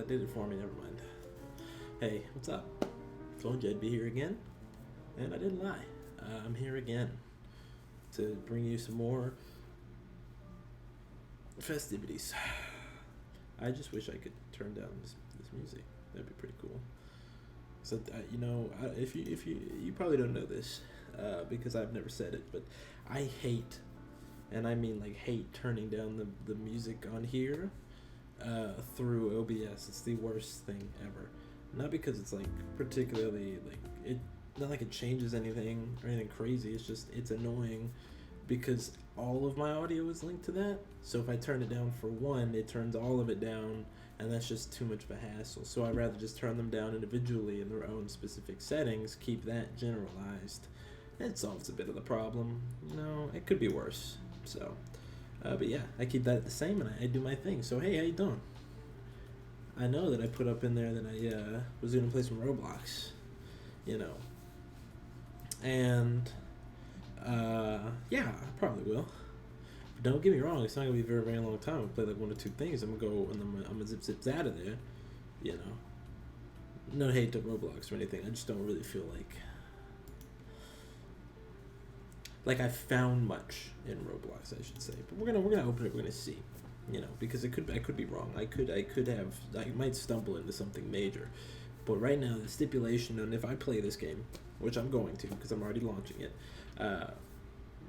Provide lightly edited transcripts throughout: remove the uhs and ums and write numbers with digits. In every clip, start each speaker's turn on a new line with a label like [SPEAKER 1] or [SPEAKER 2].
[SPEAKER 1] that did it for me. Never mind. Hey, what's up? Told you I'd be here again, and I didn't lie. I'm here again to bring you some more festivities. I just wish I could turn down this music. That'd be pretty cool. So if you probably don't know this, because I've never said it, but I hate, and I mean like hate, turning down the music on here through OBS. It's the worst thing ever. Not because it's like particularly like it, not like it changes anything or anything crazy. It's just it's annoying because all of my audio is linked to that. So if I turn it down for one, it turns all of it down, and that's just too much of a hassle. So I'd rather just turn them down individually in their own specific settings, keep that generalized. It solves a bit of the problem. It could be worse. So, but yeah, I keep that the same, and I do my thing. So hey, how you doing? I know that I put up in there that I was going to play some Roblox, and yeah, I probably will. But don't get me wrong, it's not going to be a very, very long time. I'll play like one or two things. I'm going to go and I'm going to zip out of there, No hate to Roblox or anything. I just don't really feel like I found much in Roblox, I should say. But we're gonna open it. We're gonna see, because I could be wrong. I might stumble into something major. But right now, the stipulation, and if I play this game, which I'm going to because I'm already launching it,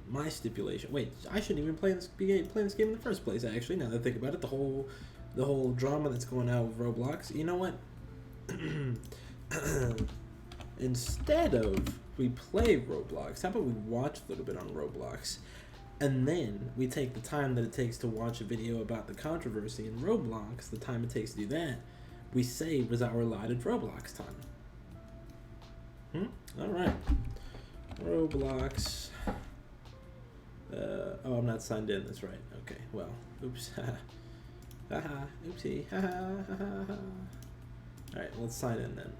[SPEAKER 1] my stipulation. Wait, I shouldn't even be playing this game in the first place. Actually, now that I think about it, the whole drama that's going on with Roblox. You know what? Instead of we play Roblox, how about we watch a little bit on Roblox, and then we take the time that it takes to watch a video about the controversy in Roblox, the time it takes to do that, we save as our allotted Roblox time. Alright. Roblox. Oh, I'm not signed in, that's right. Okay, well, oops. Haha, oopsie. Haha. Alright, let's sign in then.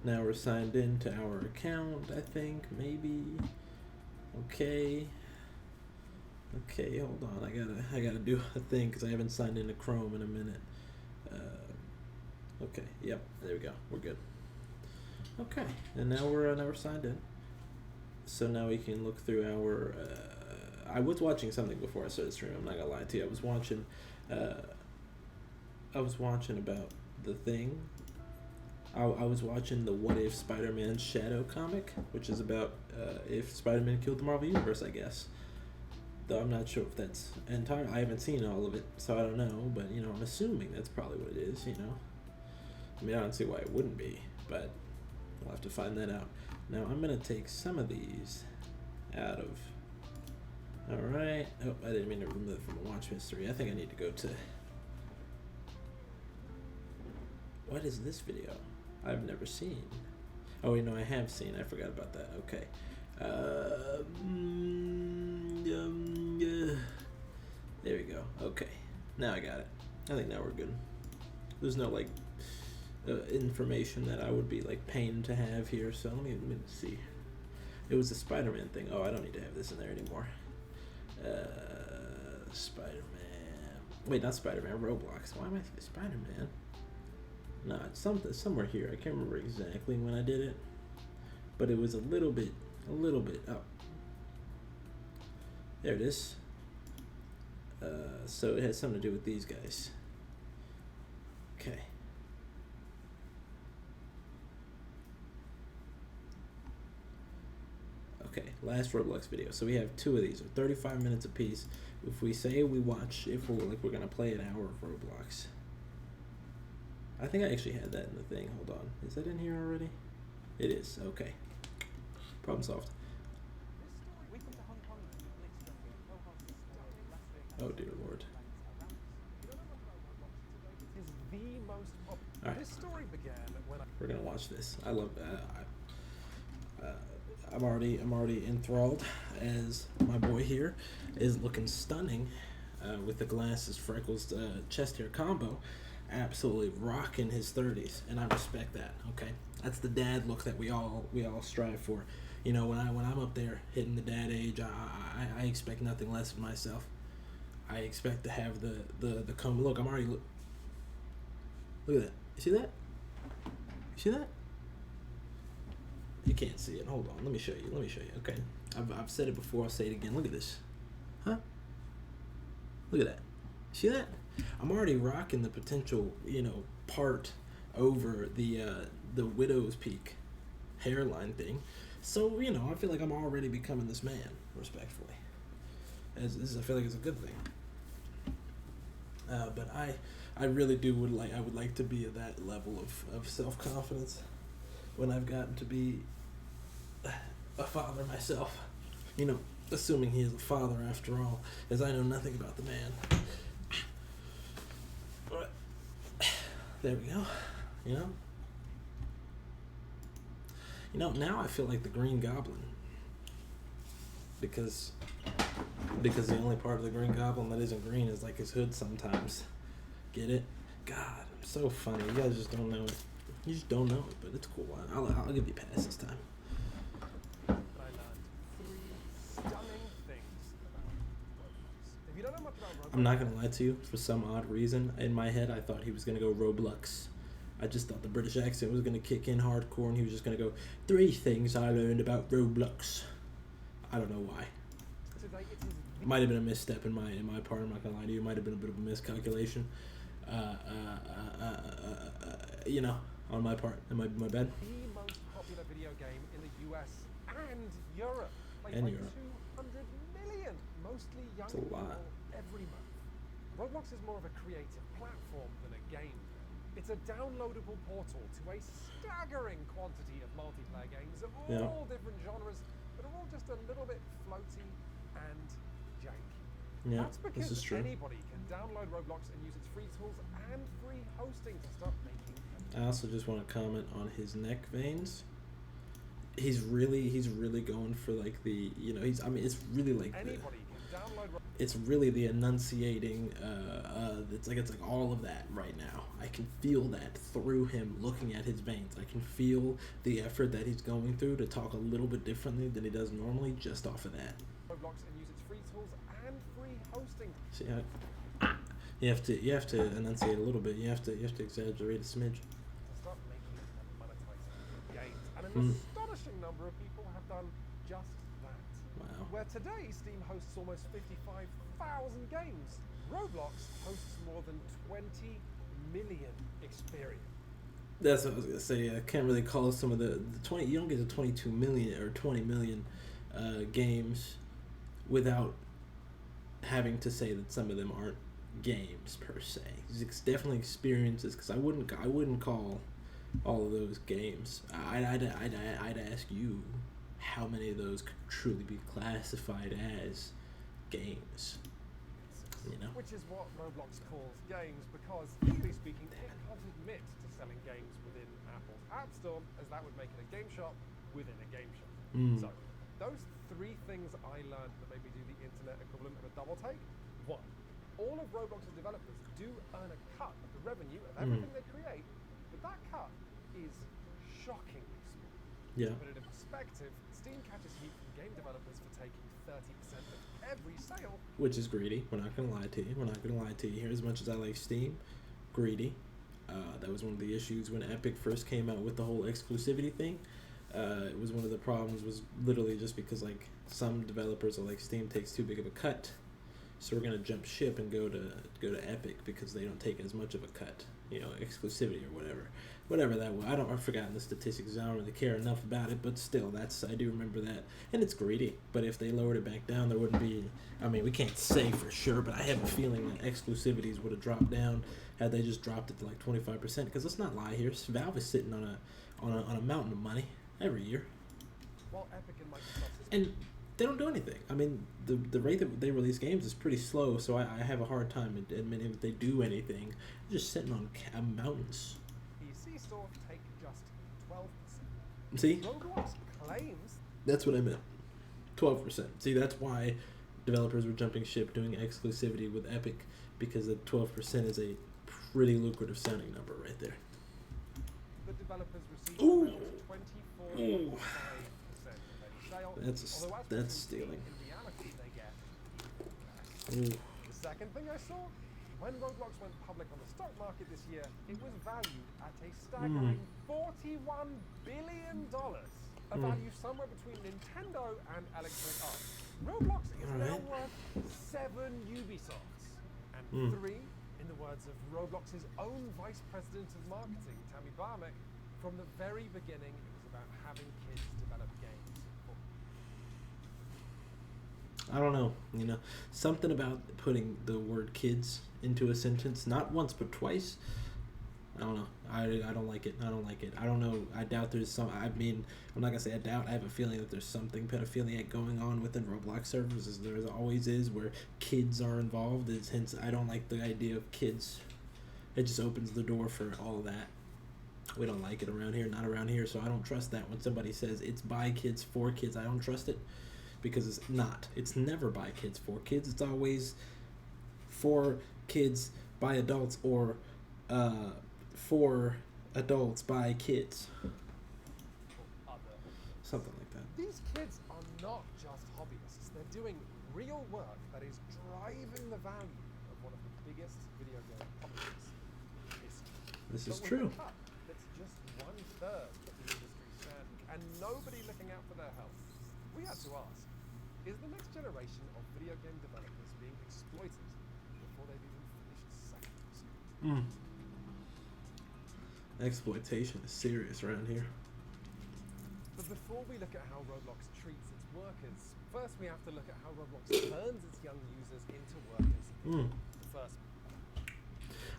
[SPEAKER 1] Now we're signed in to our account, I think, maybe. Okay, hold on. I gotta do a thing because I haven't signed into Chrome in a minute. Okay, yep, there we go. We're good. Okay, and now we're signed in. So now we can look through our. I was watching something before I started streaming. I'm not gonna lie to you. I was watching about the thing. I was watching the What If Spider-Man Shadow comic, which is about if Spider-Man killed the Marvel Universe, I guess. Though I'm not sure if that's entire. I haven't seen all of it, so I don't know. But I'm assuming that's probably what it is. I mean, I don't see why it wouldn't be, but we'll have to find that out. Now I'm gonna take some of these out of. All right. Oh, I didn't mean to remove it from the watch history. I think I need to go to. What is this video? I've never seen. Oh, wait, no, I have seen. I forgot about that. Okay. There we go. Okay. Now I got it. I think now we're good. There's no, information that I would be, pained to have here. So let me see. It was the Spider-Man thing. Oh, I don't need to have this in there anymore. Spider-Man. Wait, not Spider-Man. Roblox. Why am I thinking Spider-Man? No, it's somewhere here. I can't remember exactly when I did it, but it was a little bit up. There it is. So it has something to do with these guys. Okay. Okay, last Roblox video. So we have two of these, 35 minutes apiece. If we say we watch, if we're gonna play an hour of Roblox. I think I actually had that in the thing. Hold on. Is that in here already? It is. Okay. Problem solved. Oh, dear Lord. Alright. We're going to watch this. I love I'm already enthralled as my boy here is looking stunning with the glasses, freckles, chest hair combo. Absolutely rocking his 30s, and I respect that. Okay, that's the dad look that we all strive for. When I'm up there hitting the dad age, I expect nothing less of myself. I expect to have the come. Look, I'm already look at that. You see that? You see that? You can't see it. Hold on. Let me show you. Okay. I've said it before. I'll say it again. Look at this. Huh? Look at that. See that? I'm already rocking the potential, part over the widow's peak hairline thing. So, I feel like I'm already becoming this man, respectfully. I feel like it's a good thing. But I really I would like to be at that level of self-confidence when I've gotten to be a father myself. Assuming he is a father after all, as I know nothing about the man. But there we go. Now I feel like the Green Goblin. Because the only part of the Green Goblin that isn't green is like his hood sometimes. Get it? God, I'm so funny. You guys just don't know it. You just don't know it, but it's cool. I'll give you a pass this time.
[SPEAKER 2] I learned 3 stunning things about Roblox. If you don't know much about Roblox,
[SPEAKER 1] I'm not gonna lie to you. For some odd reason, in my head, I thought he was gonna go Roblox. I just thought the British accent was gonna kick in hardcore, and he was just gonna go 3 things I learned about Roblox. I don't know why.
[SPEAKER 2] today it is
[SPEAKER 1] Might have been a misstep in my part. I'm not gonna lie to you. It might have been a bit of a miscalculation. On my part. Am I bad?
[SPEAKER 2] the most popular video game in the US and Europe. Played
[SPEAKER 1] And
[SPEAKER 2] by
[SPEAKER 1] Europe.
[SPEAKER 2] 200 million, mostly young
[SPEAKER 1] That's a
[SPEAKER 2] people
[SPEAKER 1] lot.
[SPEAKER 2] every month. Roblox is more of a creative platform than a game. It's a downloadable portal to a staggering quantity of multiplayer games of all different genres, but are all just a little bit floaty and janky.
[SPEAKER 1] Yeah,
[SPEAKER 2] That's
[SPEAKER 1] this
[SPEAKER 2] because
[SPEAKER 1] is true.
[SPEAKER 2] anybody can download Roblox and use its free tools and free hosting to start making.
[SPEAKER 1] I also just want to comment on his neck veins. He's really going for like the it's really like
[SPEAKER 2] Anybody can download Roblox.
[SPEAKER 1] it's really the enunciating it's like all of that right now. I can feel that through him looking at his veins. I can feel the effort that he's going through to talk a little bit differently than he does normally just off of that.
[SPEAKER 2] Roblox and use its free tools and free hosting.
[SPEAKER 1] See, you have to enunciate a little bit. You have to exaggerate a smidge.
[SPEAKER 2] To start making and monetizing games. And an astonishing number of people have done just that.
[SPEAKER 1] Wow.
[SPEAKER 2] Where today Steam hosts almost 55,000 games, Roblox hosts more than 20 million experience.
[SPEAKER 1] That's what I was gonna say. I can't really call some of the 20. You don't get to 22 million or 20 million games without having to say that some of them aren't games per se. It's definitely experiences, because I wouldn't call all of those games. I'd ask you how many of those could truly be classified as games.
[SPEAKER 2] Which is what Roblox calls games, because legally speaking, it can't admit to selling games within Apple's App Store, as that would make it a game shop within a game shop. So, those 3 things I learned that made me do the internet equivalent of a double take. 1, all of Roblox's developers do earn a cut of the revenue of everything they create, but that cut is shockingly small.
[SPEAKER 1] Yeah.
[SPEAKER 2] To put it in perspective, Steam catches heat from game developers for taking 30% of every sale.
[SPEAKER 1] Which is greedy. We're not gonna lie to you. Here, as much as I like Steam, greedy. That was one of the issues when Epic first came out with the whole exclusivity thing. It was one of the problems, was literally just because like some developers are like, Steam takes too big of a cut, so we're gonna jump ship and go to Epic because they don't take as much of a cut, exclusivity or whatever that was. I've forgotten the statistics. I don't really care enough about it, but still, I do remember that, and it's greedy. But if they lowered it back down, there wouldn't be. I mean, we can't say for sure, but I have a feeling that exclusivities would have dropped down had they just dropped it to like 25%. Because let's not lie here, Valve is sitting on a mountain of money every year.
[SPEAKER 2] While Epic and Microsoft
[SPEAKER 1] And they don't do anything. I mean, the rate that they release games is pretty slow, so I have a hard time admitting that they do anything. They're just sitting on mountains.
[SPEAKER 2] PC Store take just 12%.
[SPEAKER 1] See?
[SPEAKER 2] Roblox claims
[SPEAKER 1] That's what I meant. 12%. See, that's why developers were jumping ship doing exclusivity with Epic, because the 12% is a pretty lucrative sounding number right there.
[SPEAKER 2] the developers receive
[SPEAKER 1] Ooh.
[SPEAKER 2] around 24.5% of any sale.
[SPEAKER 1] That's
[SPEAKER 2] Although as
[SPEAKER 1] that's
[SPEAKER 2] we can see,
[SPEAKER 1] stealing.
[SPEAKER 2] in reality, they get
[SPEAKER 1] Ooh.
[SPEAKER 2] the Second thing I saw, when Roblox went public on the stock market this year, it was valued at a staggering $41 billion, a value somewhere between Nintendo and Electronic Arts. Roblox is now worth 7 Ubisofts, and 3, in the words of Roblox's own Vice President of Marketing, Tammy Barmek, from the very beginning, it was about having kids develop games.
[SPEAKER 1] I don't know, you know, something about putting the word kids into a sentence, not once but twice. I don't know. I don't like it. I don't like it. I don't know. I doubt there's some. I mean, I'm not gonna say I doubt. I have a feeling that there's something pedophiliac going on within Roblox servers, as there always is, where kids are involved. Hence, I don't like the idea of kids. It just opens the door for all of that. We don't like it around here. Not around here. So I don't trust that when somebody says it's by kids for kids. I don't trust it. Because it's not. It's never by kids for kids. It's always for kids by adults, or for adults by kids. Something like that.
[SPEAKER 2] These kids are not just hobbyists. They're doing real work that is driving the value of one of the biggest video game companies in history.
[SPEAKER 1] This is true.
[SPEAKER 2] That's just 1/3 of the industry's standing, and nobody looking out for their health. We had to ask, is the next generation of video game developers being exploited before they've even finished second school?
[SPEAKER 1] Exploitation is serious around here.
[SPEAKER 2] But before we look at how Roblox treats its workers, first we have to look at how Roblox turns its young users into workers. The first.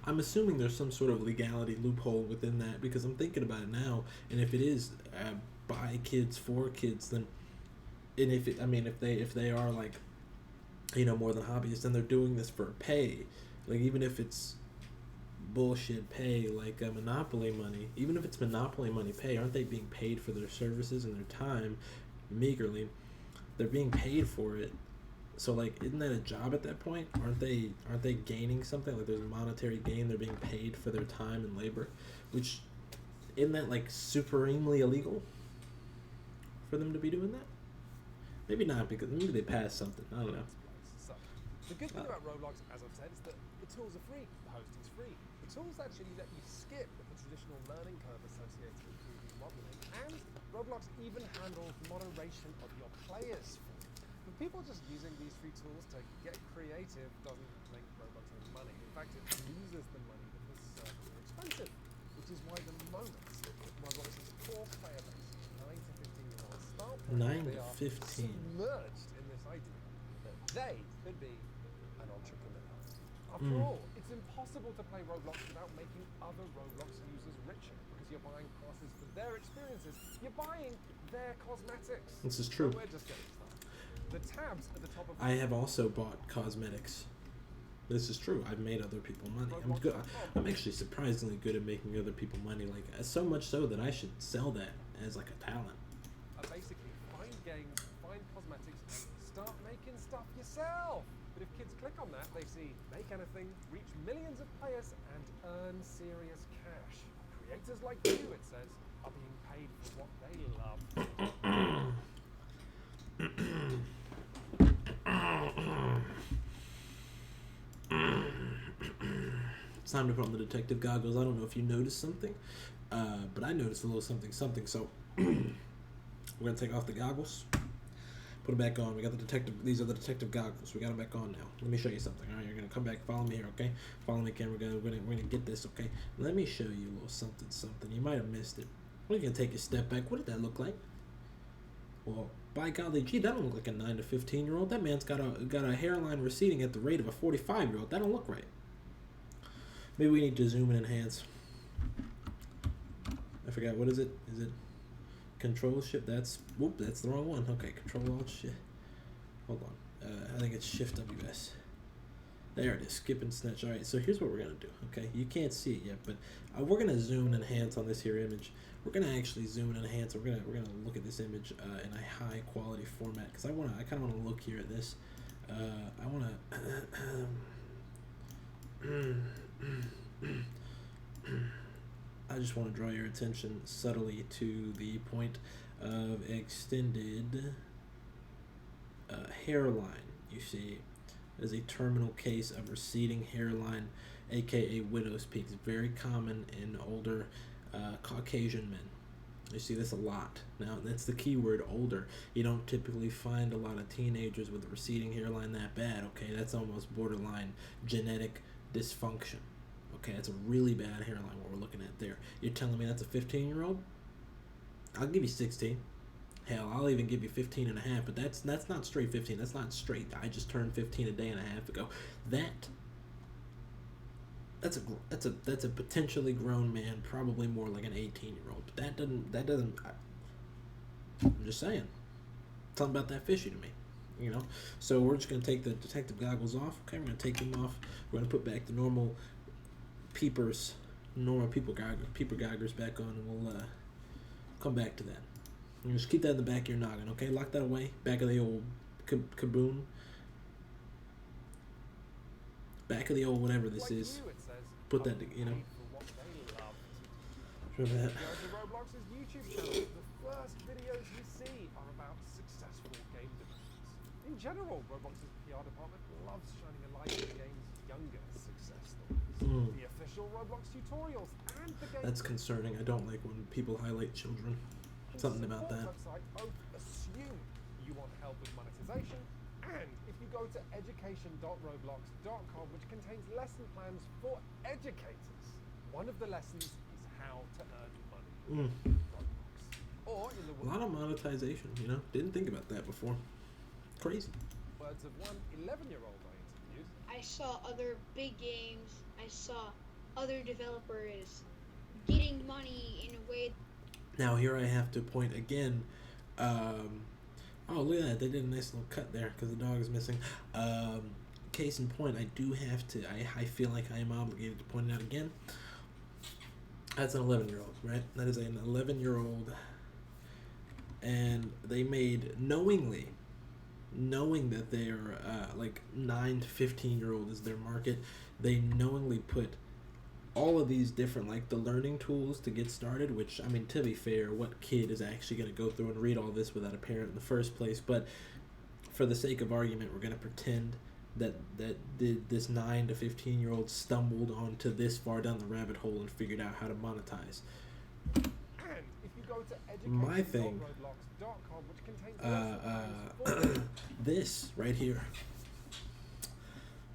[SPEAKER 1] I'm assuming there's some sort of legality loophole within that, because I'm thinking about it now, and if it is by kids for kids, then, and if they are like, you know, more than hobbyists, then they're doing this for pay. Like, even if it's bullshit pay, like monopoly money, even if it's monopoly money pay, aren't they being paid for their services and their time meagerly? They're being paid for it. So, like, isn't that a job at that point? Aren't they gaining something? Like, there's a monetary gain. They're being paid for their time and labor, which, isn't that like supremely illegal for them to be doing that? Maybe not, because maybe they passed something. I don't know.
[SPEAKER 2] So, the good thing about Roblox, as I've said, is that the tools are free. The hosting's free. The tools actually let you skip the traditional learning curve associated with 3D modeling, and Roblox even handles moderation of your players for you. But people just using these free tools to get creative doesn't make Roblox any money. In fact, it loses the money because servers are expensive, which is why the moment Roblox's core player base, 9 to 15-year-olds, start playing, they are submerged in this idea that they could be an entrepreneur. After all, it's impossible to play Roblox without making other Roblox users richer, because you're buying passes for their experiences, you're buying their cosmetics.
[SPEAKER 1] This is true.
[SPEAKER 2] So we're just getting started. The tabs at the top of
[SPEAKER 1] I have also bought cosmetics. This is true. I've made other people money. I'm good. I'm actually surprisingly good at making other people money. Like, so much so that I should sell that as like a talent.
[SPEAKER 2] Basically, find games, find cosmetics, and start making stuff yourself. But if kids click on that, they see make anything, reach millions of players, and earn serious cash. Creators like you, it says, are being paid for what they love.
[SPEAKER 1] It's time to put on the detective goggles. I don't know if you noticed something, but I noticed a little something. So we're gonna take off the goggles, put them back on. We got the detective. These are the detective goggles. We got them back on now. Let me show you something. All right, you're gonna come back. Follow me here, okay? Follow me, camera guy. We're gonna get this, okay? Let me show you a little something. You might have missed it. We're gonna take a step back. What did that look like? Well, by golly gee, that don't look like a 9 to 15-year-old. That man's got a hairline receding at the rate of a 45-year-old. That don't look right. Maybe we need to zoom and enhance. I forgot, what is it? Is it Control Shift? That's the wrong one. Okay, Control Alt Shift. Hold on. I think it's Shift WS. There it is. Skip and snatch. All right, so here's what we're gonna do. Okay, you can't see it yet, but we're gonna zoom and enhance on this here image. We're gonna actually zoom and enhance. We're gonna look at this image in a high quality format, because I kind of wanna look here at this. I wanna. I just want to draw your attention subtly to the point of extended hairline. You see, is a terminal case of receding hairline, aka widow's peaks. Very common in older Caucasian men. You see this a lot. Now, that's the key word, older. You don't typically find a lot of teenagers with a receding hairline that bad, okay? That's almost borderline genetic dysfunction. Okay, that's a really bad hairline, what we're looking at there. You're telling me that's a 15-year-old? I'll give you 16. Hell, I'll even give you 15 and a half, but that's not straight 15. That's not straight. I just turned 15 a day and a half ago. That's a potentially grown man, probably more like an 18-year-old. But that doesn't. I'm just saying, something about that fishy to me, you know. So we're just gonna take the detective goggles off. Okay, we're gonna take them off. We're gonna put back the normal people goggers back on, and we'll come back to that. And just keep that in the back of your noggin. Okay, lock that away. Back of the old kaboom. Back of the old whatever this
[SPEAKER 2] Like
[SPEAKER 1] is.
[SPEAKER 2] you, it says,
[SPEAKER 1] Put that, you know.
[SPEAKER 2] for what they love.
[SPEAKER 1] Show that.
[SPEAKER 2] Go to Roblox's YouTube channel. The first videos you see are about successful game developers. In general, Roblox's PR department loves shining a light on games' younger success stories. The official Roblox tutorials and the game.
[SPEAKER 1] That's concerning. I don't like when people highlight children. Something about that.
[SPEAKER 2] Website both assume you want help with monetization, and if you go to education.roblox.com, which contains lesson plans for educators, one of the lessons is how to earn money in Roblox. Or in the
[SPEAKER 1] A lot of monetization, you know. Didn't think about that before. Crazy.
[SPEAKER 2] words of one 11-year-old I interviewed.
[SPEAKER 3] I saw other big games. I saw other developers getting money in a way.
[SPEAKER 1] Now here I have to point again. Oh, look at that! They did a nice little cut there because the dog is missing. Case in point, I do have to. I feel like I am obligated to point it out again. That's an 11-year-old, right? That is an 11-year-old, and they made knowing that they're like 9 to 15-year-old is their market. They knowingly put all of these different, like, the learning tools to get started, which, I mean, to be fair, what kid is actually going to go through and read all this without a parent in the first place? But for the sake of argument, we're going to pretend that this 9 to 15-year-old stumbled onto this far down the rabbit hole and figured out how to monetize.
[SPEAKER 2] And if you go to
[SPEAKER 1] My thing,
[SPEAKER 2] education.roblox.com, which contains
[SPEAKER 1] this right here,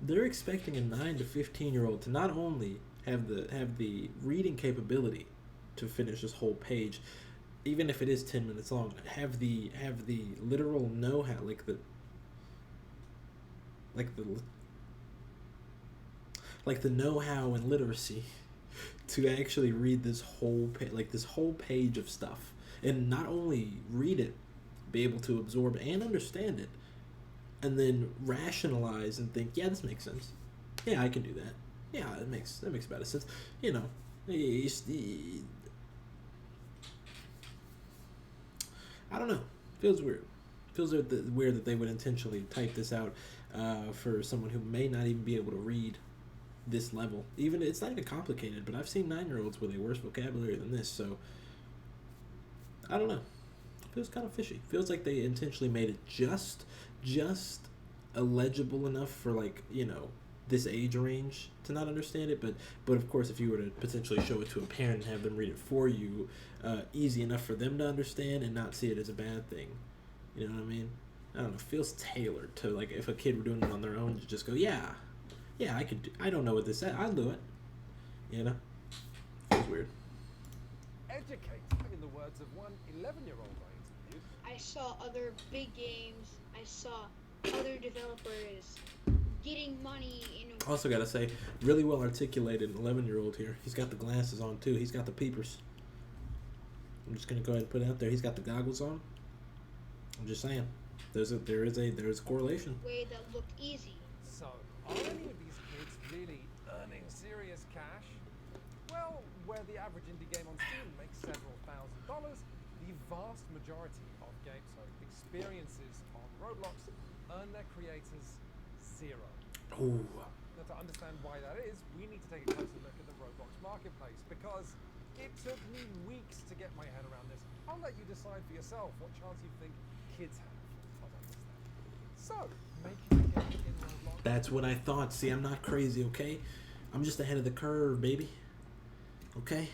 [SPEAKER 1] they're expecting a 9 to 15-year-old to not only have the reading capability to finish this whole page, even if it is 10 minutes long, have the literal know-how, like the know-how and literacy to actually read this whole page of stuff, and not only read it, be able to absorb and understand it, and then rationalize and think, yeah, this makes sense. Yeah, I can do that. Yeah, that makes about sense. You know, I don't know. Feels weird. Feels weird that they would intentionally type this out for someone who may not even be able to read this level. Even it's not even complicated, but I've seen 9-year-olds with a worse vocabulary than this. So I don't know. Feels kind of fishy. Feels like they intentionally made it just illegible enough for, like, you know, this age range to not understand it, but of course, if you were to potentially show it to a parent and have them read it for you, easy enough for them to understand and not see it as a bad thing. You know what I mean? I don't know. It feels tailored to, like, if a kid were doing it on their own, to just go, yeah, I could do, I don't know what this said, I'll do it. You know? Feels weird.
[SPEAKER 2] educate, in the words of one 11-year-old I interviewed.
[SPEAKER 3] I saw other big games. I saw other developers getting money in a.
[SPEAKER 1] Also gotta say, really well articulated 11-year-old here. He's got the glasses on too. He's got the peepers. I'm just gonna go ahead and put it out there. He's got the goggles on. I'm just saying, there is a correlation.
[SPEAKER 3] Way that looked easy.
[SPEAKER 2] So, are any of these kids really earning serious cash? Well, where the average indie game on Steam makes several $1,000s, the vast majority of experiences on Roblox earn their creators $0.
[SPEAKER 1] Ooh.
[SPEAKER 2] Now, to understand why that is, we need to take a closer look at the Roblox marketplace, because it took me weeks to get my head around this. I'll let you decide for yourself what chance you think kids have of understanding. So, making a game in Roblox
[SPEAKER 1] That's what I thought. See, I'm not crazy, okay? I'm just ahead of the curve, baby. Okay?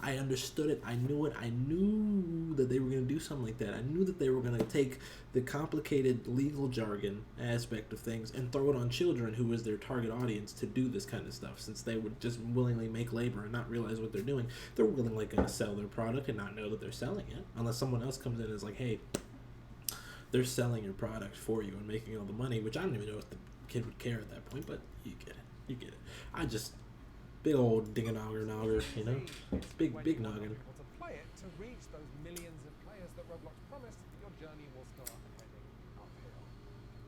[SPEAKER 1] I understood it. I knew it. I knew that they were going to do something like that. I knew that they were going to take the complicated legal jargon aspect of things and throw it on children, who was their target audience, to do this kind of stuff. Since they would just willingly make labor and not realize what they're doing, they're willingly going to sell their product and not know that they're selling it. Unless someone else comes in and is like, hey, they're selling your product for you and making all the money, which I don't even know if the kid would care at that point, but you get it. You get it. I just... Big old dinganogger, you know? Big noggin.
[SPEAKER 2] To play it, to reach those millions of players that Roblox promised, your journey will start heading uphill.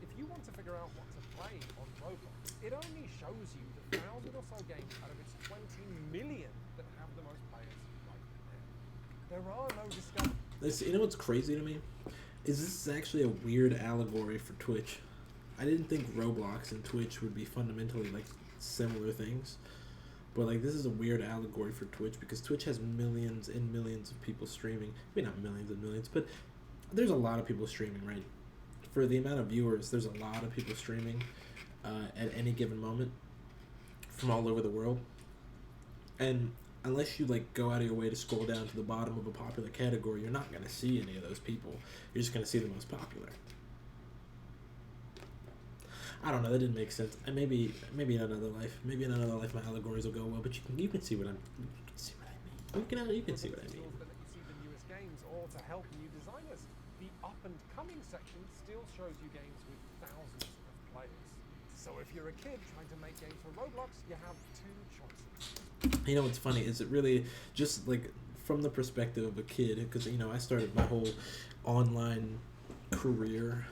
[SPEAKER 2] If you want to figure out what to play on Roblox, it only shows you the 1,000 or so games out of its 20 million that have the most players right now. There are no discoveries.
[SPEAKER 1] You know what's crazy to me? Is this is actually a weird allegory for Twitch. I didn't think Roblox and Twitch would be fundamentally like similar things. But like this is a weird allegory for Twitch, because Twitch has millions and millions of people streaming. Maybe not millions and millions, but there's a lot of people streaming, right? For the amount of viewers, there's a lot of people streaming at any given moment from all over the world. And unless you like go out of your way to scroll down to the bottom of a popular category, you're not going to see any of those people. You're just going to see the most popular. I don't know. That didn't make sense. And maybe in another life, my allegories will go well. But you can see what I mean. You can see what I mean.
[SPEAKER 2] That let you see the newest games, or to help new designers. The up and coming section still shows you games with thousands of players. So if you're a kid trying to make games for Roblox, you have two choices.
[SPEAKER 1] You know what's funny is it really just like from the perspective of a kid, because you know I started my whole online career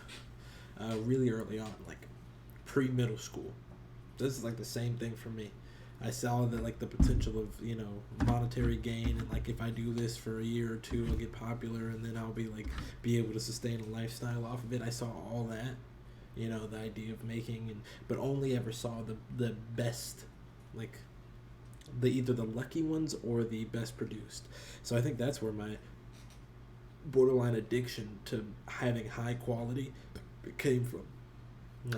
[SPEAKER 1] really early on, like pre-middle school. This is like the same thing for me. I saw the like the potential of, you know, monetary gain, and like if I do this for a year or two, I'll get popular, and then I'll be able to sustain a lifestyle off of it. I saw all that, you know, the idea of making, but only ever saw the best, like either the lucky ones or the best produced. So I think that's where my borderline addiction to having high quality came from.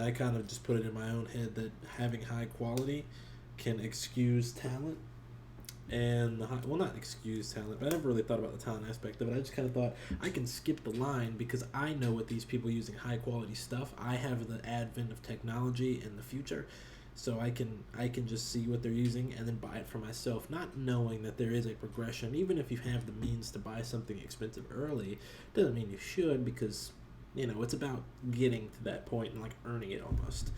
[SPEAKER 1] I kind of just put it in my own head that having high quality can excuse talent, and not excuse talent, but I never really thought about the talent aspect of it. I just kind of thought I can skip the line because I know what these people using high quality stuff. I have the advent of technology in the future, so I can just see what they're using and then buy it for myself, not knowing that there is a progression. Even if you have the means to buy something expensive early, doesn't mean you should, because you know, it's about getting to that point and, like, earning it almost.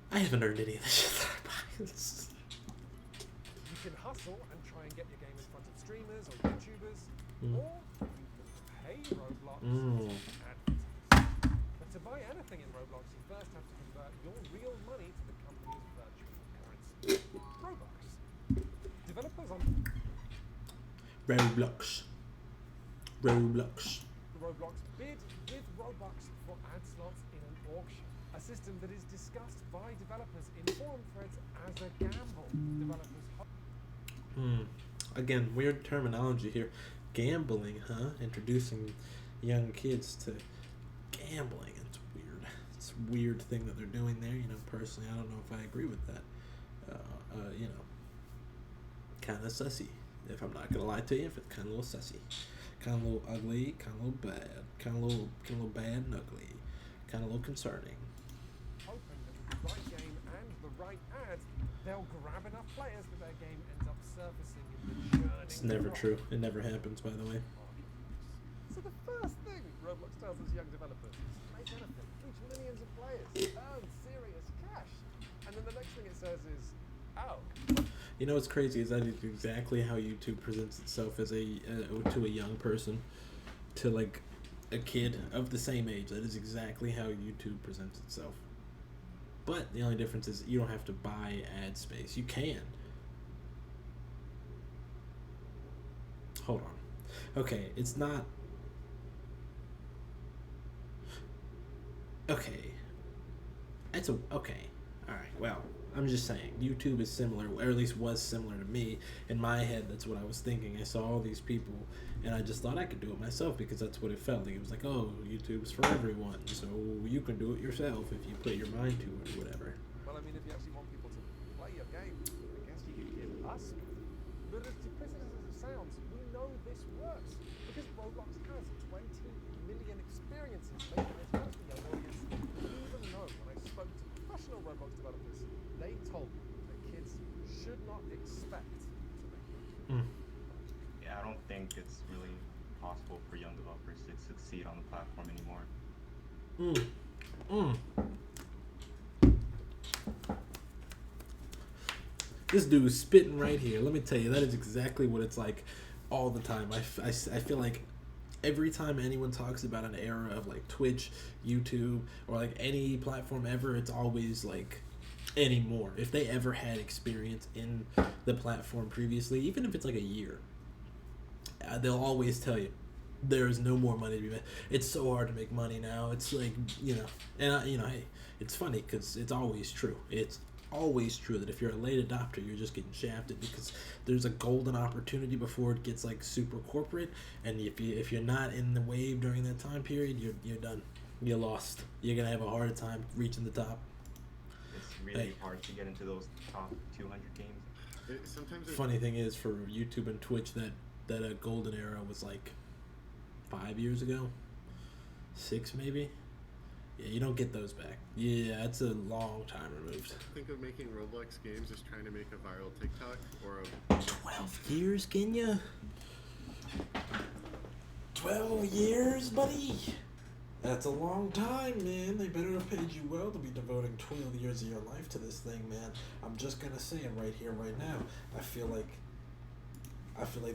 [SPEAKER 1] I haven't earned any of this shit that I buy.
[SPEAKER 2] You can hustle and try and get your game in front of streamers or YouTubers, or you can pay Roblox to advertise. But to buy anything in Roblox, you first have to convert your real money to the company's virtual currency, Robux. Developers on
[SPEAKER 1] Roblox.
[SPEAKER 2] Roblox bid with Robux for ad slots in an auction, a system that is discussed by developers in forum threads as a gamble. Developers
[SPEAKER 1] Again, weird terminology here. Gambling, huh? Introducing young kids to gambling. It's weird. It's a weird thing that they're doing there. You know, personally, I don't know if I agree with that. You know, kind of sussy. If I'm not gonna lie to you, if it's kind of a little sussy. Kind of a little ugly, kind of a little bad, kind of a little bad and ugly, kind of a little concerning.
[SPEAKER 2] Hoping that with the right game and the right ads, they'll grab enough players that their game ends up surfacing in the churning.
[SPEAKER 1] It's never true. It never happens, by the way.
[SPEAKER 2] So the first thing Roblox tells us young developers is make anything, reach millions of players, earn serious cash. And then the next thing it says is, oh.
[SPEAKER 1] You know what's crazy is that is exactly how YouTube presents itself as to a young person, to like a kid of the same age. That is exactly how YouTube presents itself. But the only difference is you don't have to buy ad space. You can. Hold on. Okay, it's not. Okay. Okay. All right. Well. I'm just saying, YouTube is similar, or at least was similar to me. In my head, that's what I was thinking. I saw all these people, and I just thought I could do it myself because that's what it felt like. It was like, oh, YouTube's for everyone, so you can do it yourself if you put your mind to it or whatever.
[SPEAKER 2] Well, I mean, if you actually want people to play your game, I guess you could give us. But as duplicitous as it sounds, we know this works because Roblox has 20 million experiences making this first young audience. Even though when I spoke to professional Roblox developers, they told me that kids should not expect to make money.
[SPEAKER 4] Yeah, I don't think it's really possible for young developers to succeed on the platform anymore.
[SPEAKER 1] This dude's spitting right here. Let me tell you, that is exactly what it's like all the time. I feel like every time anyone talks about an era of like Twitch, YouTube, or like any platform ever, it's always like anymore. If they ever had experience in the platform previously, even if it's like a year, they'll always tell you there's no more money to be made. It's so hard to make money now. It's like, hey, it's funny because it's always true. It's always true that if you're a late adopter, you're just getting shafted because there's a golden opportunity before it gets like super corporate, and if you're not in the wave during that time period, you're done. You're lost. You're gonna have a hard time reaching the top.
[SPEAKER 4] It's really hard to get into those top 200 games.
[SPEAKER 1] Sometimes funny thing is, for YouTube and Twitch, that golden era was like 5 years ago, 6 maybe. Yeah, you don't get those back. Yeah, it's a long time removed.
[SPEAKER 5] Think of making Roblox games as trying to make a viral TikTok or a...
[SPEAKER 1] 12 years, can ya? 12 years, buddy? That's a long time, man. They better have paid you well to be devoting 12 years of your life to this thing, man. I'm just gonna say it right here, right now. I feel like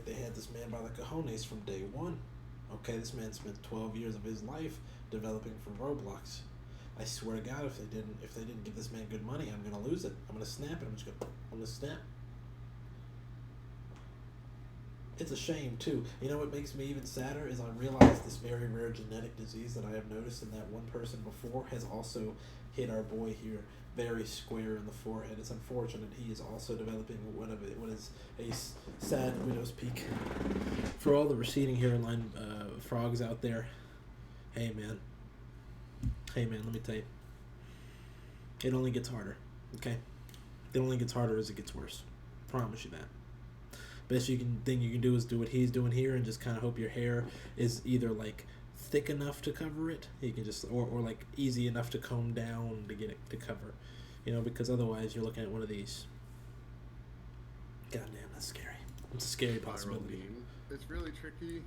[SPEAKER 1] they had this man by the cojones from day one. Okay, this man spent 12 years of his life developing for Roblox. I swear to God, if they didn't give this man good money, I'm gonna lose it. I'm gonna snap it. I'm gonna snap. It's a shame too. You know what makes me even sadder is I realize this very rare genetic disease that I have noticed in that one person before has also hit our boy here very square in the forehead. It's unfortunate. He is also developing what is a sad widow's peak. For all the receding hairline frogs out there, hey man, let me tell you, it only gets harder. Okay, it only gets harder as it gets worse. Promise you that. Best thing you can do is do what he's doing here and just kind of hope your hair is either like thick enough to cover it. You can just or like easy enough to comb down to get it to cover, because otherwise you're looking at one of these. Goddamn, that's scary. It's a scary possibility.
[SPEAKER 5] It's really tricky.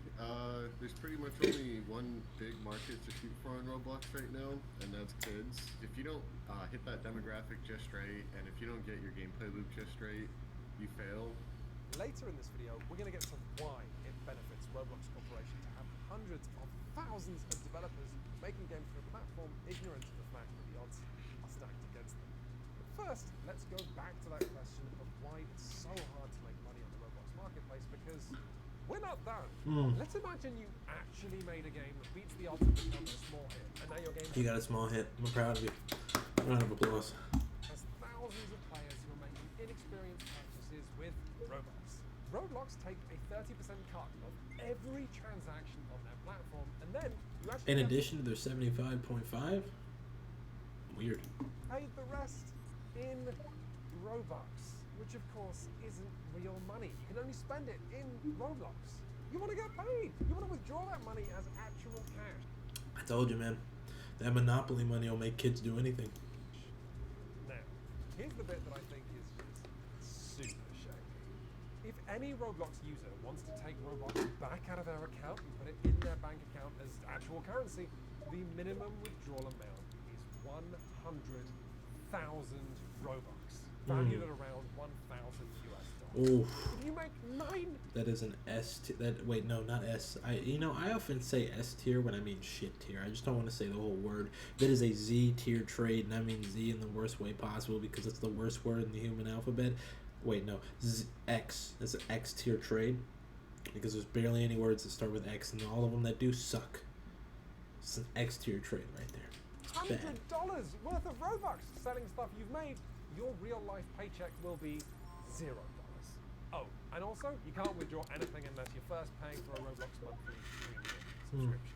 [SPEAKER 5] There's pretty much only one big market to shoot for on Roblox right now, and that's kids. If you don't hit that demographic just right, and if you don't get your gameplay loop just right, you fail.
[SPEAKER 2] Later in this video, we're going to get to why it benefits Roblox Corporation to have hundreds of thousands of developers making games for a platform ignorant of the fact that the odds are stacked against them. But first, let's go back to that question of why it's so hard to make money on the Roblox marketplace, because we're not done. Let's imagine you actually made a game that beats the odds of becoming a small hit, and now your game...
[SPEAKER 1] You got a small hit. I'm proud of you. Round of applause.
[SPEAKER 2] Has thousands of players who are making inexperienced purchases with Roblox. Roblox take a 30% cut of every transaction on their platform, and then you actually...
[SPEAKER 1] In addition to their 75.5? Weird.
[SPEAKER 2] Pay the rest in Robux, which of course isn't real money. You can only spend it in Roblox. You want to get paid. You want to withdraw that money as actual cash.
[SPEAKER 1] I told you, man. That Monopoly money will make kids do anything.
[SPEAKER 2] Now, here's the bit that I think is just super shady. If any Roblox user wants to take Robux back out of their account and put it in their bank account as actual currency, the minimum withdrawal amount is 100,000 Robux, valued at around $1,000 US.
[SPEAKER 1] Oof.
[SPEAKER 2] If you make 9...
[SPEAKER 1] That is an S tier. Wait, no, not S. I often say S tier when I mean shit tier. I just don't want to say the whole word. That is a Z tier trade, and I mean Z in the worst way possible because it's the worst word in the human alphabet. Wait, no, X. It's an X tier trade because there's barely any words that start with X, and all of them that do suck. It's an X tier trade right there. It's bad.
[SPEAKER 2] $100 worth of Robux selling stuff you've made your real-life paycheck will be $0. Oh, and also, you can't withdraw anything unless you're first paying for a Roblox monthly premium subscription.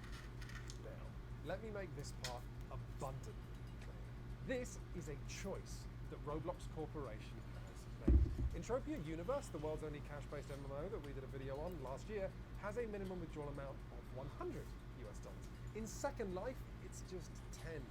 [SPEAKER 2] Now, let me make this part abundantly clear. This is a choice that Roblox Corporation has made. Entropia Universe, the world's only cash-based MMO that we did a video on last year, has a minimum withdrawal amount of $100. In Second Life, it's just $10.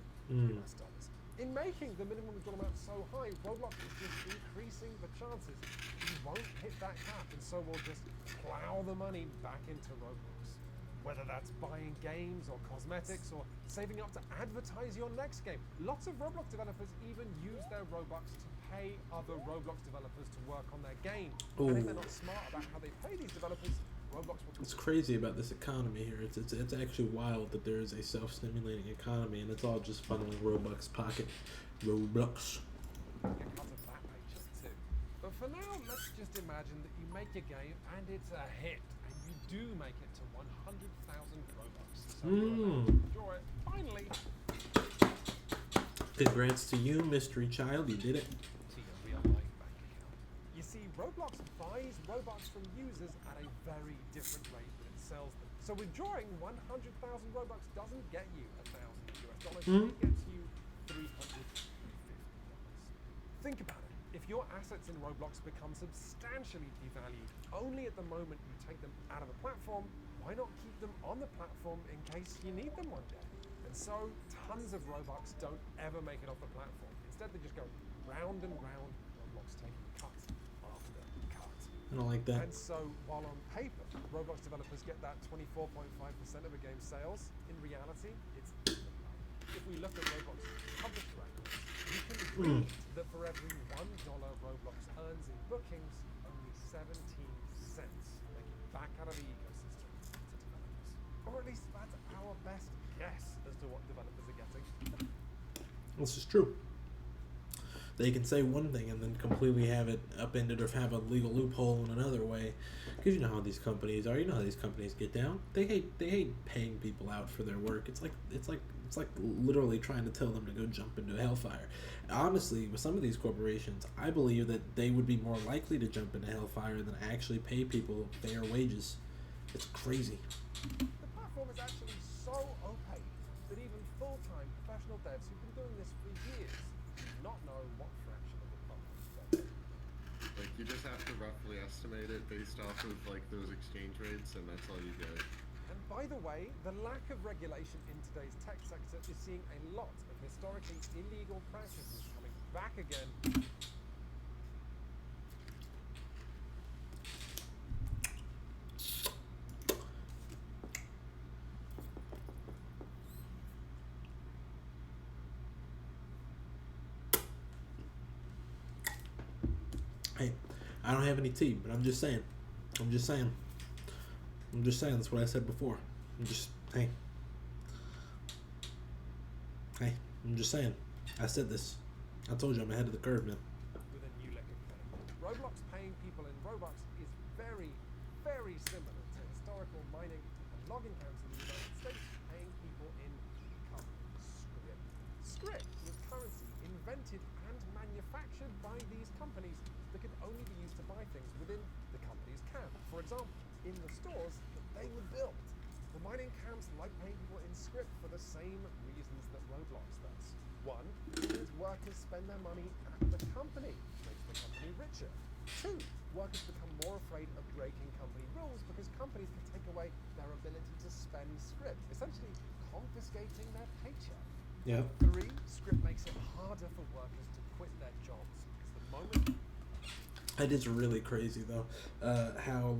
[SPEAKER 2] In making the minimum withdrawal amount so high, Roblox is just increasing the chances you won't hit that cap, and so we'll just plow the money back into Roblox. Whether that's buying games or cosmetics or saving up to advertise your next game. Lots of Roblox developers even use their Robux to pay other Roblox developers to work on their game. And if they're not smart about how they pay these developers, Roblox will...
[SPEAKER 1] It's crazy about this economy here. It's actually wild that there is a self-stimulating economy, and it's all just funneling Robux pocket. Roblox.
[SPEAKER 2] A cut of that paycheck too. But for now, let's just imagine that you make a game and it's a hit, and you do make it to 100,000 Robux. So you enjoy it. Finally.
[SPEAKER 1] Congrats to you, mystery child. You did it.
[SPEAKER 2] To your real-life bank account. You see, Roblox buys Robux from users at a very different rate than it sells them. So withdrawing 100,000 Robux doesn't get you $1,000. It gets you $350. Think about it. If your assets in Roblox become substantially devalued only at the moment you take them out of the platform, why not keep them on the platform in case you need them one day? And so tons of Robux don't ever make it off the platform. Instead, they just go round and round, Roblox taking cut after cut.
[SPEAKER 1] I don't like that.
[SPEAKER 2] And so, while on paper, Roblox developers get that 24.5% of a game's sales, in reality, it's if we look at Roblox published records, we can read that for every $1 Roblox earns in bookings, only 17 cents make it back out of the ecosystem to developers. Or at least that's our best guess as to what developers are getting.
[SPEAKER 1] This is true. They can say one thing and then completely have it upended or have a legal loophole in another way, because you know how these companies are. You know how these companies get down. They hate paying people out for their work. It's like literally trying to tell them to go jump into hellfire. Honestly, with some of these corporations, I believe that they would be more likely to jump into hellfire than actually pay people fair wages. It's crazy.
[SPEAKER 2] The platform is actually so opaque that even full-time professional devs who've been doing this for years do not know what fraction of the profits they're making.
[SPEAKER 5] Like, you just have to roughly estimate it based off of, like, those exchange rates, and that's all you get.
[SPEAKER 2] And by the way, the lack of regulation in today's tech sector is seeing a lot of historically illegal practices coming back again.
[SPEAKER 1] Hey, I don't have any tea, but I'm just saying. That's what I said before. Hey, I'm just saying. I said this. I told you I'm ahead of the curve, man.
[SPEAKER 2] With a new lick of code. Roblox paying people in Robux is very, very similar to historical mining and login counts in the United States paying people in script. Script was currency invented and manufactured by these companies that could only be used to buy things within the company's camp. For example, in the stores that they would build. The mining camps like paying people in script for the same reasons that Roblox does. One, it means workers spend their money at the company, makes the company richer. Two, workers become more afraid of breaking company rules because companies can take away their ability to spend script, essentially confiscating their paycheck.
[SPEAKER 1] Yeah.
[SPEAKER 2] Three, script makes it harder for workers to quit their jobs because the moment...
[SPEAKER 1] It is really crazy though, how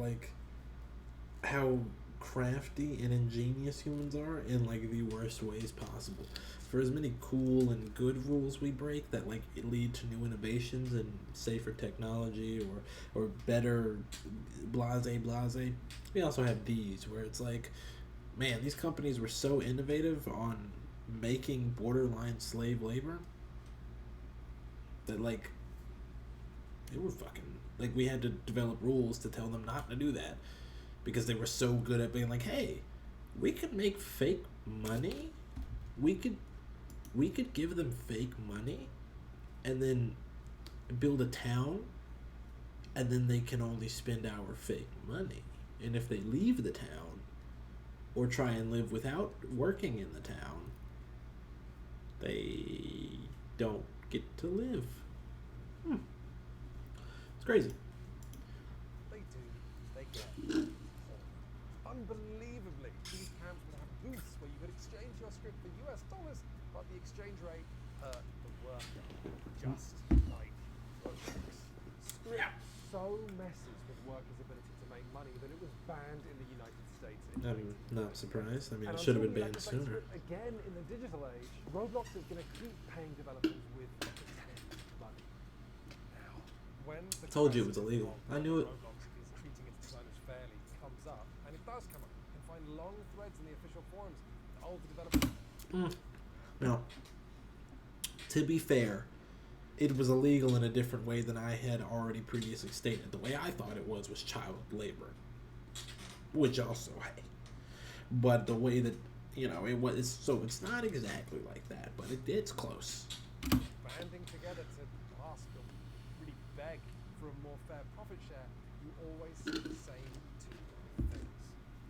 [SPEAKER 1] crafty and ingenious humans are in like the worst ways possible. For as many cool and good rules we break that like lead to new innovations and safer technology or better blase, we also have these where it's like, man, these companies were so innovative on making borderline slave labor that like they were fucking like we had to develop rules to tell them not to do that because they were so good at being like, hey, we could make fake money, we could give them fake money and then build a town, and then they can only spend our fake money. And if they leave the town, or try and live without working in the town, they don't get to live. It's crazy.
[SPEAKER 2] They do. They get unbelievably. These camps would have booths where you could exchange your script for US dollars, but the exchange rate hurt the worker. Just like Roblox. Script so messes with workers' ability to make money that it was banned in the United States.
[SPEAKER 1] I'm not surprised. I mean,
[SPEAKER 2] And
[SPEAKER 1] it should have
[SPEAKER 2] until
[SPEAKER 1] been
[SPEAKER 2] you
[SPEAKER 1] banned
[SPEAKER 2] legislate
[SPEAKER 1] sooner.
[SPEAKER 2] script again in the digital age, Roblox is going to keep paying developers with pretend money. Now, when the
[SPEAKER 1] Told you it was
[SPEAKER 2] crisis
[SPEAKER 1] illegal.
[SPEAKER 2] of
[SPEAKER 1] I knew it.
[SPEAKER 2] Roblox is treating its designers fairly comes up, and it does come up, you can find long threads in the official forums that hold the developers.
[SPEAKER 1] Now, to be fair, it was illegal in a different way than I had already previously stated. The way I thought it was child labor, which also, hey. But the way that, it was, so it's not exactly like that, but it's close.
[SPEAKER 2] Banding together to ask or really beg for a more fair profit share, you always see the same two things.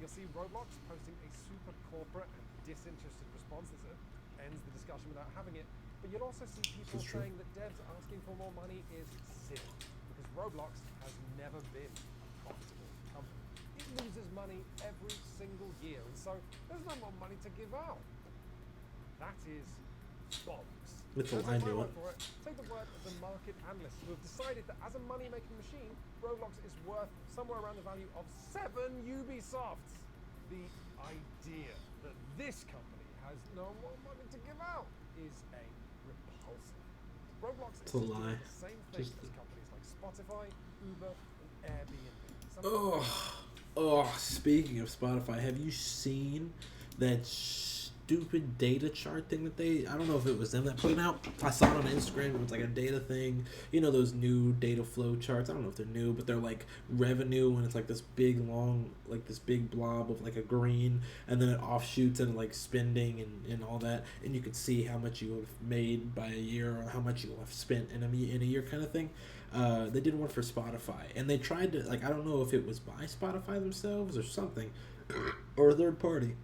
[SPEAKER 2] You'll see Roblox posting a super corporate and disinterested response that ends the discussion without having it, but you'll also see people saying that devs asking for more money is silly, because Roblox has never been a profitable company. It loses money every single year, and so there's no more money to give out. That is bollocks.
[SPEAKER 1] It's a
[SPEAKER 2] Don't
[SPEAKER 1] lie,
[SPEAKER 2] take my
[SPEAKER 1] knew
[SPEAKER 2] word
[SPEAKER 1] it.
[SPEAKER 2] for it. Take the word of the market analysts who have decided that as a money-making machine, Roblox is worth somewhere around the value of 7 Ubisofts. The idea that this company has no more money to give out is a repulsive. Roblox is
[SPEAKER 1] It's a
[SPEAKER 2] just doing
[SPEAKER 1] lie.
[SPEAKER 2] the same thing as companies like Spotify, Uber, and Airbnb.
[SPEAKER 1] Speaking of Spotify, have you seen that stupid data chart thing that I don't know if it was them that put it out. I saw it on Instagram. It was like a data thing. You know those new data flow charts? I don't know if they're new, but they're like revenue, and it's like this big long, like this big blob of like a green, and then it offshoots and like spending and all that, and you can see how much you have made by a year or how much you have spent in a year kind of thing. They did one for Spotify, and they tried to, like, I don't know if it was by Spotify themselves or something, or a third party,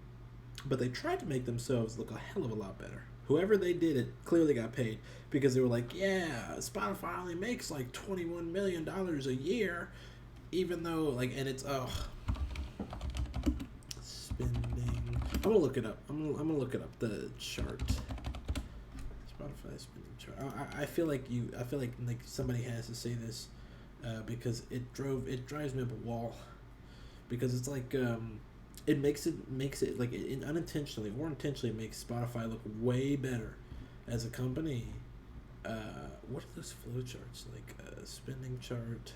[SPEAKER 1] but they tried to make themselves look a hell of a lot better. Whoever they did it clearly got paid, because they were like, yeah, Spotify only makes like $21 million a year, even though, like, and it's, spending. I'm gonna look it up. I'm gonna look it up, the chart. Spotify spending chart. I feel like somebody has to say this, because it drives me up a wall, because it's like, it makes it like it unintentionally or intentionally makes Spotify look way better as a company. What are those flow charts like? Spending chart.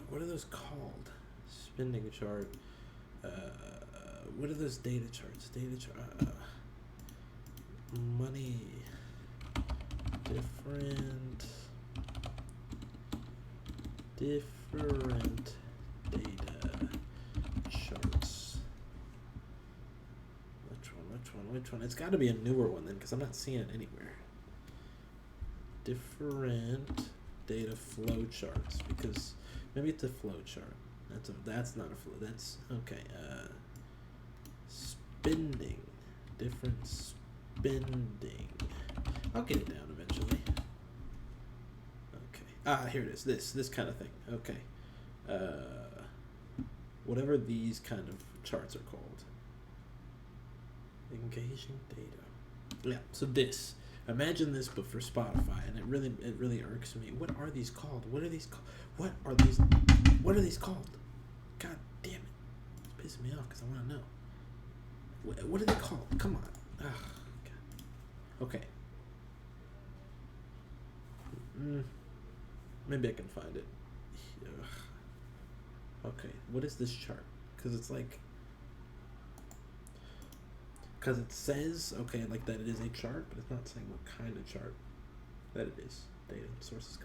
[SPEAKER 1] What are those called? Spending chart. What are those data charts? Data chart. Money. Different data charts. Which one? It's got to be a newer one then, because I'm not seeing it anywhere. Different data flow charts, because maybe it's a flow chart. That's not a flow. That's okay. Spending. Different spending. I'll get it down eventually. Okay. Here it is. This kind of thing. Okay. Whatever these kind of charts are called. Engaging data. Yeah. So this. Imagine this, but for Spotify, and it really irks me. What are these called? What are these called? What are these called? God damn it! It's pissing me off because I want to know. What are they called? Come on. God. Okay. Maybe I can find it. Ugh. Okay, what is this chart? Because it's like, because it says, okay, like that it is a chart, but it's not saying what kind of chart that it is. Data sources.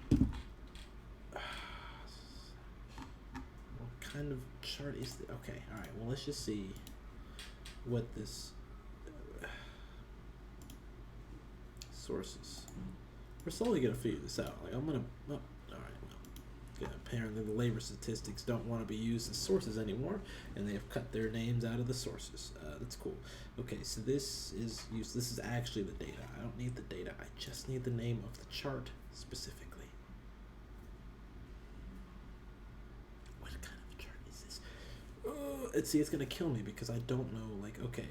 [SPEAKER 1] What kind of chart is it? Okay, all right. Well, let's just see what this sources. We're slowly gonna figure this out. Like I'm gonna. Oh, all right. Well, yeah, apparently the labor statistics don't want to be used as sources anymore, and they have cut their names out of the sources. That's cool. Okay, so this is used. This is actually the data. I don't need the data. I just need the name of the chart specifically. What kind of chart is this? See, it's gonna kill me because I don't know. Like, okay,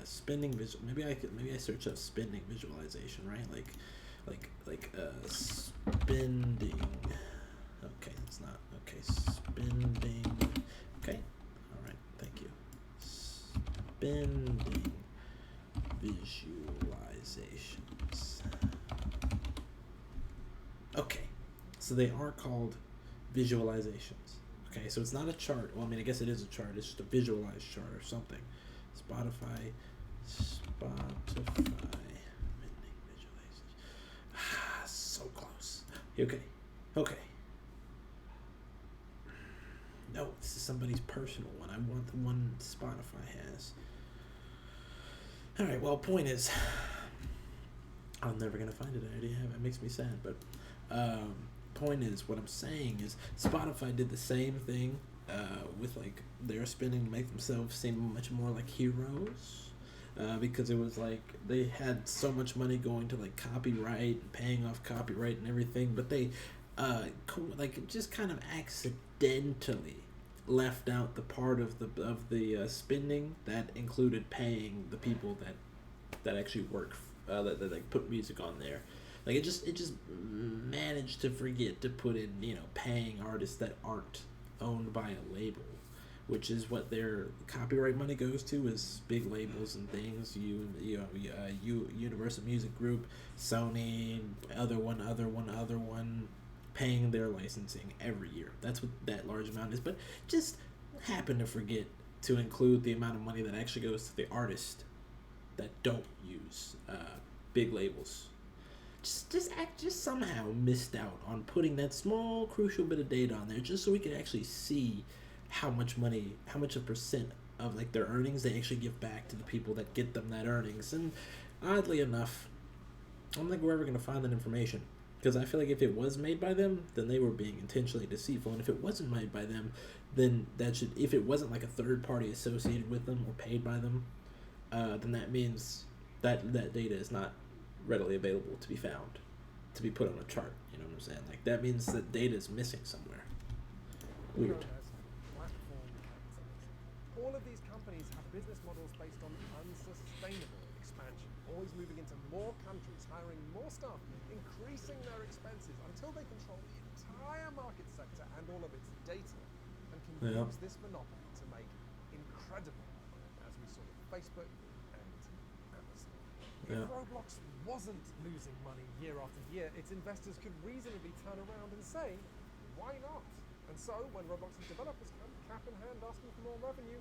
[SPEAKER 1] spending visual. Maybe I search up spending visualization, right? Spending. Okay, that's not okay. Spending. Okay, all right. Thank you. Spending visualizations. Okay, so they are called visualizations. Okay, so it's not a chart. Well, I mean, I guess it is a chart. It's just a visualized chart or something. Spotify. Spending visualizations. So close. Okay. No, this is somebody's personal one. I want the one Spotify has. Alright, well, point is, I'm never going to find it. I already have it. It makes me sad, but point is, what I'm saying is Spotify did the same thing with, like, their spending to make themselves seem much more like heroes. Because it was like they had so much money going to like copyright and paying off copyright and everything, but they just kind of accidentally left out the part of the spending that included paying the people that actually work that like put music on there. Like it just managed to forget to put in, you know, paying artists that aren't owned by a label, which is what their copyright money goes to, is big labels and things. Universal Music Group, Sony, other one, paying their licensing every year. That's what that large amount is. But just happen to forget to include the amount of money that actually goes to the artist that don't use big labels. Just somehow missed out on putting that small crucial bit of data on there, just so we could actually see how much a percent of like their earnings they actually give back to the people that get them that earnings. And oddly enough, I don't think we're ever going to find that information, because I feel like if it was made by them, then they were being intentionally deceitful, and if it wasn't made by them, then if it wasn't like a third party associated with them or paid by them, then that means that data is not readily available to be found, to be put on a chart. You know what I'm saying? Like that means that data is missing somewhere. Weird.
[SPEAKER 2] All of these companies have business models based on unsustainable expansion, always moving into more countries, hiring more staff, increasing their expenses until they control the entire market sector and all of its data, and can use this monopoly to make incredible money, as we saw with Facebook and Amazon. If Roblox wasn't losing money year after year, its investors could reasonably turn around and say, why not? And so, when Roblox's developers come cap in hand asking for more revenue,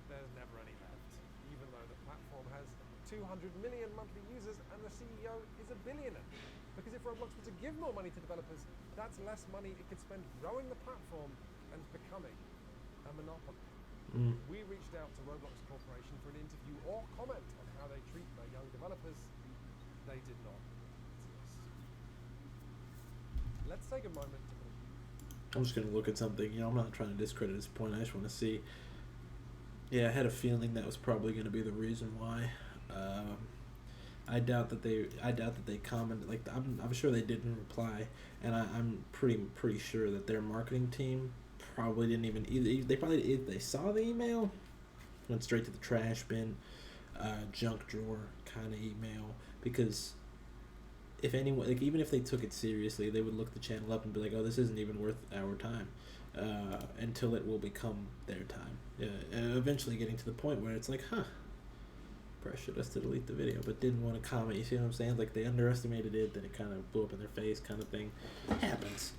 [SPEAKER 2] there's never any left, even though the platform has 200 million monthly users and the CEO is a billionaire. Because if Roblox were to give more money to developers, that's less money it could spend growing the platform and becoming a monopoly. We reached out to Roblox Corporation for an interview or comment on how they treat their young developers. They did not. Let's take a moment to
[SPEAKER 1] I'm just going to look at something. You know, I'm not trying to discredit his point. I just want to see. Yeah, I had a feeling that was probably going to be the reason why. I doubt that they commented. Like, I'm sure they didn't reply, and I'm pretty sure that their marketing team probably didn't even if they saw the email, went straight to the trash bin, junk drawer kind of email, because if anyone, like, even if they took it seriously, they would look the channel up and be like, oh, this isn't even worth our time, until it will become their time. Eventually getting to the point where it's like, pressured us to delete the video, but didn't want to comment. You see what I'm saying? Like, they underestimated it, then it kind of blew up in their face, kind of thing. Happens.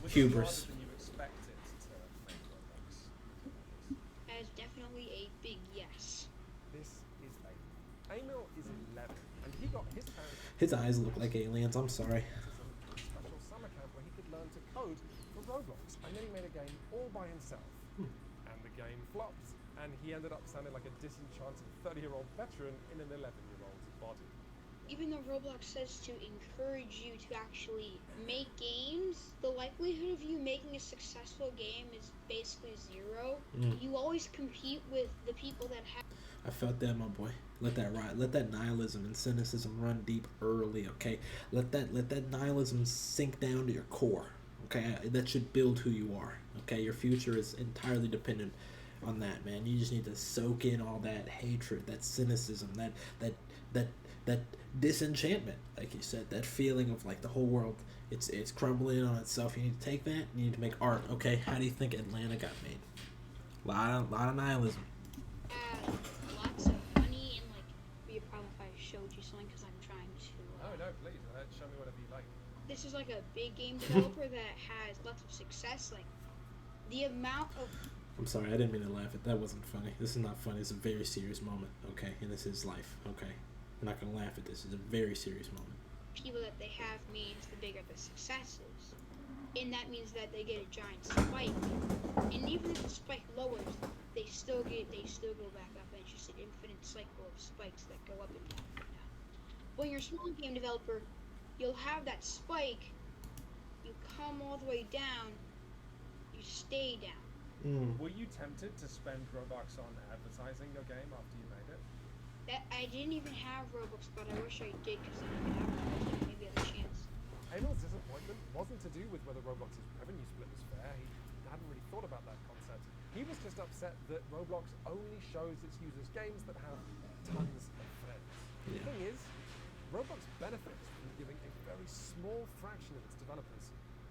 [SPEAKER 1] Hubris.
[SPEAKER 2] than you expected to make Roblox.
[SPEAKER 3] That is definitely a big yes.
[SPEAKER 2] This is Emil is 11, and he got his parents
[SPEAKER 1] His eyes look like aliens. I'm sorry.
[SPEAKER 2] a special summer camp where he could learn to code for Roblox, and then he made a game all by himself. And the game flopped, and he ended up sounding like a disenchanted 30-year-old veteran in an 11-year-old's body.
[SPEAKER 3] even though Roblox says to encourage you to actually make games, the likelihood of you making a successful game is basically zero. You always compete with the people that have.
[SPEAKER 1] I felt that, my boy. Let that ride. Let that nihilism and cynicism run deep early, okay? Let that nihilism sink down to your core, okay? That should build who you are, okay? Your future is entirely dependent on that, man. You just need to soak in all that hatred, that cynicism, that disenchantment, like you said, that feeling of like the whole world, it's crumbling in on itself. You need to take that. You need to make art, okay? How do you think Atlanta got made? Lot of nihilism.
[SPEAKER 3] Lots of money and like be a problem if I showed you something because I'm trying to.
[SPEAKER 2] Oh no, please show me whatever you like.
[SPEAKER 3] This is like a big game developer that has lots of success. Like the amount of.
[SPEAKER 1] I'm sorry, I didn't mean to laugh. That wasn't funny. This is not funny. It's a very serious moment, okay? And this is life, okay? I'm not gonna laugh at this. It's a very serious moment.
[SPEAKER 3] People that they have means the bigger the success is. And that means that they get a giant spike. And even if the spike lowers, they still go back up, and it's just an infinite cycle of spikes that go up and down and down. When you're a small game developer, you'll have that spike, you come all the way down, you stay down.
[SPEAKER 2] Were you tempted to spend Robux on advertising your game after you made it?
[SPEAKER 3] I didn't even have Robux, but I wish I did because then I could advertise maybe a chance.
[SPEAKER 2] Hamel's disappointment wasn't to do with whether Roblox's revenue split was fair. He hadn't really thought about that concept. He was just upset that Roblox only shows its users games that have tons of friends. The thing is, Roblox benefits from giving a very small fraction of its developers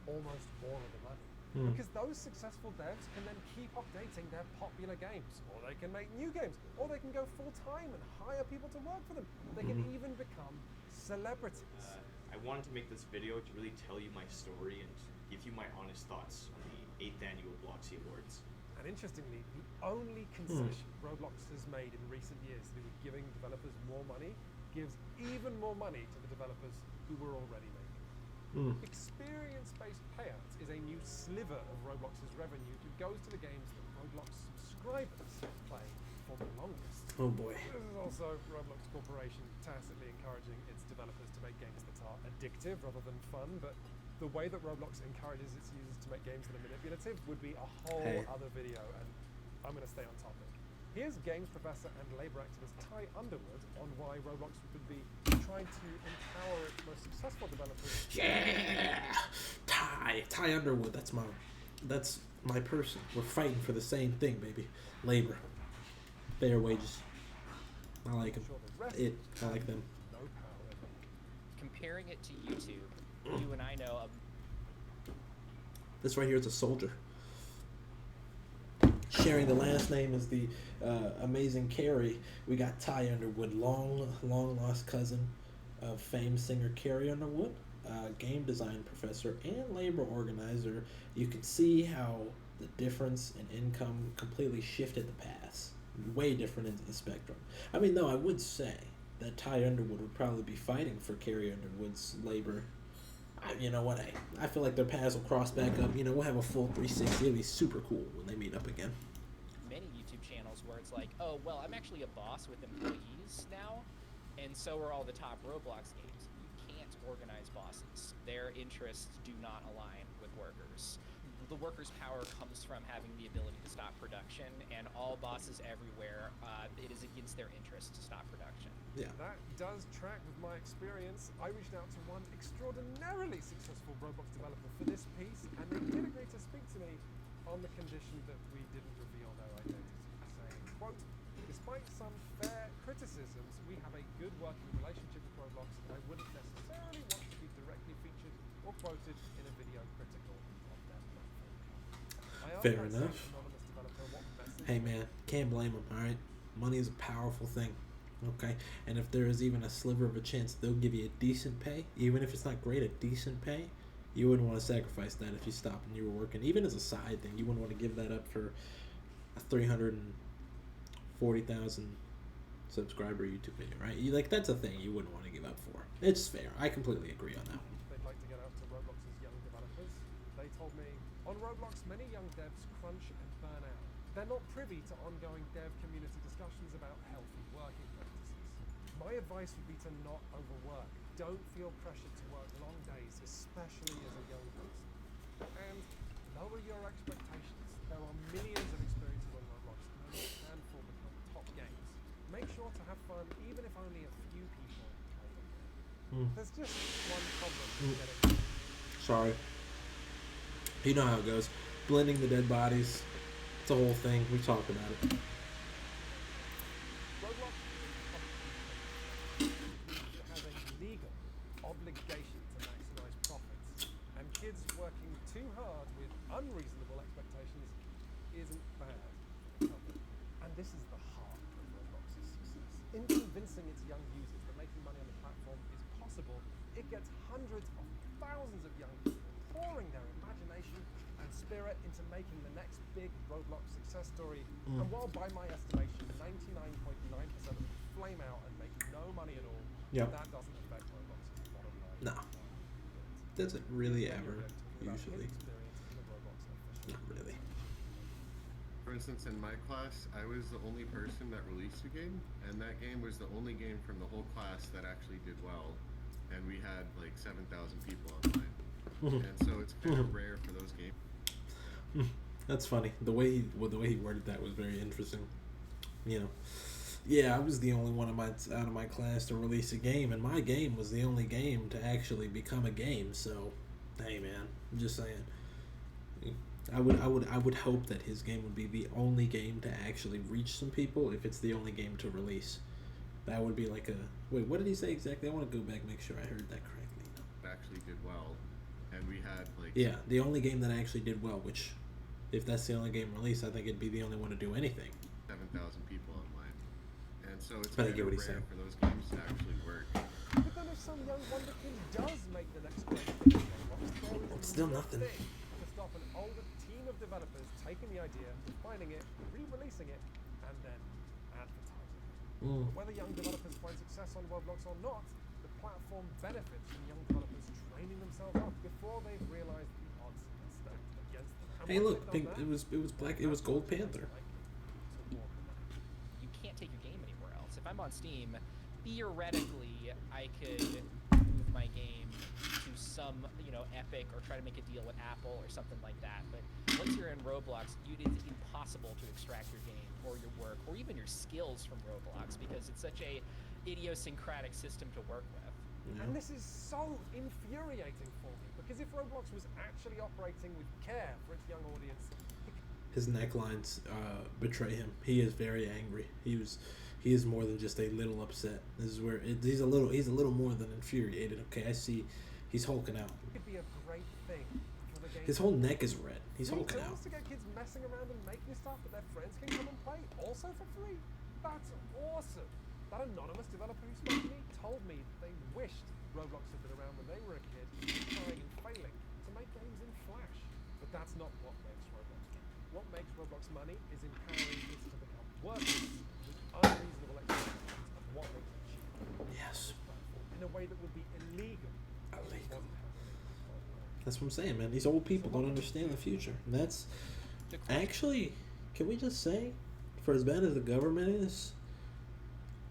[SPEAKER 2] almost all of the money. Because those successful devs can then keep updating their popular games, or they can make new games, or they can go full-time and hire people to work for them. They can even become celebrities.
[SPEAKER 6] I wanted to make this video to really tell you my story and give you my honest thoughts on the 8th Annual Bloxy Awards.
[SPEAKER 2] And interestingly, the only concession Roblox has made in recent years to do with giving developers more money gives even more money to the developers who were already making. Experience-based payouts is a new sliver of Roblox's revenue that goes to the games that Roblox subscribers play for the longest.
[SPEAKER 1] Oh boy.
[SPEAKER 2] This is also Roblox Corporation tacitly encouraging its developers to make games that are addictive rather than fun, but the way that Roblox encourages its users to make games that are manipulative would be a whole other video, and I'm going to stay on topic. Here's games professor and labor activist Ty Underwood on why Roblox would be trying to empower its most successful developers.
[SPEAKER 1] Yeah, Ty Underwood. That's my person. We're fighting for the same thing, baby. Labor, fair wages. I like them. I like them.
[SPEAKER 2] No power.
[SPEAKER 7] Comparing it to YouTube, you and I know.
[SPEAKER 1] This right here is a soldier. Sharing the last name is the amazing Carrie. We got Ty Underwood, long lost cousin of famed singer Carrie Underwood, game design professor and labor organizer. You can see how the difference in income completely shifted the paths, way different into the spectrum. I mean, though, I would say that Ty Underwood would probably be fighting for Carrie Underwood's labor. You know what? I feel like their paths will cross back up. You know, we'll have a full 360. It'll be super cool when they meet up again.
[SPEAKER 7] Many YouTube channels where it's like, oh, well, I'm actually a boss with employees now, and so are all the top Roblox games. You can't organize bosses. Their interests do not align with workers. The workers' power comes from having the ability to stop production, and all bosses everywhere, it is against their interest to stop production.
[SPEAKER 1] Yeah.
[SPEAKER 2] That does track with my experience. I reached out to one extraordinarily successful Roblox developer for this piece, and they did agree to speak to me on the condition that we didn't reveal their identity, saying, quote, despite some fair criticisms, we have a good working relationship with Roblox, and I wouldn't necessarily want to be directly featured or quoted in a video critical of their platform.
[SPEAKER 1] Fair enough. Hey man, can't blame them, alright? Money is a powerful thing. Okay, and if there is even a sliver of a chance they'll give you a decent pay, even if it's not great, a decent pay, you wouldn't want to sacrifice that if you stopped and you were working. Even as a side thing, you wouldn't want to give that up for a 340,000 subscriber YouTube video, right? That's a thing you wouldn't want to give up for. It's fair. I completely agree on that one.
[SPEAKER 2] They'd like to get out to Roblox's young developers. They told me, on Roblox, many young devs crunch and burn out. They're not privy to ongoing dev community discussions about healthy working practices. My advice would be to not overwork. Don't feel pressured to work long days, especially as a young person. And lower your expectations. There are millions of experiences on Roblox, and only a handful become top games. Make sure to have fun, even if only a few people play the game. There's just one problem with getting.
[SPEAKER 1] Sorry. You know how it goes. Blending the dead bodies. It's a whole thing. We talked about it.
[SPEAKER 2] Roblox has a legal obligation to maximize profits, and kids working too hard with unreasonable expectations isn't bad. And this is the heart of Roblox's success. In convincing its young users that making money on the platform is possible, it gets hundreds of thousands of young people pouring their imagination and spirit into making the next big Roblox success story. And while by my estimation 99.9% of them flame out and make no money at all, that doesn't affect Roblox's bottom line.
[SPEAKER 1] No. Doesn't really ever, usually. Not really.
[SPEAKER 5] For instance, in my class, I was the only person that released a game, and that game was the only game from the whole class that actually did well. And we had like 7,000 people online. And so it's kind of rare for those games.
[SPEAKER 1] That's funny. The way he worded that was very interesting. You know, yeah, I was the only one out of my class to release a game, and my game was the only game to actually become a game. So, hey, man, I'm just saying. I would hope that his game would be the only game to actually reach some people. If it's the only game to release, that would be like a wait. What did he say exactly? I want to go back and make sure I heard that correctly.
[SPEAKER 5] Actually did well, and we had like
[SPEAKER 1] the only game that actually did well. Which, if that's the only game released, I think it'd be the only one to do anything.
[SPEAKER 5] 7,000 people online, and so it's
[SPEAKER 1] But I
[SPEAKER 5] kind
[SPEAKER 1] get
[SPEAKER 5] of
[SPEAKER 1] what he's
[SPEAKER 5] rare
[SPEAKER 1] saying.
[SPEAKER 5] for those games to actually work.
[SPEAKER 2] But then if some young wonderkin does make the next great thing on Roblox, there is
[SPEAKER 1] Still nothing.
[SPEAKER 2] to stop an older team of developers taking the idea, defining it, re-releasing it, and then advertising it. But whether young developers find success on Roblox or not, the platform benefits from young developers training themselves up before they've realized the odds are stacked against them. And
[SPEAKER 1] Hey,
[SPEAKER 2] once
[SPEAKER 1] look,
[SPEAKER 2] they've done that,
[SPEAKER 1] it was Gold Panther.
[SPEAKER 7] You can't take your game anywhere else. If I'm on Steam, theoretically, I could move my game to some, Epic or try to make a deal with Apple or something like that. But once you're in Roblox, it is impossible to extract your game or your work or even your skills from Roblox because it's such a idiosyncratic system to work with.
[SPEAKER 1] Yeah.
[SPEAKER 2] And this is so infuriating for me because if Roblox was actually operating with care for its young audience,
[SPEAKER 1] His necklines betray him. He is very angry. He is more than just a little upset. This is where he's a little more than infuriated. Okay, I see. He's hulking out.
[SPEAKER 2] it could be a great thing for the game.
[SPEAKER 1] His whole neck is red. He's
[SPEAKER 2] Free
[SPEAKER 1] hulking out.
[SPEAKER 2] tools to get kids messing around and making stuff that their friends can come and play, also for free. That's awesome. That anonymous developer who spoke to me told me they wished Roblox had been around when they were a kid, trying and failing to make games in Flash. But that's not what makes Roblox money. What makes Roblox money is empowering kids to become workers with unreasonable expectations of what they can achieve
[SPEAKER 1] Yes.
[SPEAKER 2] in a way that would be illegal.
[SPEAKER 1] That's what I'm saying, man. These old people don't understand the future. And that's actually, can we just say, for as bad as the government is,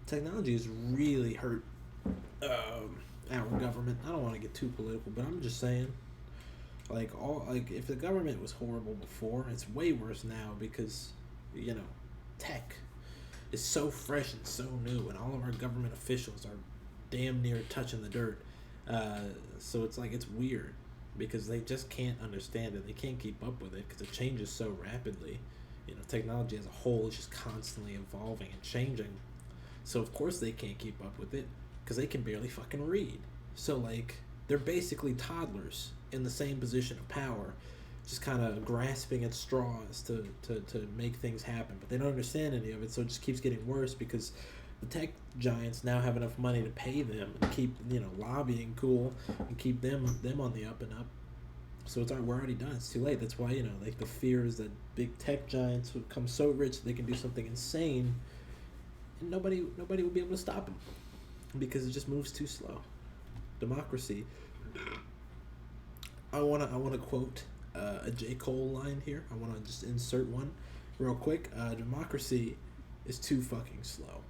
[SPEAKER 1] technology has really hurt our government. I don't want to get too political, but I'm just saying, if the government was horrible before, it's way worse now because, tech is so fresh and so new, and all of our government officials are damn near touching the dirt. So it's weird because they just can't understand it. They can't keep up with it because it changes so rapidly. Technology as a whole is just constantly evolving and changing. So of course they can't keep up with it because they can barely fucking read. So they're basically toddlers in the same position of power, just kind of grasping at straws to make things happen. But they don't understand any of it, so it just keeps getting worse because the tech giants now have enough money to pay them and keep lobbying cool and keep them on the up and up. So we're already done. It's too late. That's why the fear is that big tech giants will become so rich they can do something insane, and nobody will be able to stop them because it just moves too slow. Democracy. I wanna quote a J. Cole line here. I wanna just insert one real quick. Democracy is too fucking slow.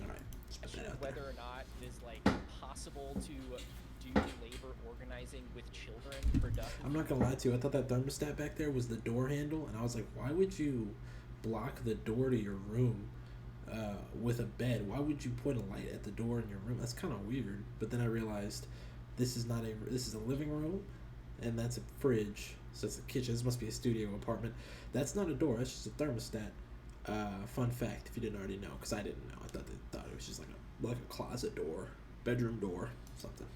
[SPEAKER 1] All right, just put that
[SPEAKER 7] Question
[SPEAKER 1] out there.
[SPEAKER 7] whether or not it is like possible to do labor organizing with children productively.
[SPEAKER 1] I'm not gonna lie to you. I thought that thermostat back there was the door handle, and I was like, why would you block the door to your room with a bed? Why would you put a light at the door in your room? That's kind of weird. But then I realized this is a living room, and that's a fridge. So it's a kitchen. This must be a studio apartment. That's not a door. That's just a thermostat. Fun fact, if you didn't already know, because I didn't know. I thought it was just like a closet door, bedroom door, something.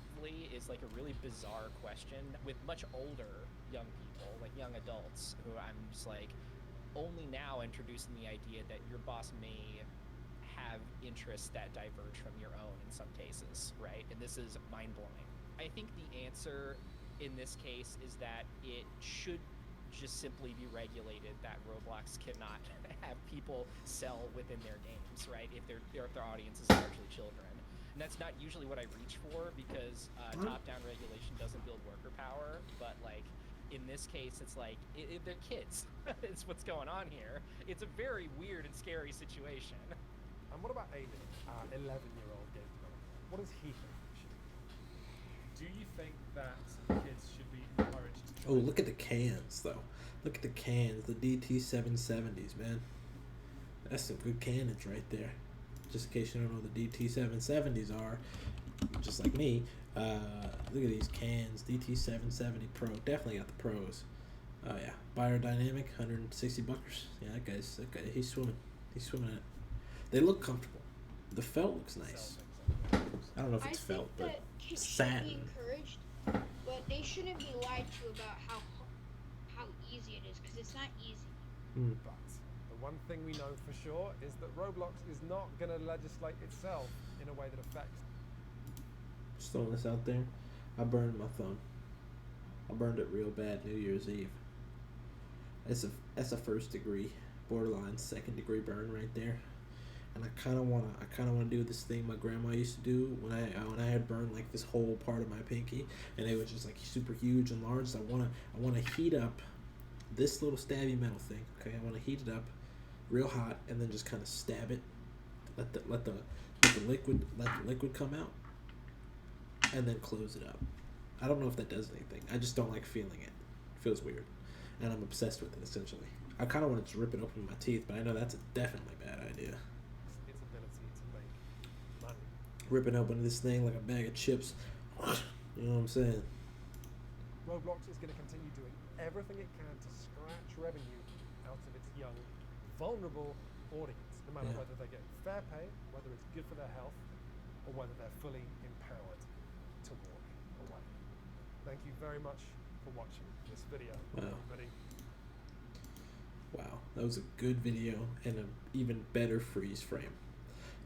[SPEAKER 7] Is like a really bizarre question with much older young people, like young adults, who I'm just like only now introducing the idea that your boss may have interests that diverge from your own in some cases, right? And this is mind-blowing. I think the answer in this case is that it should just simply be regulated that Roblox cannot have people sell within their games, right? If their audience is largely children. And that's not usually what I reach for, because top-down regulation doesn't build worker power, but like in this case it's like they're kids. It's what's going on here. It's a very weird and scary situation.
[SPEAKER 2] And what about Aiden, 11-year-old game developer? What does he think we should do? Do you think that kids should be encouraged to try?
[SPEAKER 1] Oh, look at the cans though. Look at the cans, the DT770s, man. That's some good cannons right there. Just in case you don't know what the DT770s are, just like me, look at these cans. DT770 Pro. Definitely got the pros. Oh yeah. Biodynamic, 160 bucks. Yeah, that guy, he's swimming. He's swimming in it. They look comfortable. The felt looks nice. I don't know if it's felt, but
[SPEAKER 3] kids
[SPEAKER 1] satin.
[SPEAKER 3] should be encouraged, but they shouldn't be lied to about how easy it is, because it's not easy.
[SPEAKER 2] But the one thing we know for sure is that Roblox is not going to legislate itself in a way that affects.
[SPEAKER 1] Just throwing this out there. I burned my thumb. I burned it real bad New Year's Eve. That's a first degree, borderline second degree burn right there. And I kind of wanna do this thing my grandma used to do when I had burned like this whole part of my pinky, and it was just like super huge and large. So I wanna heat up this little stabby metal thing. Okay, I wanna heat it up real hot and then just kind of stab it. Let the liquid come out, and then close it up. I don't know if that does anything. I just don't like feeling it. It feels weird, and I'm obsessed with it essentially. I kind of want to just rip it open with my teeth, but I know that's a definitely bad idea.
[SPEAKER 2] Its ability to make money.
[SPEAKER 1] Ripping open this thing like a bag of chips. You know what I'm saying?
[SPEAKER 2] Roblox is going to continue doing everything it can to scratch revenue out of its young, vulnerable audience, no matter whether they get fair pay, whether it's good for their health, or whether they're fully empowered to walk away. Thank you very much for watching this video, everybody.
[SPEAKER 1] Wow, that was a good video and an even better freeze frame.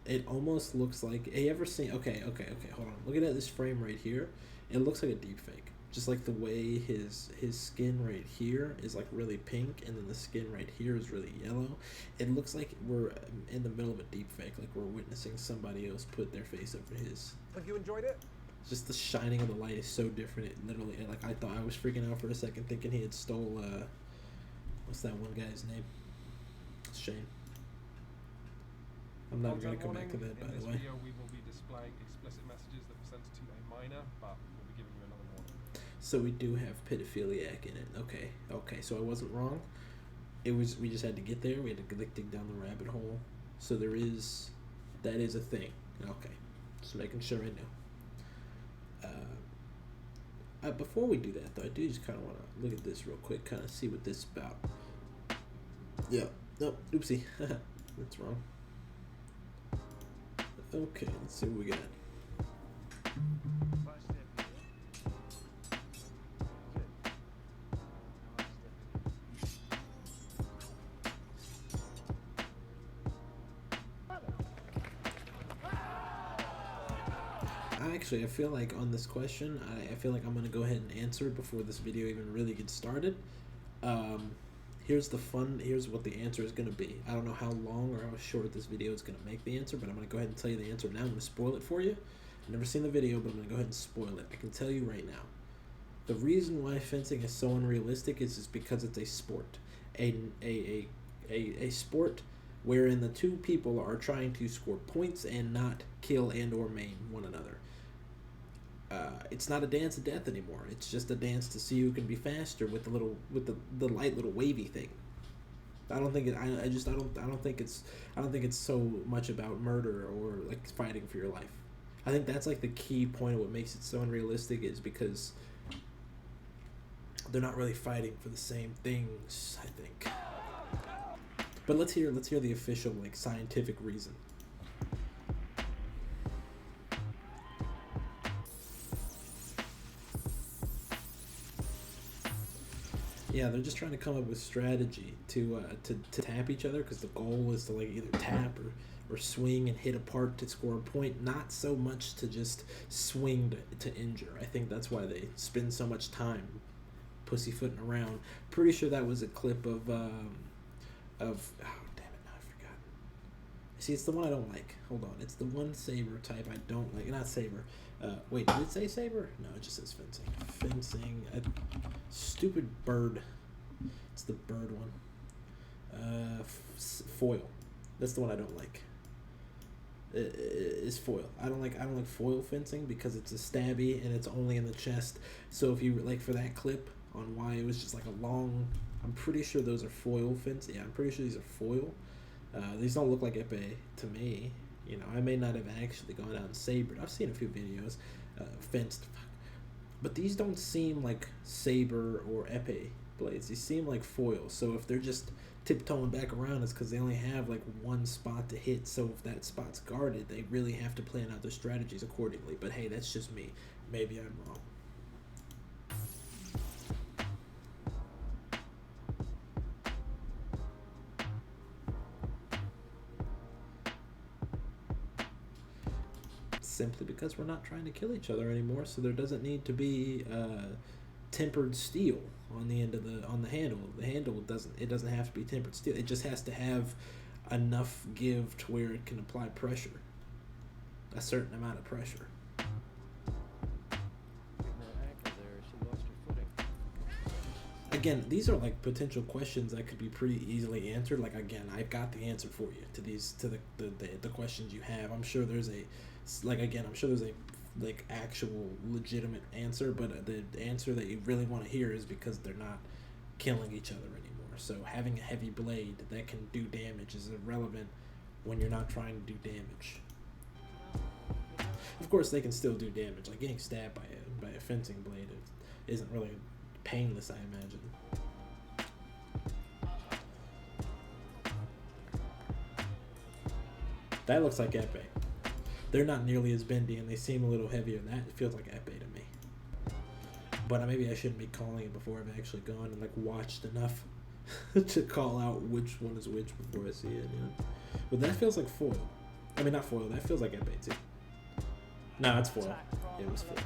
[SPEAKER 1] It almost looks like, hey, ever seen, okay, hold on. Look at this frame right here. It looks like a deep fake. Just like the way his skin right here is like really pink, and then the skin right here is really yellow. It looks like we're in the middle of a deep fake, like we're witnessing somebody else put their face over his.
[SPEAKER 2] Have you enjoyed it?
[SPEAKER 1] Just the shining of the light is so different. It literally, like I thought, I was freaking out for a second, thinking he had stole what's that one guy's name? Shane. I'm never gonna come back to that, by the way.
[SPEAKER 2] In this video, we will be displaying explicit messages that were sent to a minor, but we'll be giving you another warning.
[SPEAKER 1] So we do have pedophiliac in it. Okay. So I wasn't wrong. We just had to get there. We had to dig down the rabbit hole. So that is a thing. Okay, just making sure I knew. Before we do that, though, I do just kind of want to look at this real quick, kind of see what this is about. Yeah. No, oopsie. That's wrong. Okay, let's see what we got. Actually, I feel like on this question, I feel like I'm going to go ahead and answer it before this video even really gets started. Here's what the answer is going to be. I don't know how long or how short this video is going to make the answer, but I'm going to go ahead and tell you the answer now. I'm going to spoil it for you. I've never seen the video, but I'm going to go ahead and spoil it. I can tell you right now. The reason why fencing is so unrealistic is because it's a sport. A sport wherein the two people are trying to score points and not kill and or maim one another. It's not a dance of death anymore. It's just a dance to see who can be faster with the light little wavy thing. I don't think it's so much about murder or like fighting for your life. I think that's like the key point of what makes it so unrealistic, is because they're not really fighting for the same things, I think. But let's hear the official like scientific reason. Yeah, they're just trying to come up with strategy to tap each other, because the goal is to like either tap or swing and hit apart to score a point, not so much to just swing to injure. I think that's why they spend so much time pussyfooting around. Pretty sure that was a clip of oh damn it, no, I forgot. See, it's the one I don't like. Hold on, it's the one saber type I don't like. Not saber. Wait, did it say saber? No, it just says fencing. Fencing. Stupid bird. It's the bird one. Foil. That's the one I don't like. Is foil. I don't like foil fencing because it's a stabby and it's only in the chest. So if you like, for that clip on why it was just like a long, I'm pretty sure those are foil fence. Yeah, I'm pretty sure these are foil. These don't look like epee to me. You know, I may not have actually gone out and sabered. I've seen a few videos, fenced, but these don't seem like saber or epee blades. These seem like foil. So if they're just tiptoeing back around, it's because they only have like one spot to hit. So if that spot's guarded, they really have to plan out their strategies accordingly. But hey, that's just me. Maybe I'm wrong. Simply because we're not trying to kill each other anymore, so there doesn't need to be tempered steel on the end of the handle. The handle doesn't have to be tempered steel. It just has to have enough give to where it can apply pressure, a certain amount of pressure. Again, these are like potential questions that could be pretty easily answered. Like, again, I've got the answer for you to the questions you have. I'm sure there's a like actual legitimate answer, but the answer that you really want to hear is because they're not killing each other anymore. So having a heavy blade that can do damage is irrelevant when you're not trying to do damage. Of course, they can still do damage. Like getting stabbed by a fencing blade isn't really painless, I imagine. That looks like epee. They're not nearly as bendy and they seem a little heavier than that. It feels like epee to me. But maybe I shouldn't be calling it before I've actually gone and like watched enough to call out which one is which before I see it, you know? But that feels like foil. I mean, not foil, that feels like epee too. No, it's foil. It was foil.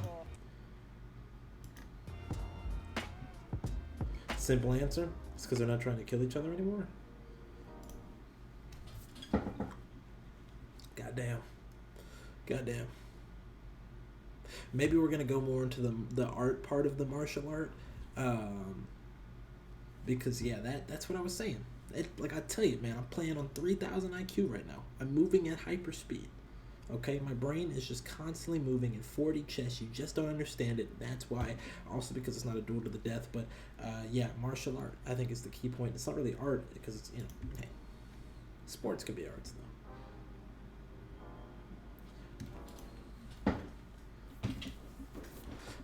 [SPEAKER 1] Simple answer. It's because they're not trying to kill each other anymore. Goddamn. Maybe we're gonna go more into the art part of the martial art, because yeah, that's what I was saying. Like I tell you, man, I'm playing on 3,000 IQ right now. I'm moving at hyperspeed. Okay, my brain is just constantly moving in 4D chess. You just don't understand it. That's why. Also because it's not a duel to the death. But yeah, martial art, I think, is the key point. It's not really art because it's, you know, hey, sports could be arts though.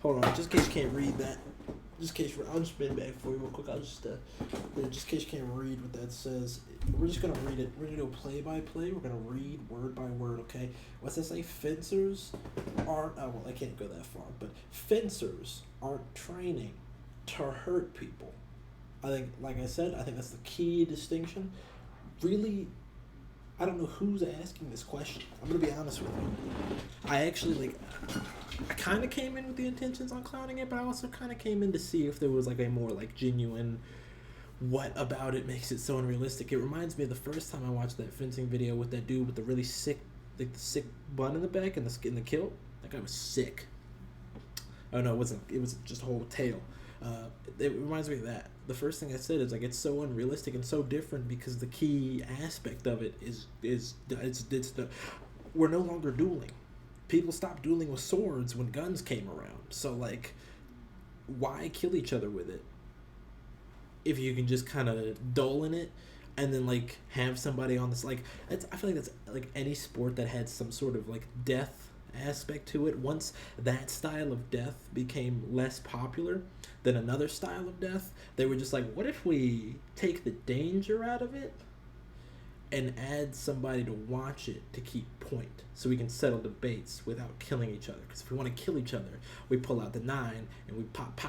[SPEAKER 1] Hold on, just in case you can't read that. Just in case, I'll just spin back for you real quick. I'll just in case you can't read what that says. We're just gonna read it. We're gonna go play by play. We're gonna read word by word. Okay. What's that say? Fencers aren't. Oh well, I can't go that far. But fencers aren't training to hurt people. I think, like I said, I think that's the key distinction. Really, I don't know who's asking this question. I'm gonna be honest with you. I actually I kind of came in with the intentions on clowning it, but I also kind of came in to see if there was like a more like genuine, what about it makes it so unrealistic. It reminds me of the first time I watched that fencing video with that dude with the really sick, like the sick bun in the back and the kilt. That guy was sick. Oh no, it wasn't. It was just a whole tail. It reminds me of that. The first thing I said is like it's so unrealistic and so different because the key aspect of it is it's the we're no longer dueling. People stopped dueling with swords when guns came around. So like, why kill each other with it if you can just kind of dull in it and then like have somebody on this like I feel like that's like any sport that had some sort of like death aspect to it. Once that style of death became less popular than another style of death, they were just like, what if we take the danger out of it and add somebody to watch it to keep point so we can settle debates without killing each other? Because if we want to kill each other, we pull out the 9 and we pop.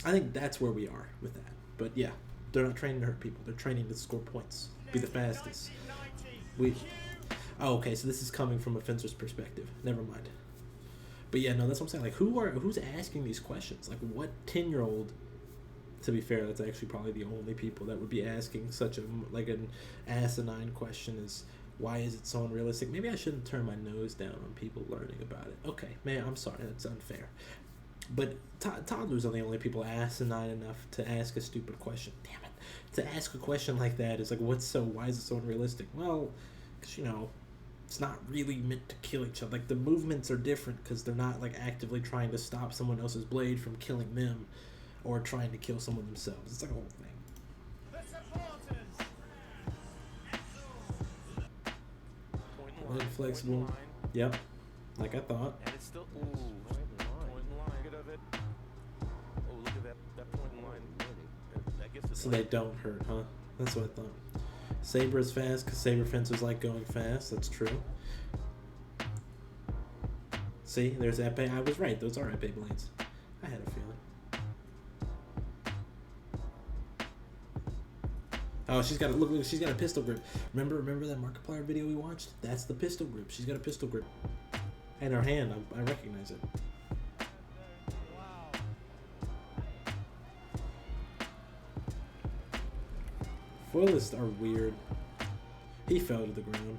[SPEAKER 1] I think that's where we are with that. But yeah, they're not training to hurt people. They're training to score points, be the fastest. Oh, okay, so this is coming from a fencer's perspective. Never mind. But yeah, no, that's what I'm saying. Like, who's asking these questions? Like, what 10-year-old? To be fair, that's actually probably the only people that would be asking such an asinine question is, why is it so unrealistic? Maybe I shouldn't turn my nose down on people learning about it. Okay, man, I'm sorry, that's unfair. But toddlers are the only people asinine enough to ask a stupid question. Damn it. To ask a question like that is like, why is it so unrealistic? Well, because, it's not really meant to kill each other. Like, the movements are different because they're not, like, actively trying to stop someone else's blade from killing them or trying to kill someone themselves. It's like a whole thing. Inflexible. Yep. Like I thought.
[SPEAKER 8] And it's still point in line. Get of it. Oh, look at that point in line. That gets it.
[SPEAKER 1] So they don't hurt, huh? That's what I thought. Saber is fast because Saber fencers like going fast. That's true. See, there's epee. I was right. Those are epee blades. I had a feeling. Oh, she's got a look. She's got a pistol grip. Remember that Markiplier video we watched? That's the pistol grip. She's got a pistol grip. In her hand, I recognize it. Foilists are weird. He fell to the ground.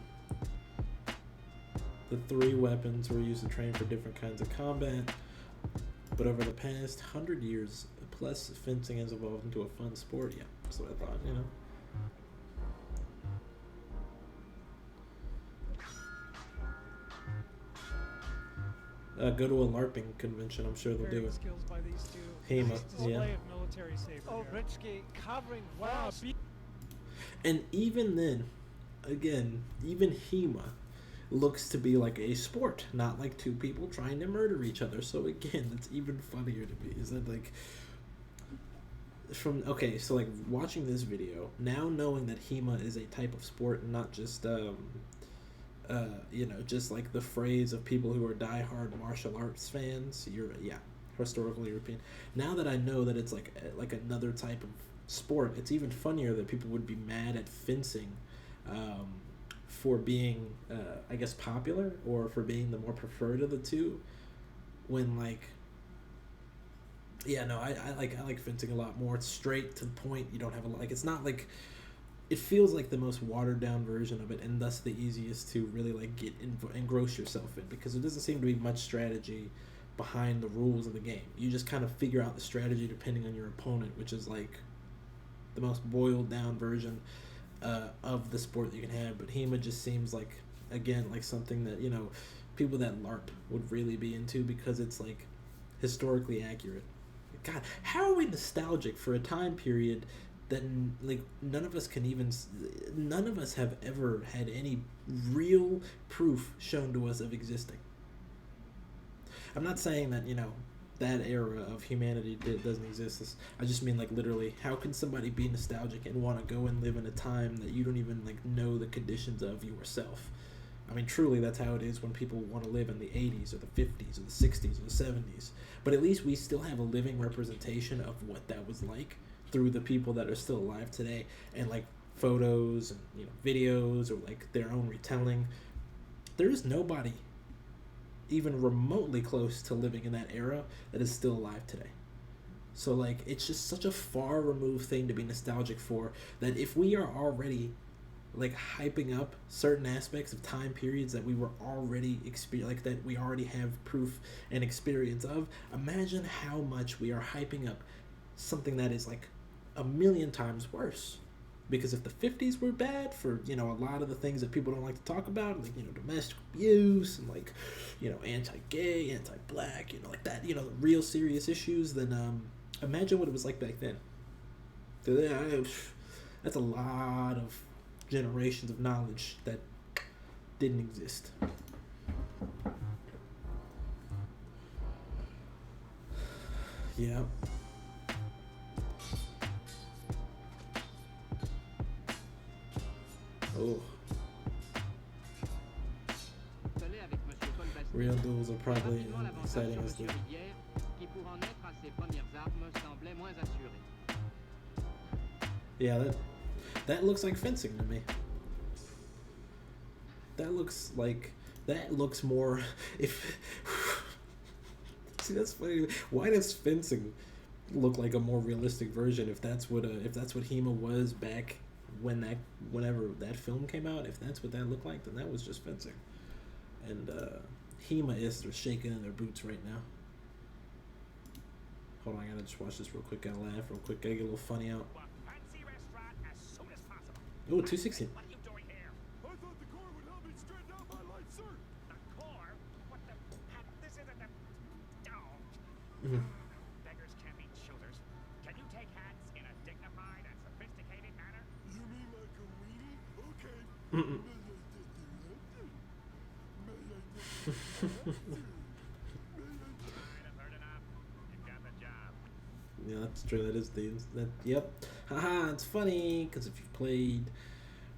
[SPEAKER 1] The 3 weapons were used to train for different kinds of combat, but over the past 100 years, plus fencing has evolved into a fun sport. Yeah, that's what I thought, Go to a LARPing convention. I'm sure they'll do it. HEMA, yeah.
[SPEAKER 9] Oh, Richke covering. Wow.
[SPEAKER 1] And even then, again, even HEMA looks to be like a sport, not like 2 people trying to murder each other. So again, that's even funnier to me. Is that like so like watching this video now, knowing that HEMA is a type of sport and not just just like the phrase of people who are diehard martial arts fans. Historical European. Now that I know that it's like another type of sport, it's even funnier that people would be mad at fencing for being, I guess, popular or for being the more preferred of the two. When I like fencing a lot more. It's straight to the point. You don't have it's not like. It feels like the most watered down version of it, and thus the easiest to really like get engross yourself in, because there doesn't seem to be much strategy behind the rules of the game. You just kind of figure out the strategy depending on your opponent, which is like the most boiled down version of the sport that you can have. But HEMA just seems like, again, like something that people that LARP would really be into, because it's like historically accurate. God, how are we nostalgic for a time period that like none of us have ever had any real proof shown to us of existing? I'm not saying that that era of humanity doesn't exist. I just mean like literally, how can somebody be nostalgic and want to go and live in a time that you don't even like know the conditions of yourself? I mean, truly, that's how it is when people want to live in the 80s or the 50s or the 60s or the 70s. But at least we still have a living representation of what that was like through the people that are still alive today, and like photos and videos or like their own retelling. There is nobody even remotely close to living in that era that is still alive today. So like, it's just such a far removed thing to be nostalgic for, that if we are already like hyping up certain aspects of time periods that we were already that we already have proof and experience of. Imagine how much we are hyping up something that is like a million times worse. Because if the 50s were bad for, you know, a lot of the things that people don't like to talk about, like, you know, domestic abuse and, like, you know, anti-gay, anti-black, you know, like that, you know, real serious issues, then imagine what it was like back then. That's a lot of generations of knowledge that didn't exist. Yeah. Oh. Real duels are probably exciting as the... Yeah, that looks like fencing to me. That looks more... If see, that's funny. Why does fencing look like a more realistic version if that's what HEMA was back whenever that film came out? If that's what that looked like, then that was just fencing. And HEMA is shaking in their boots right now. Hold on, I gotta just watch this real quick. Gotta laugh real quick. Gotta get a little funny out. Oh, 216.
[SPEAKER 2] What are you doing here? I thought the car would help me straighten out my life, sir. The car? What the heck? This isn't a... Oh. Beggars can't be choosers. Can you take hats in a dignified and sophisticated manner? You mean like a weenie? Okay. I've heard enough. You've got the job.
[SPEAKER 1] Yeah, that's true. That is that. Yep. Haha, it's funny because if you played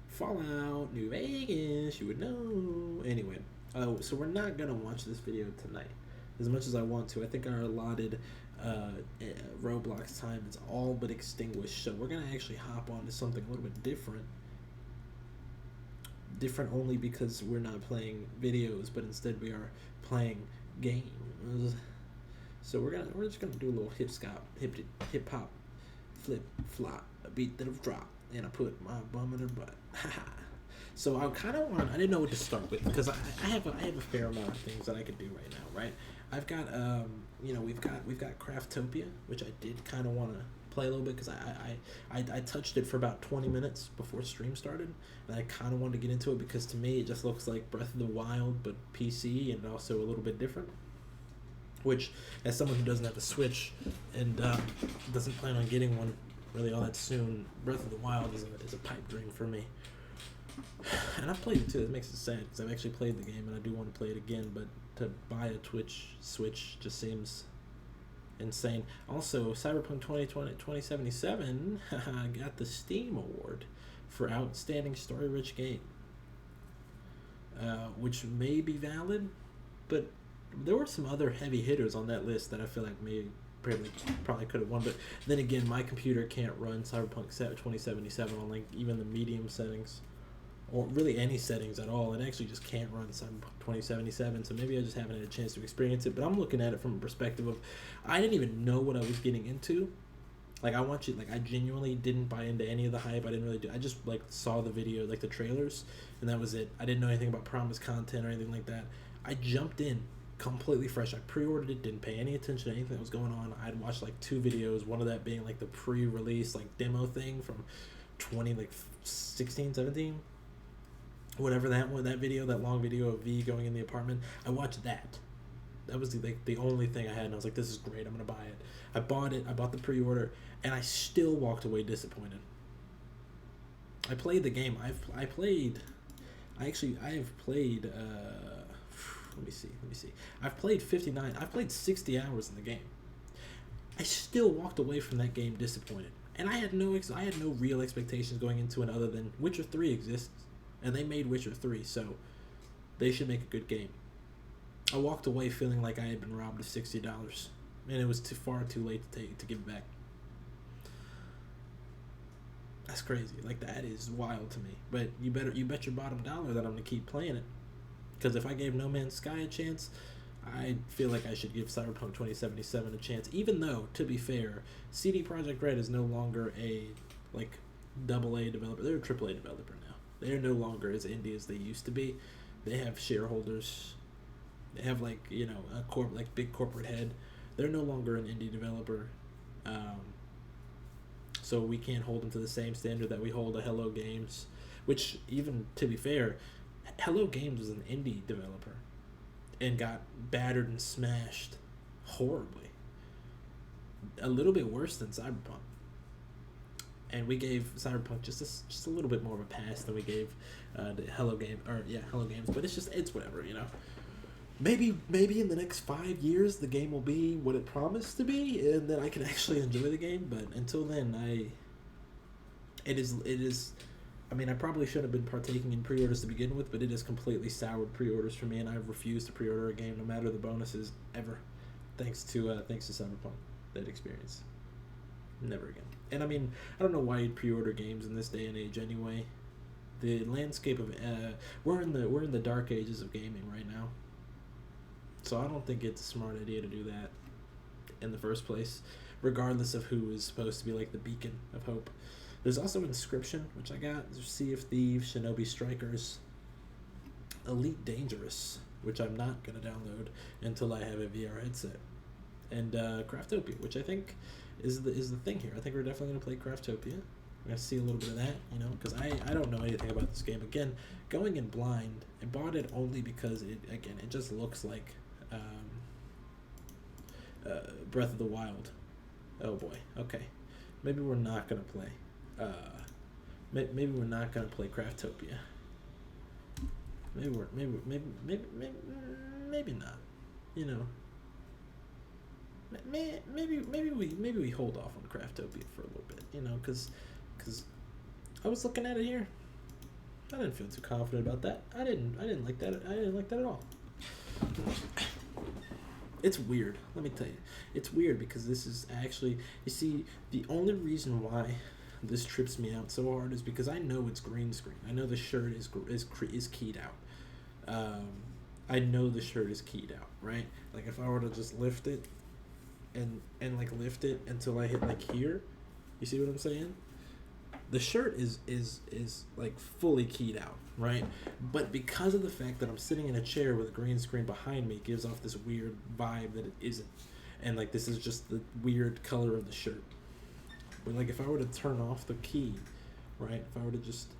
[SPEAKER 1] Fallout New Vegas, you would know. Anyway, so we're not gonna watch this video tonight, as much as I want to. I think our allotted Roblox time is all but extinguished. So we're gonna actually hop on to something a little bit different. Different only because we're not playing videos, but instead we are playing games. So we're just gonna do a little hip hop, flip flop, a beat that'll drop, and I put my bum in her butt. So I didn't know what to start with because I have a fair amount of things that I could do right now, right? I've got we've got Craftopia, which I did kind of want to play a little bit because I touched it for about 20 minutes before stream started, and I kind of wanted to get into it because to me it just looks like Breath of the Wild but PC and also a little bit different. Which, as someone who doesn't have a Switch and doesn't plan on getting one really all that soon, Breath of the Wild is a pipe dream for me. And I've played it too. It makes it sad because I've actually played the game and I do want to play it again, but to buy a Switch just seems insane. Also, Cyberpunk 2077 got the Steam Award for Outstanding Story-Rich Game, which may be valid, but there were some other heavy hitters on that list that I feel like probably could have won. But then again, my computer can't run Cyberpunk 2077 on like even the medium settings, or really any settings at all. It actually just can't run Cyberpunk 2077. So maybe I just haven't had a chance to experience it. But I'm looking at it from a perspective of I didn't even know what I was getting into. Like I genuinely didn't buy into any of the hype. I didn't really do. I just like saw the video, like the trailers, and that was it. I didn't know anything about promised content or anything like that. I jumped in completely fresh. I pre-ordered it, didn't pay any attention to anything that was going on. I'd watched like 2 videos, one of that being like the pre-release like demo thing from 2016, 17, whatever that video, that long video of V going in the apartment. I watched that. That was the only thing I had, and I was like, this is great, I'm gonna buy it. I bought it, I bought the pre-order, and I still walked away disappointed. I played the game. I have played let me see. I've played 59. I've played 60 hours in the game. I still walked away from that game disappointed, and I had no real expectations going into it other than Witcher 3 exists, and they made Witcher 3, so they should make a good game. I walked away feeling like I had been robbed of $60, and it was far too late to give it back. That's crazy. Like, that is wild to me. But you bet your bottom dollar that I'm gonna keep playing it. Because if I gave No Man's Sky a chance, I feel like I should give Cyberpunk 2077 a chance. Even though, to be fair, CD Projekt Red is no longer a AA developer. They're a AAA developer now. They are no longer as indie as they used to be. They have shareholders. They have like, you know, like big corporate head. They're no longer an indie developer. So we can't hold them to the same standard that we hold a Hello Games, which, even to be fair, Hello Games was an indie developer and got battered and smashed horribly. A little bit worse than Cyberpunk. And we gave Cyberpunk just a little bit more of a pass than we gave the Hello Games, but it's whatever, you know. Maybe in the next 5 years the game will be what it promised to be, and then I can actually enjoy the game. But until then, it is. I mean, I probably should have been partaking in pre-orders to begin with, but it has completely soured pre-orders for me, and I've refused to pre-order a game no matter the bonuses ever, thanks to Cyberpunk, that experience. Never again. And I mean, I don't know why you'd pre-order games in this day and age anyway. The landscape of we're in the dark ages of gaming right now. So I don't think it's a smart idea to do that in the first place, regardless of who is supposed to be like the beacon of hope. There's also Inscription, which I got. There's Sea of Thieves, Shinobi Strikers, Elite Dangerous, which I'm not going to download until I have a VR headset, and Craftopia, which I think is the thing here. I think we're definitely going to play Craftopia. We're going to see a little bit of that, you know, because I don't know anything about this game. Again, going in blind, I bought it only because it just looks like Breath of the Wild. Oh boy. Okay. Maybe we're not gonna play. Maybe we're not gonna play Craftopia. Maybe not. You know. Maybe we hold off on Craftopia for a little bit. You know, because I was looking at it here. I didn't feel too confident about that. I didn't like that. I didn't like that at all. It's weird. Let me tell you. It's weird because this is actually, you see, the only reason why this trips me out so hard is because I know it's green screen. I know the shirt is keyed out. I know the shirt is keyed out, right? Like if I were to just lift it and like lift it until I hit like here, you see what I'm saying? The shirt is like fully keyed out, right? But because of the fact that I'm sitting in a chair with a green screen behind me, it gives off this weird vibe that it isn't. And like this is just the weird color of the shirt. But like if I were to turn off the key, right? If I were just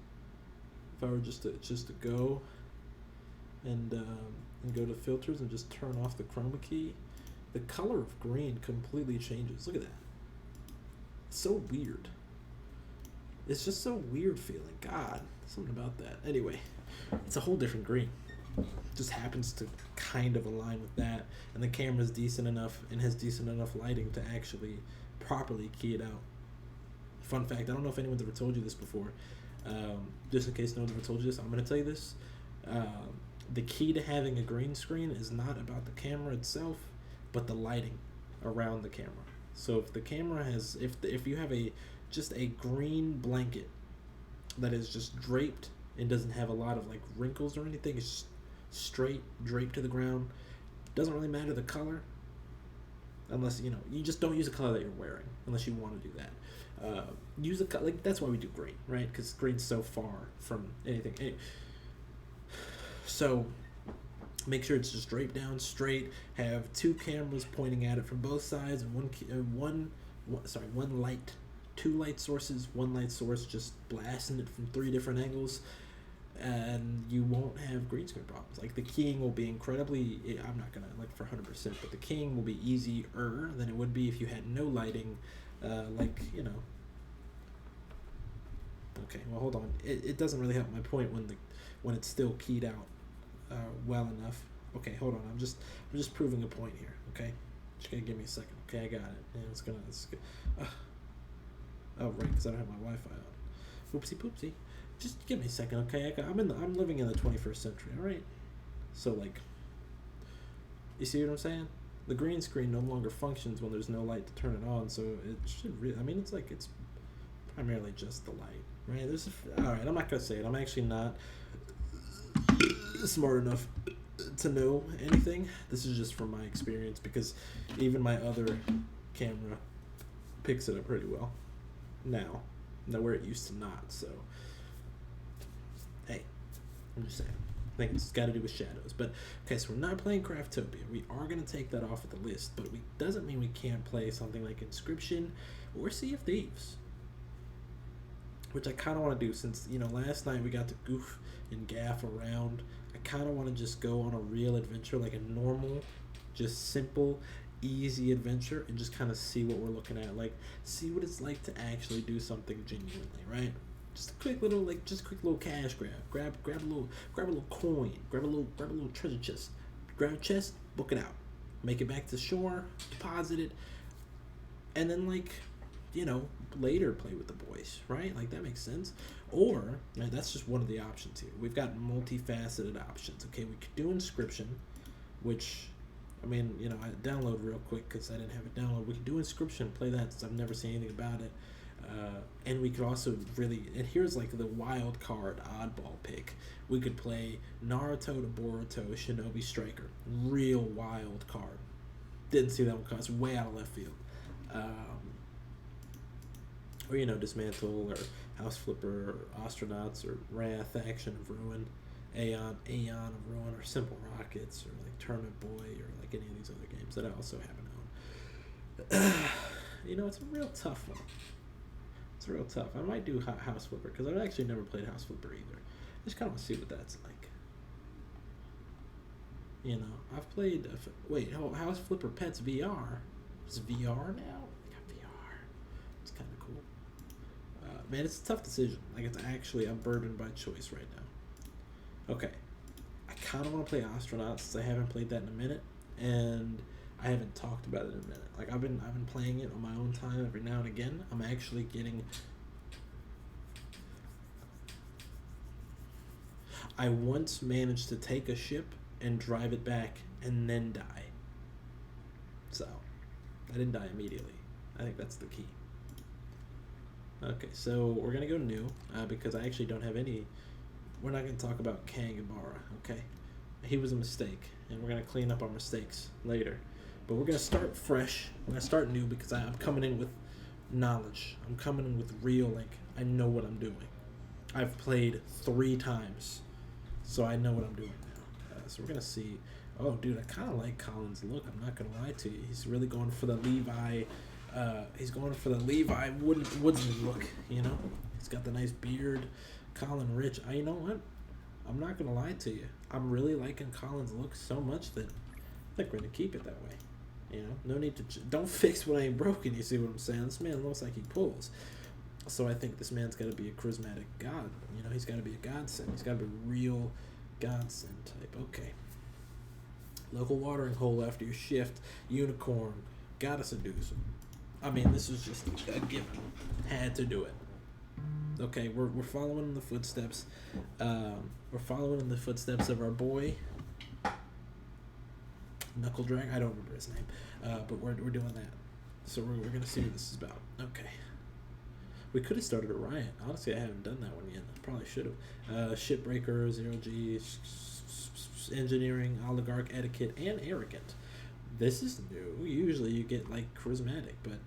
[SPEAKER 1] to go and go to filters and just turn off the chroma key, the color of green completely changes. Look at that. It's so weird. It's just so weird feeling. God, something about that. Anyway, it's a whole different green. Just happens to kind of align with that. And the camera's decent enough and has decent enough lighting to actually properly key it out. Fun fact, I don't know if anyone's ever told you this before. Just in case no one's ever told you this, I'm going to tell you this. The key to having a green screen is not about the camera itself, but the lighting around the camera. So if the camera has, if you have just a green blanket that is just draped and doesn't have a lot of like wrinkles or anything, it's just straight draped to the ground, doesn't really matter the color, unless you just don't use the color that you're wearing unless you want to do that. Use a color, like that's why we do green, right? Because green's so far from anything. So make sure it's just draped down straight, have two cameras pointing at it from both sides, and one light, two light sources, one light source just blasting it from 3 different angles, and you won't have green screen problems. Like the keying will be incredibly, I'm not gonna like for 100%, but the keying will be easier than it would be if you had no lighting, Okay, well hold on. It doesn't really help my point when it's still keyed out well enough. Okay, hold on. I'm just proving a point here. Okay, just gonna give me a second. Okay, I got it. And it's good. Oh right, because I don't have my Wi-Fi on. Oopsie poopsie. Just give me a second, okay? I'm living in the 21st century. All right. So like, you see what I'm saying? The green screen no longer functions when there's no light to turn it on. So it should really. I mean, it's primarily just the light, right? All right. I'm not gonna say it. I'm actually not smart enough to know anything. This is just from my experience because even my other camera picks it up pretty well now where it used to not. So I'm just saying. I think it's got to do with shadows. But, okay, so we're not playing Craftopia. We are going to take that off of the list, but it doesn't mean we can't play something like Inscription or Sea of Thieves, which I kind of want to do since, last night we got to goof and gaff around. I kind of want to just go on a real adventure, like a normal, just simple, easy adventure, and just kind of see what we're looking at. Like, see what it's like to actually do something genuinely, right? Just a quick little cash grab. Grab a little coin. Grab a little treasure chest. Grab a chest, book it out. Make it back to shore, deposit it, and then later play with the boys, right? Like, that makes sense. Or, right, that's just one of the options here. We've got multifaceted options. Okay, we could do Inscription, which, I download real quick because I didn't have it downloaded. We could do Inscription, play that since I've never seen anything about it. And we could also and here's like the wild card oddball pick. We could play Naruto to Boruto Shinobi Striker. Real wild card. Didn't see that one come. It's way out of left field. Or Dismantle or House Flipper or Astronauts or Wrath, Action of Ruin, Aeon of Ruin, or Simple Rockets, or like Tournament Boy, or like any of these other games that I also haven't owned. It's a real tough one. It's real tough. I might do House Flipper because I've actually never played House Flipper either. I just kind of want to see what that's like. I've played. House Flipper Pets VR. It's VR now. I got VR. It's kind of cool. Man, it's a tough decision. Like, it's actually, I'm burdened by choice right now. Okay, I kind of want to play Astronauts since I haven't played that in a minute, and I haven't talked about it in a minute. Like, I've been playing it on my own time every now and again. I'm actually getting. I once managed to take a ship and drive it back and then die. So, I didn't die immediately. I think that's the key. Okay, so we're gonna go new because I actually don't have any. We're not gonna talk about Kang and Bara. Okay, he was a mistake, and we're gonna clean up our mistakes later. But we're gonna start fresh. We're gonna start new because I'm coming in with knowledge. I'm coming in with real, I know what I'm doing. I've played 3 times, so I know what I'm doing now. So we're gonna see. Oh, dude, I kind of like Colin's look. I'm not gonna lie to you. He's really going for the Levi. He's going for the Levi woodsman look. He's got the nice beard. Colin Rich. You know what? I'm not gonna lie to you. I'm really liking Colin's look so much that I think we're gonna keep it that way. No need to don't fix what ain't broken. You see what I'm saying? This man looks like he pulls. So I think this man's got to be a charismatic god. He's got to be a godsend. He's got to be a real godsend type. Okay. Local watering hole after your shift. Unicorn. Gotta seduce him. This is just a given. Had to do it. Okay, we're following in the footsteps. We're following in the footsteps of our boy Knuckle Drag. I don't remember his name, but we're doing that. So we're gonna see what this is about. Okay. We could have started a riot. Honestly, I haven't done that one yet. I probably should have. Shipbreaker, Zero G, Engineering, Oligarch, Etiquette, and Arrogant. This is new. Usually you get charismatic, but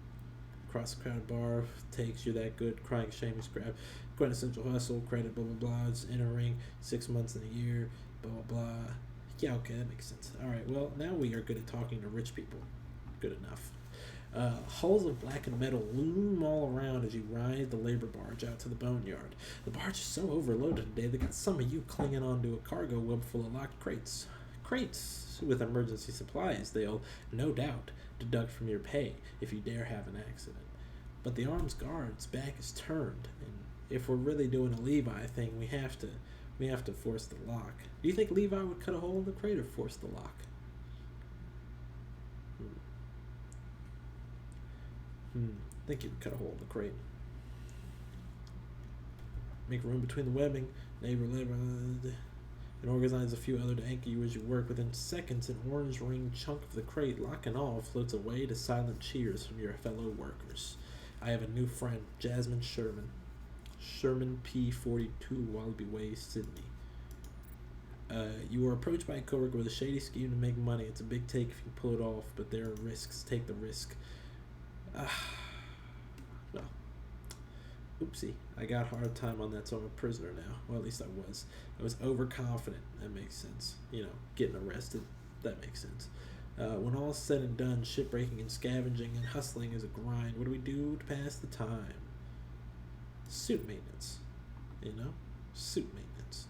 [SPEAKER 1] Cross the Crowded Bar, Takes You That Good, Crying Shame, Scrap, Quintessential Hustle, Credit, blah blah blah, it's Entering, 6 months in a year, blah blah blah. Yeah, okay, that makes sense. Alright, well, now we are good at talking to rich people. Good enough. Hulls of blackened metal loom all around as you ride the labor barge out to the boneyard. The barge is so overloaded today they got some of you clinging onto a cargo web full of locked crates. Crates with emergency supplies they'll, no doubt, deduct from your pay if you dare have an accident. But the armed guard's back is turned, and if we're really doing a Levi thing, we have to force the lock. Do you think Levi would cut a hole in the crate or force the lock? I think you'd cut a hole in the crate. Make room between the webbing, labor, and organize a few other to anchor you as you work. Within seconds, an orange ring chunk of the crate, lock and all, floats away to silent cheers from your fellow workers. I have a new friend, Jasmine Sherman. Sherman P42, Wallaby Way, Sydney. You are approached by a coworker with a shady scheme to make money. It's a big take if you pull it off, but there are risks. Take the risk. Well, Oopsie, I got hard time on that, so I'm a prisoner now. Well, at least I was. I was overconfident. That makes sense. You know, getting arrested. That makes sense. When all is said and done, shipbreaking and scavenging and hustling is a grind. What do we do to pass the time? Suit maintenance. You know? Suit maintenance.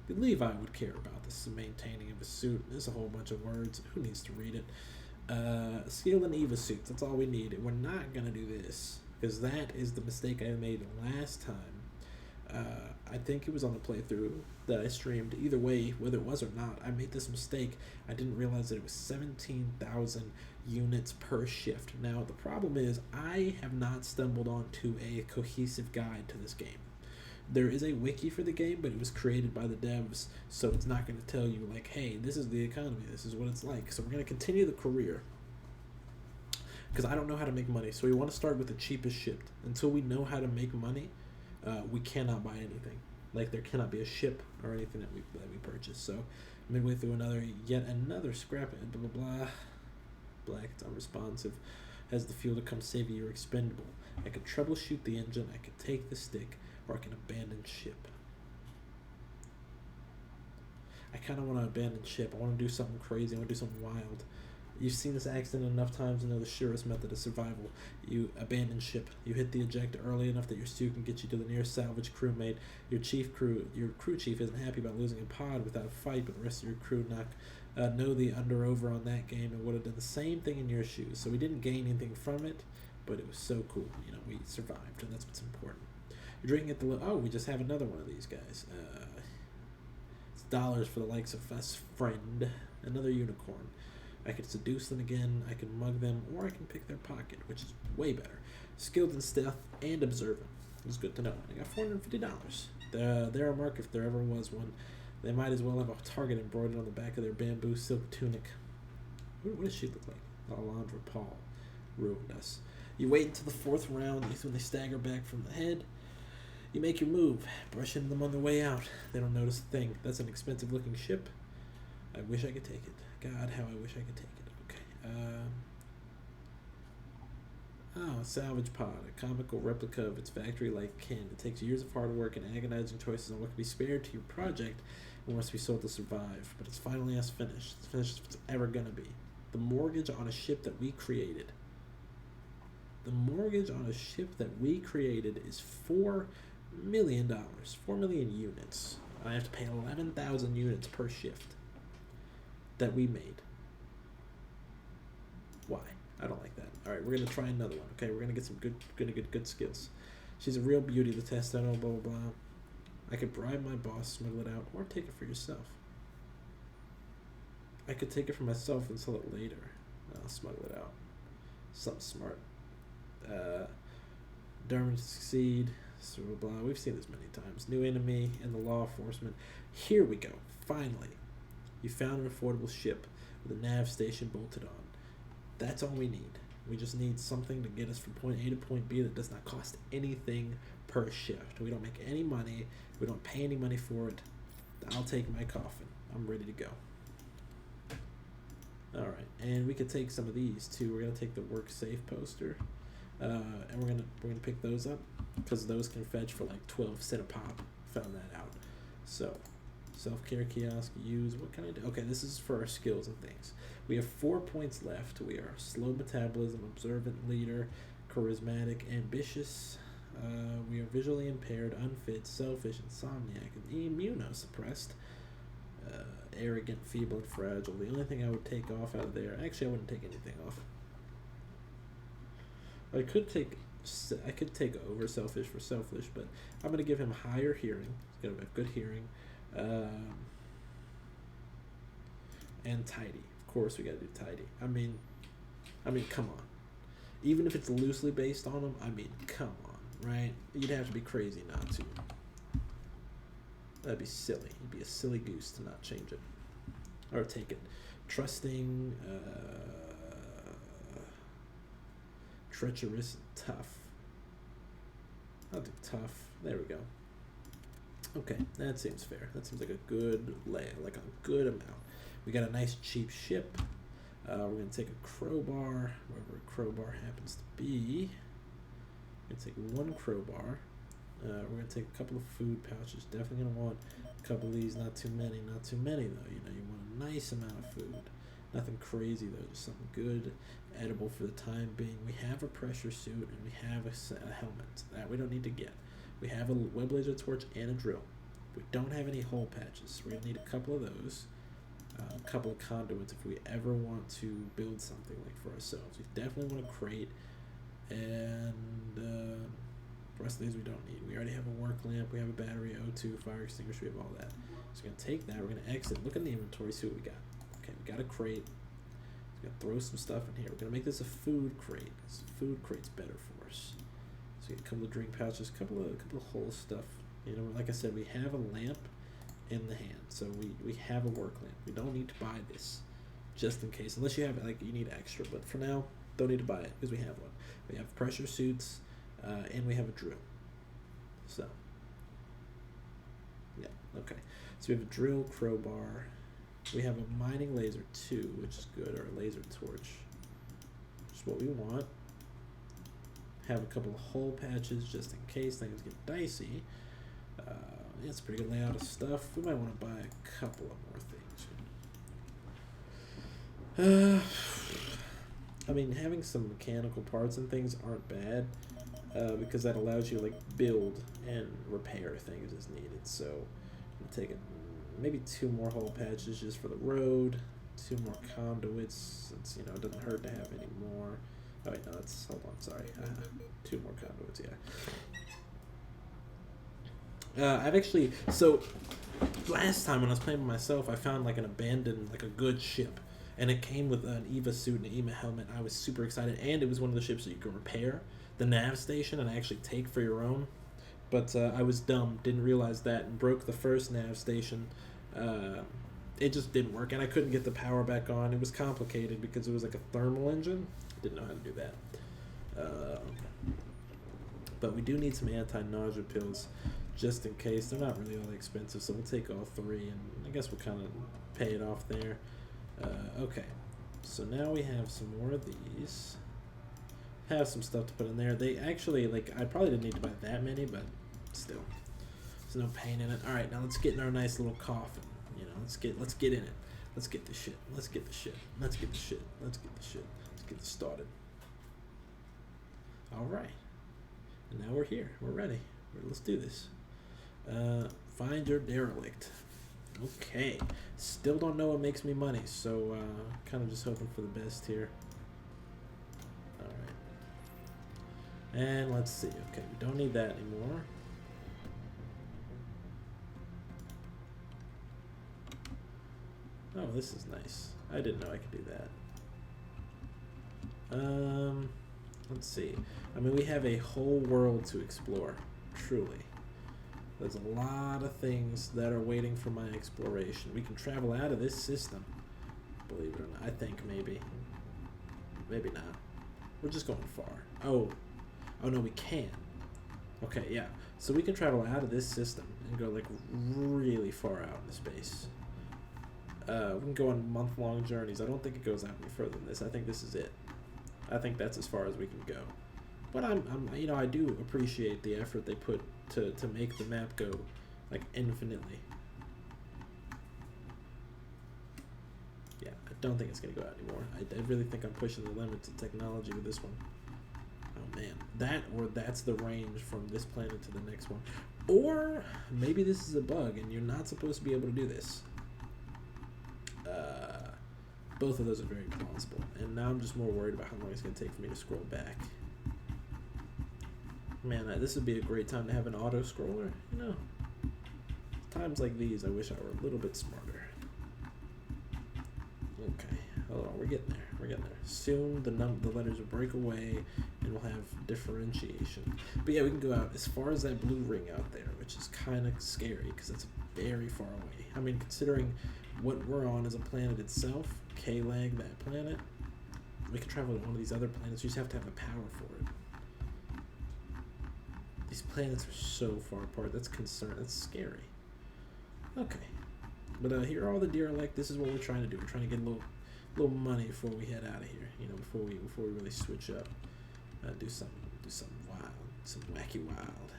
[SPEAKER 1] Levi would care about this maintaining of a suit. There's a whole bunch of words. Who needs to read it? Skill and Eva suits. That's all we need. We're not going to do this, because that is the mistake I made last time. I think it was on the playthrough that I streamed. Either way, whether it was or not, I made this mistake. I didn't realize that it was 17,000 units per shift. Now, the problem is I have not stumbled onto a cohesive guide to this game. There is a wiki for the game, but it was created by the devs, so it's not going to tell you, like, hey, this is the economy, this is what it's like. So we're going to continue the career, because I don't know how to make money. So we want to start with the cheapest ship. Until we know how to make money, we cannot buy anything. Like, there cannot be a ship or anything that we purchase. So midway through yet another scrap, blah, blah, blah. Black, it's unresponsive. Has the fuel to come save you, you're expendable. I could troubleshoot the engine, I could take the stick, or I can abandon ship. I kind of want to abandon ship. I want to do something crazy. I want to do something wild. You've seen this accident enough times to know the surest method of survival. You abandon ship. You hit the eject early enough that your suit can get you to the nearest salvage crewmate. Your crew chief isn't happy about losing a pod without a fight, but the rest of your crew know the under-over on that game and would have done the same thing in your shoes. So we didn't gain anything from it, but it was so cool. You know, we survived, and that's what's important. You're drinking at the... Oh, we just have another one of these guys. It's dollars for the likes of us, friend. Another unicorn. I could seduce them again, I can mug them, or I can pick their pocket, which is way better. Skilled in stealth and observant. It's good to know. I got $450. They're a mark if there ever was one. They might as well have a target embroidered on the back of their bamboo silk tunic. What does she look like? Alondra Paul ruined us. You wait until the fourth round, when they stagger back from the head. You make your move, brushing them on the way out. They don't notice a thing. That's an expensive looking ship. I wish I could take it. God, how I wish I could take it. Okay. Salvage pod. A comical replica of its factory-like kin. It takes years of hard work and agonizing choices on what can be spared to your project and must be sold to survive. But it's finally finished. It's finished if it's ever going to be. The mortgage on a ship that we created. The mortgage on a ship that we created is $4 million. 4 million units. I have to pay 11,000 units per shift that we made. Why? I don't like that. All right, we're gonna try another one. Okay, we're gonna get some good skills. She's a real beauty to test. I know, blah blah blah. I could bribe my boss, smuggle it out, or take it for yourself. I could take it for myself and sell it later. I'll smuggle it out. Something smart. Determined to succeed. So blah. We've seen this many times. New enemy and the law enforcement. Here we go. Finally. You found an affordable ship with a nav station bolted on. That's all we need. We just need something to get us from point A to point B that does not cost anything per shift. We don't make any money. We don't pay any money for it. I'll take my coffin. I'm ready to go. Alright, and we could take some of these too. We're gonna take the work safe poster. And we're gonna pick those up, because those can fetch for like 12 cents a pop. Found that out. So self-care kiosk, use, what can I do? Okay, this is for our skills and things. We have 4 points left. We are slow metabolism, observant leader, charismatic, ambitious. We are visually impaired, unfit, selfish, insomniac, and immunosuppressed. Arrogant, feeble, and fragile. The only thing I would take off out of there, actually I wouldn't take anything off. I could take over selfish for selfish, but I'm going to give him higher hearing. He's going to have good hearing. And tidy. Of course we gotta do tidy. I mean, come on. Even if it's loosely based on him, I mean, come on, right? You'd have to be crazy not to. That'd be silly. You'd be a silly goose to not change it. Or take it. Trusting, treacherous, tough. I'll do tough. There we go. Okay, that seems fair. That seems like a good like a good amount. We got a nice cheap ship. We're gonna take a crowbar, wherever a crowbar happens to be. We're gonna take one crowbar. We're gonna take a couple of food pouches. Definitely gonna want a couple of these. Not too many. Not too many though. You know, you want a nice amount of food. Nothing crazy though. Just something good, edible for the time being. We have a pressure suit and we have a helmet that we don't need to get. We have a web laser torch and a drill. We don't have any hole patches. We're gonna need a couple of those. A couple of conduits if we ever want to build something like for ourselves. We definitely want a crate, and the rest of these we don't need. We already have a work lamp, we have a battery, O2, fire extinguisher, we have all that. So we're going to take that, we're going to exit, look in the inventory, see what we got. Okay, we got a crate. We're going to throw some stuff in here. We're going to make this a food crate, because food crate's better for us. So we get a couple of drink pouches, a couple of whole stuff. You know, like I said, we have a lamp in the hand, so we have a work lamp. We don't need to buy this, just in case, unless you have it, like you need extra, but for now don't need to buy it because we have one. We have pressure suits, and we have a drill. So yeah, okay, so we have a drill, crowbar, we have a mining laser too, which is good, or a laser torch, which is what we want. Have a couple of hole patches just in case things get dicey. It's a pretty good layout of stuff. We might want to buy a couple of more things. I mean, having some mechanical parts and things aren't bad, because that allows you to like build and repair things as needed. So I'm taking maybe 2 more hole patches just for the road, 2 more conduits, since you know it doesn't hurt to have any more. Oh wait, no, that's, hold on, sorry. 2 more conduits, yeah. I've actually, so last time when I was playing by myself, I found like an abandoned, like a good ship, and it came with an EVA suit and an EVA helmet. I was super excited, and it was one of the ships that you can repair the nav station and actually take for your own. But I was dumb, didn't realize that, and broke the first nav station. It just didn't work, and I couldn't get the power back on. It was complicated because it was like a thermal engine. Didn't know how to do that. But we do need some anti-nausea pills, just in case. They're not really all that expensive, so we'll take all 3, and I guess we'll kind of pay it off there. Okay, so now we have some more of these. Have some stuff to put in there. They actually, like, I probably didn't need to buy that many, but still, there's no pain in it. All right, now let's get in our nice little coffin. You know, let's get in it. Let's get the shit. Let's get the shit. Let's get the shit. Let's get the shit. Let's get this started. All right, and now we're here. We're ready. Let's do this. Find your derelict. Okay, still don't know what makes me money, so kind of just hoping for the best here. All right, and let's see. Okay, we don't need that anymore. Oh, this is nice. I didn't know I could do that. Let's see. I mean, we have a whole world to explore, truly. There's a lot of things that are waiting for my exploration. We can travel out of this system, believe it or not. I think maybe. Maybe not. We're just going far. Oh no, we can. Okay, yeah. So we can travel out of this system and go like really far out into space. We can go on month-long journeys. I don't think it goes out any further than this. I think this is it. I think that's as far as we can go. But I'm you know, I do appreciate the effort they put to make the map go like infinitely. Yeah, I don't think it's gonna go out anymore. I really think I'm pushing the limits of technology with this one. Oh man, that, or that's the range from this planet to the next one, or maybe this is a bug and you're not supposed to be able to do this. Both of those are very plausible, and now I'm just more worried about how long it's going to take for me to scroll back. Man, this would be a great time to have an auto scroller, you know. Times like these, I wish I were a little bit smarter. Okay, hold on, we're getting there. We're getting there. Soon the letters will break away, and we'll have differentiation. But yeah, we can go out as far as that blue ring out there, which is kind of scary because it's very far away. I mean, considering what we're on as a planet itself, K-Lag, that planet, we can travel to one of these other planets. You just have to have the power for it. These planets are so far apart. That's That's scary. Okay, but here are all the derelict. This is what we're trying to do. We're trying to get a little money before we head out of here. You know, before we really switch up, do something wild. some wacky wild.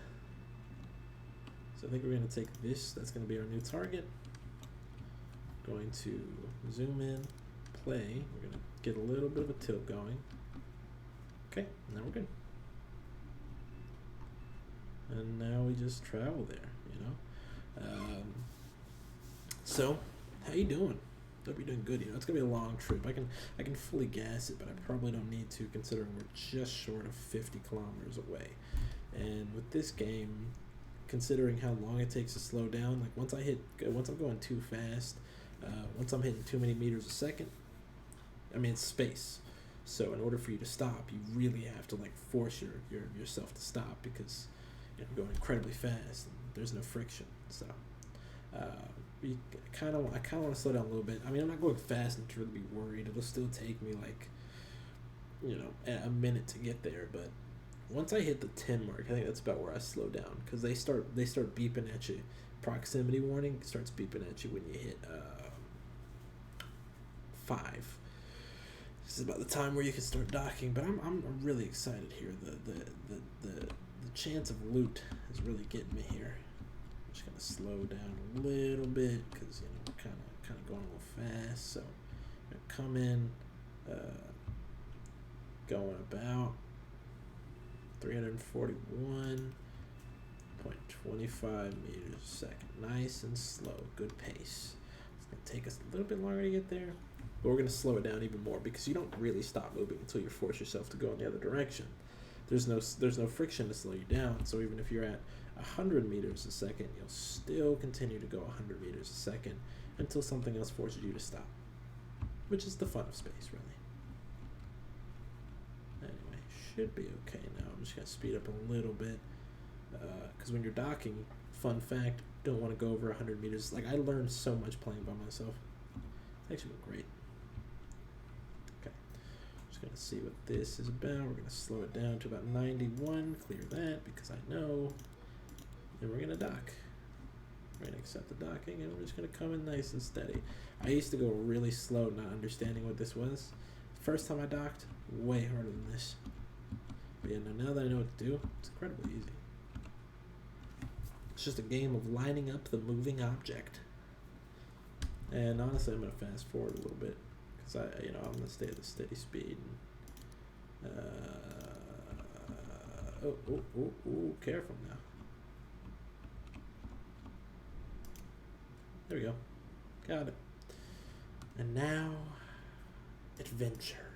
[SPEAKER 1] So I think we're gonna take this. That's gonna be our new target. Going to zoom in, play. We're gonna get a little bit of a tilt going. Okay, now we're good. And now we just travel there, you know. So, how you doing? Hope you're doing good. You know, it's gonna be a long trip. I can fully gas it, but I probably don't need to, considering we're just short of 50 kilometers away. And with this game, considering how long it takes to slow down, like once I'm going too fast, once I'm hitting too many meters a second, I mean, it's space. So in order for you to stop, you really have to like force yourself to stop, because you're going incredibly fast and there's no friction. So I kind of want to slow down a little bit. I mean, I'm not going fast enough to really be worried. It'll still take me like, you know, a minute to get there. But once I hit the 10 mark, I think that's about where I slow down, because they start beeping at you. Proximity warning starts beeping at you when you hit 5. This is about the time where you can start docking. But I'm really excited here. The chance of loot is really getting me here. I'm just gonna slow down a little bit, because you know we're kind of going a little fast. So I'm gonna come in, going about 341.25 meters a second. Nice and slow, good pace. It's gonna take us a little bit longer to get there, but we're gonna slow it down even more, because you don't really stop moving until you force yourself to go in the other direction. There's no friction to slow you down. So even if you're at 100 meters a second, you'll still continue to go 100 meters a second until something else forces you to stop, which is the fun of space, really. Anyway, should be okay now. I'm just gonna speed up a little bit, because when you're docking, fun fact, don't want to go over 100 meters. Like, I learned so much playing by myself. It's actually been great. Okay, just gonna see what this is about. We're gonna slow it down to about 91. Clear that, because I know. And we're gonna dock. We're gonna accept the docking, and we're just gonna come in nice and steady. I used to go really slow, not understanding what this was. First time I docked, way harder than this. But yeah, now that I know what to do, it's incredibly easy. It's just a game of lining up the moving object. And honestly, I'm gonna fast forward a little bit, because I'm gonna stay at the steady speed. And, careful now. There we go. Got it. And now, adventure.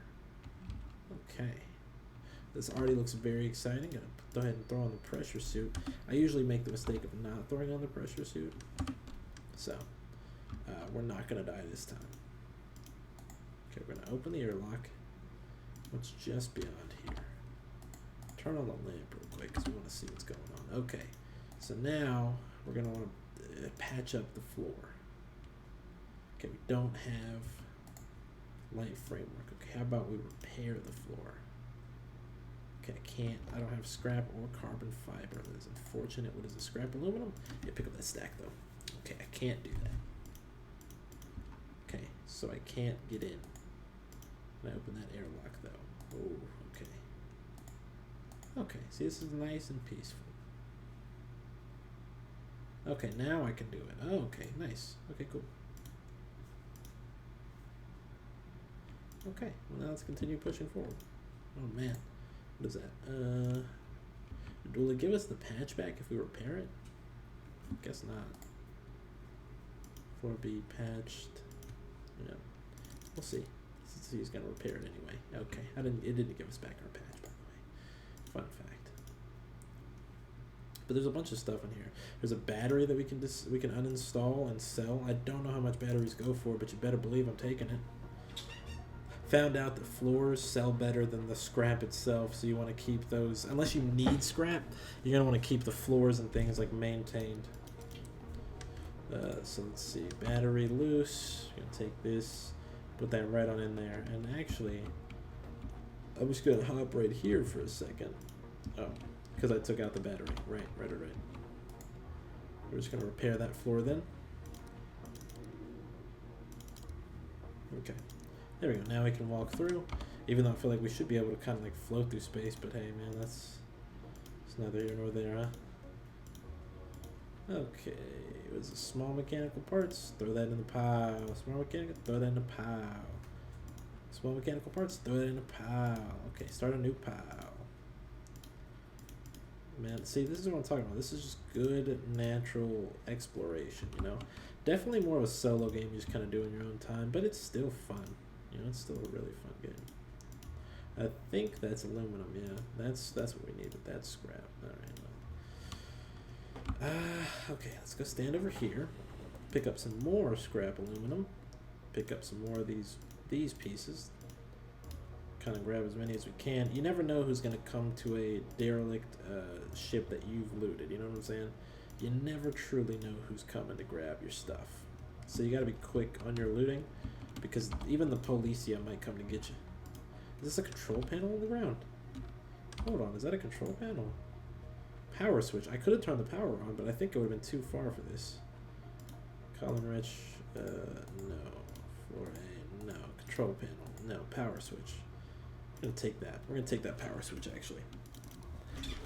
[SPEAKER 1] Okay. This already looks very exciting. Gonna go ahead and throw on the pressure suit. I usually make the mistake of not throwing on the pressure suit. So, we're not gonna die this time. Okay, we're gonna open the airlock. What's just beyond here? Turn on the lamp real quick, because we want to see what's going on. Okay, so now we're gonna want to patch up the floor. Okay, we don't have light framework. Okay, how about we repair the floor? Okay, I don't have scrap or carbon fiber. That is unfortunate. What is the scrap? Aluminum? Yeah, pick up that stack though. Okay, I can't do that. Okay, so I can't get in. Can I open that airlock though? Oh, okay. Okay, see, this is nice and peaceful. Okay, now I can do it. Oh, okay, nice. Okay, cool. Okay, well now let's continue pushing forward. Oh man, what is that? Will it give us the patch back if we repair it? Guess not. 4B patched. Yeah, we'll see. Let's see, he's gonna repair it anyway. Okay, it didn't give us back our patch, by the way. Fun fact. But there's a bunch of stuff in here. There's a battery that we can uninstall and sell. I don't know how much batteries go for, but you better believe I'm taking it. Found out that floors sell better than the scrap itself, so you want to keep those. Unless you need scrap, you're going to want to keep the floors and things like maintained. So let's see. Battery loose. I'm going to take this, put that right on in there. And actually, I'm just going to hop right here for a second. Oh, because I took out the battery. Right. We're just going to repair that floor then. Okay. There we go. Now we can walk through. Even though I feel like we should be able to kind of like float through space, but hey, man, it's It's neither here nor there, huh? Okay, it was a small mechanical parts, throw that in the pile. Small mechanical, throw that in the pile. Small mechanical parts, throw that in the pile. Okay, start a new pile. Man, see, this is what I'm talking about. This is just good, natural exploration, you know? Definitely more of a solo game you just kind of do in your own time, but it's still fun. You know, it's still a really fun game. I think that's aluminum, yeah. That's what we needed. That's scrap. Alright, well. Okay, let's go stand over here. Pick up some more scrap aluminum. Pick up some more of these pieces. Kind of grab as many as we can. You never know who's going to come to a derelict ship that you've looted. You know what I'm saying? You never truly know who's coming to grab your stuff. So you got to be quick on your looting, because even the Policia might come to get you. Is this a control panel on the ground? Hold on, is that a control panel? Power switch. I could have turned the power on, but I think it would have been too far for this. Colin Rich, no. No. Control panel, no. Power switch. We're gonna take that. We're gonna take that power switch, actually.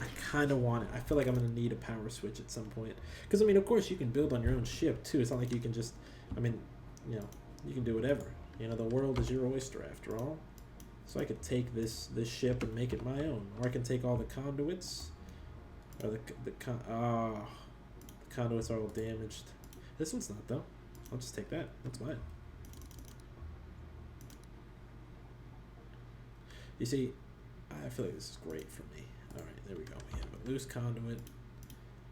[SPEAKER 1] I kind of want it. I feel like I'm gonna need a power switch at some point. Because, I mean, of course, you can build on your own ship, too. It's not like you can just, I mean, you know, you can do whatever. You know, the world is your oyster, after all. So I could take this ship and make it my own. Or I can take all the conduits. Or the conduits are all damaged. This one's not, though. I'll just take that. That's mine. You see, I feel like this is great for me. Alright, there we go. We have a loose conduit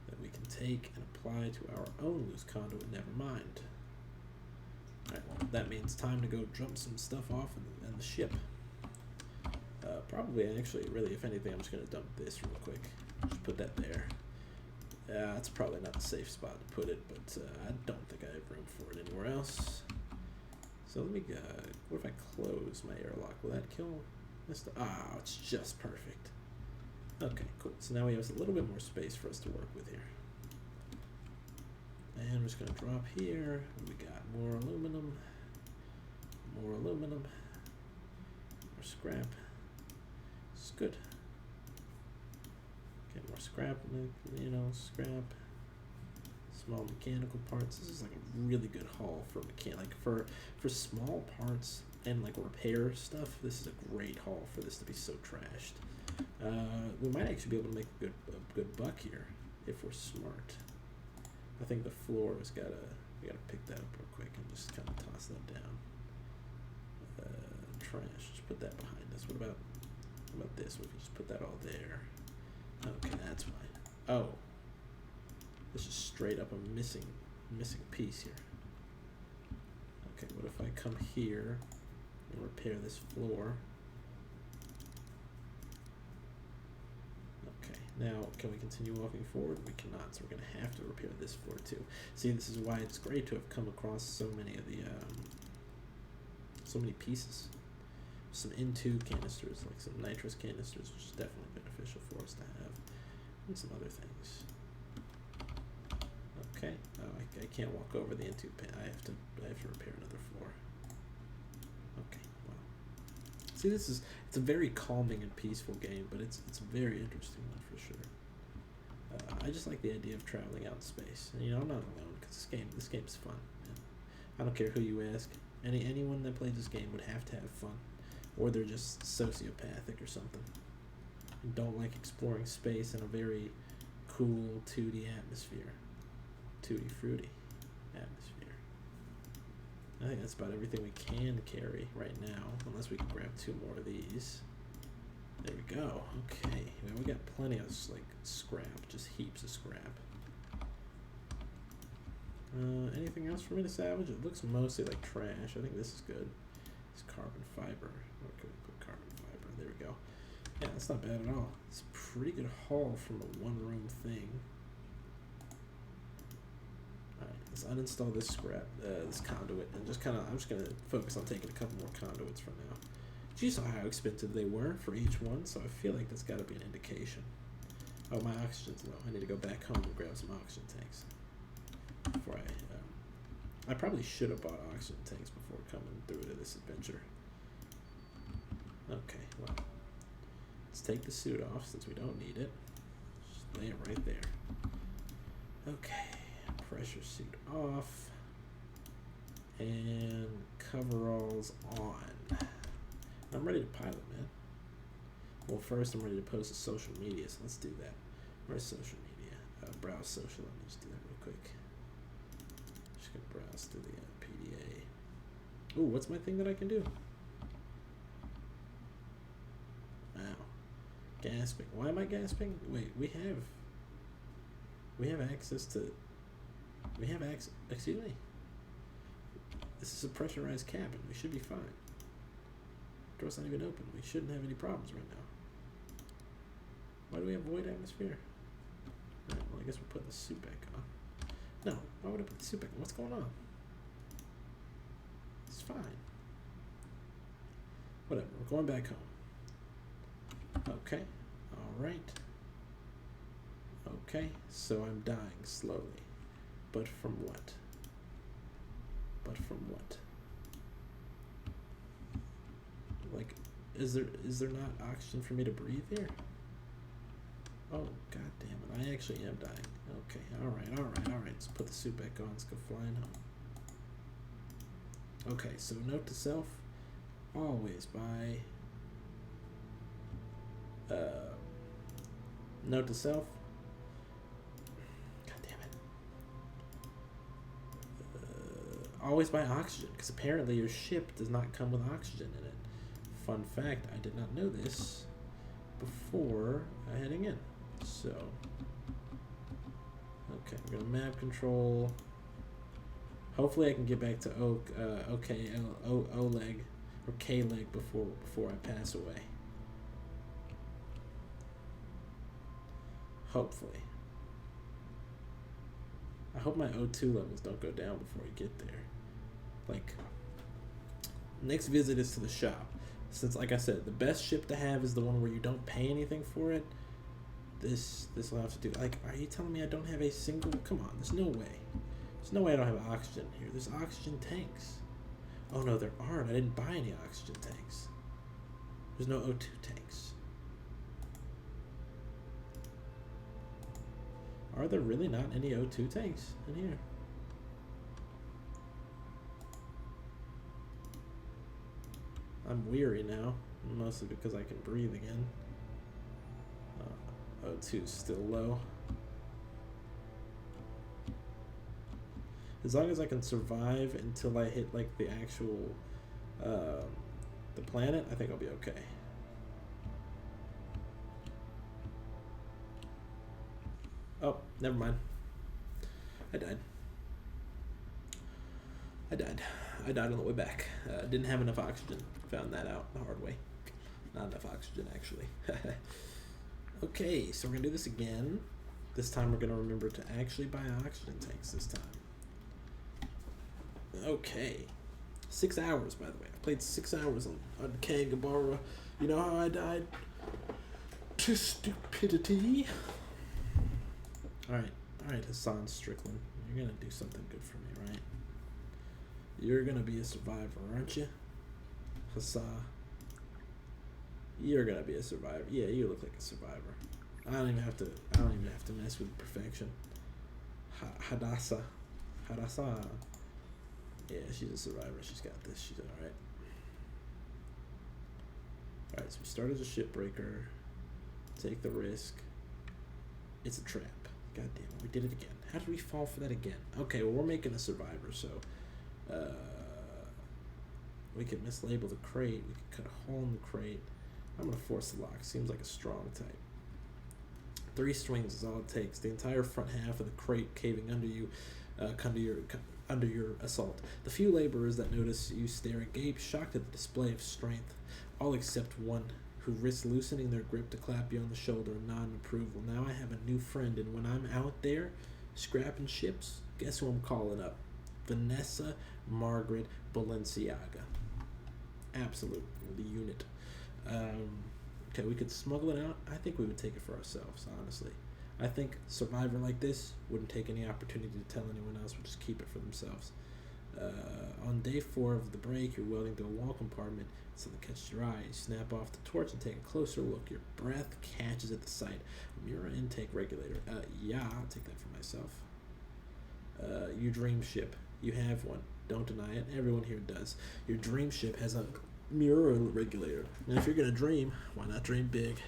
[SPEAKER 1] that we can take and apply to our own loose conduit. Never mind. Alright, well, that means time to go jump some stuff off in the ship. Probably, actually, really, if anything, I'm just going to dump this real quick. Just put that there. That's probably not a safe spot to put it, but I don't think I have room for it anywhere else. So let me, what if I close my airlock? Will that kill this? It's just perfect. Okay, cool. So now we have a little bit more space for us to work with here. And we're just going to drop here. We got more aluminum. More aluminum. More scrap. It's good. Get more scrap, you know, scrap. Small mechanical parts. This is like a really good haul for for small parts and like repair stuff. This is a great haul for this to be so trashed. We might actually be able to make a good buck here if we're smart. I think the floor has we gotta pick that up real quick and just kind of toss that down. Trash. Just put that behind us. What about this? We can just put that all there. Okay, that's fine. Oh, this is straight up a missing piece here. Okay, what if I come here and repair this floor? Okay, now can we continue walking forward? We cannot, so we're gonna have to repair this floor too. See, this is why it's great to have come across so many of the so many pieces. Some N2 canisters, like some nitrous canisters, which is definitely beneficial for us to have, and some other things. Okay, I can't walk over the N2 pan. I have to repair another floor. Okay, well, see, it's a very calming and peaceful game, but it's a very interesting one for sure. I just like the idea of traveling out in space, and you know, I'm not alone because this game's fun. Man. I don't care who you ask. Anyone that plays this game would have to have fun. Or they're just sociopathic or something and don't like exploring space in a very cool 2D atmosphere. Tutti fruity atmosphere. I think that's about everything we can carry right now, unless we can grab 2 more of these. There we go. Okay, well, we got plenty of like scrap, just heaps of scrap. Anything else for me to salvage? It looks mostly like trash. I think this is good. It's carbon fiber. Where could we put carbon fiber? There we go. Yeah, that's not bad at all. It's a pretty good haul from a one-room thing. Alright, let's uninstall this scrap, this conduit, and just I'm just gonna focus on taking a couple more conduits for now. You saw how expensive they were for each one, so I feel like that's gotta be an indication. Oh, my oxygen's low. I need to go back home and grab some oxygen tanks. Before I probably should have bought oxygen tanks before coming through to this adventure. Okay, well, let's take the suit off since we don't need it. lay it right there. Okay, pressure suit off. And coveralls on. I'm ready to pilot, man. Well, first I'm ready to post to social media, so let's do that. Where's social media? Browse social. Let me just do that real quick. Just gonna browse through the PDA. Ooh, what's my thing that I can do? Wow. Gasping. Why am I gasping? Wait, we have access to. We have access. Excuse me. This is a pressurized cabin. We should be fine. Door's not even open. We shouldn't have any problems right now. Why do we have void atmosphere? Alright, well, I guess we're putting the suit back on. No, why would I put the suit back on? What's going on? It's fine. Whatever, we're going back home. Okay, alright. Okay, so I'm dying slowly. But from what? But from what? Like, is there not oxygen for me to breathe here? Oh, god damn it, I actually am dying. Okay, alright, let's put the suit back on, let's go flying home. Okay, so note to self, always buy, note to self, god damn it, always buy oxygen, because apparently your ship does not come with oxygen in it. Fun fact, I did not know this before heading in. So, okay, we're gonna map control. Hopefully I can get back to O-leg or K-leg before I pass away. Hopefully. I hope my O2 levels don't go down before I get there. Like, next visit is to the shop. Since, like I said, the best ship to have is the one where you don't pay anything for it. This will have to do. Like, are you telling me I don't have a single? Come on, there's no way. There's no way I don't have oxygen here. There's oxygen tanks. Oh no, there aren't. I didn't buy any oxygen tanks. There's no O2 tanks. Are there really not any O2 tanks in here? I'm weary now, mostly because I can breathe again. O2 is still low. As long as I can survive until I hit like the actual the planet, I think I'll be okay. Oh, never mind. I died. I died on the way back. Didn't have enough oxygen. Found that out the hard way. Not enough oxygen, actually. Okay, so we're gonna do this again. This time we're gonna remember to actually buy oxygen tanks this time. Okay. 6 hours, by the way. I played 6 hours on Kangabara. You know how I died? To stupidity. Alright, Hassan Strickland. You're gonna do something good for me, right? You're gonna be a survivor, aren't you? Hassan. You're gonna be a survivor. Yeah, you look like a survivor. I don't even have to mess with perfection. Hadassah. Yeah, she's a survivor. She's got this. She's alright. Alright, so we start as a shipbreaker. Take the risk. It's a trap. God damn it, we did it again. How did we fall for that again? Okay, well, we're making a survivor, so we can mislabel the crate. We can cut a hole in the crate. I'm going to force the lock. Seems like a strong type. 3 swings is all it takes. The entire front half of the crate caving under you, under your assault. The few laborers that notice you stare agape, shocked at the display of strength, all except one, who risks loosening their grip to clap you on the shoulder in non-approval. Now I have a new friend, and when I'm out there scrapping ships, guess who I'm calling up? Vanessa Margaret Balenciaga. Absolute unit. Okay, we could smuggle it out. I think we would take it for ourselves, honestly. I think a survivor like this wouldn't take any opportunity to tell anyone else, would just keep it for themselves. On day 4 of the break, you're welding to a wall compartment. Something catches your eye. You snap off the torch and take a closer look. Your breath catches at the sight. Mirror intake regulator. Yeah, I'll take that for myself. Your dream ship. You have one. Don't deny it. Everyone here does. Your dream ship has a mirror regulator. And if you're going to dream, why not dream big?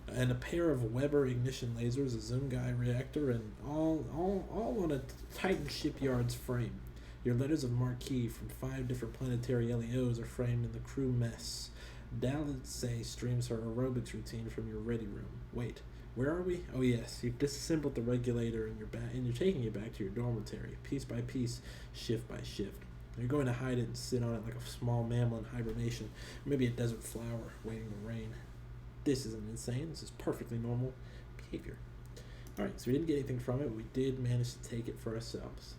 [SPEAKER 1] And a pair of Weber ignition lasers, a Zungai reactor, and all on a Titan shipyard's frame. Your letters of marquee from 5 different planetary LEOs are framed in the crew mess. Dallas streams her aerobics routine from your ready room. Wait, where are we? Oh yes, you've disassembled the regulator and you're taking it back to your dormitory, piece by piece, shift by shift. You're going to hide it and sit on it like a small mammal in hibernation, or maybe a desert flower waiting to rain. This isn't insane. This is perfectly normal behavior. Alright, so we didn't get anything from it, but we did manage to take it for ourselves.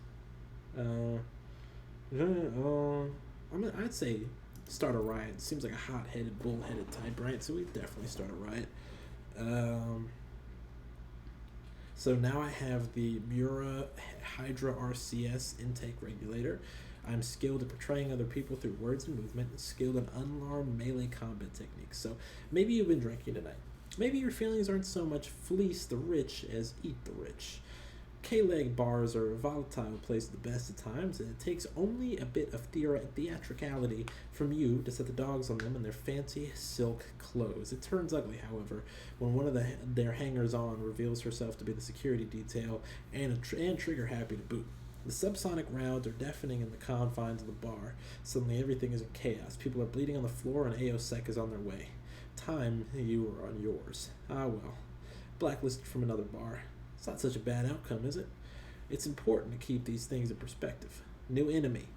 [SPEAKER 1] I'd say start a riot. Seems like a hot-headed, bull-headed type, right? So we definitely start a riot. So now I have the Mura Hydra RCS intake regulator. I'm skilled at portraying other people through words and movement, and skilled in unarmed melee combat techniques. So maybe you've been drinking tonight. Maybe your feelings aren't so much fleece the rich as eat the rich. K-leg bars are a volatile place at the best of times, and it takes only a bit of theatricality from you to set the dogs on them in their fancy silk clothes. It turns ugly, however, when one of their hangers-on reveals herself to be the security detail and trigger-happy to boot. The subsonic rounds are deafening in the confines of the bar. Suddenly everything is in chaos. People are bleeding on the floor and AOSEC is on their way. Time, you are on yours. Ah well. Blacklisted from another bar. It's not such a bad outcome, is it? It's important to keep these things in perspective. New enemy.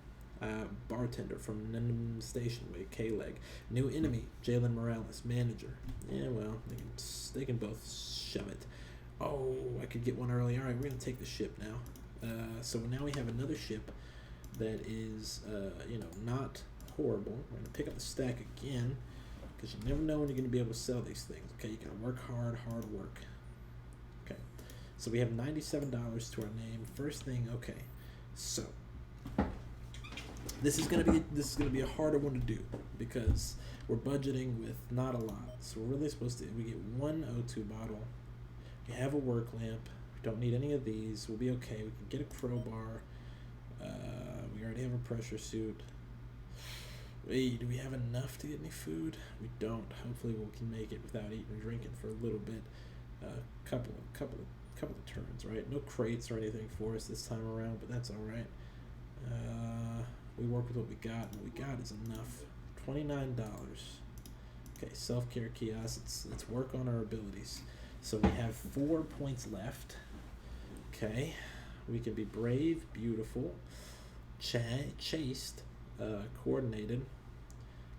[SPEAKER 1] Bartender from Nunham Station Way, K-Leg. New enemy, Jalen Morales, manager. Yeah, well, they can both shove it. Oh, I could get one early. Alright, we're going to take the ship now. So now we have another ship that is, not horrible. We're going to pick up the stack again, because you never know when you're going to be able to sell these things. Okay, you got to work hard work. Okay, so we have $97 to our name. First thing, okay, so this is going to be a harder one to do because we're budgeting with not a lot. So we're really supposed to, we get one O2 bottle. We have a work lamp. Don't need any of these. We'll be okay. We can get a crowbar. We already have a pressure suit. Wait, do we have enough to get any food? We don't. Hopefully we can make it without eating and drinking for a little bit. Couple of turns, right? No crates or anything for us this time around, but that's all right. We work with what we got. What we got is enough. $29. Okay, self-care kiosk. Let's work on our abilities. So we have 4 points left. Okay, we can be brave, beautiful, chaste, coordinated,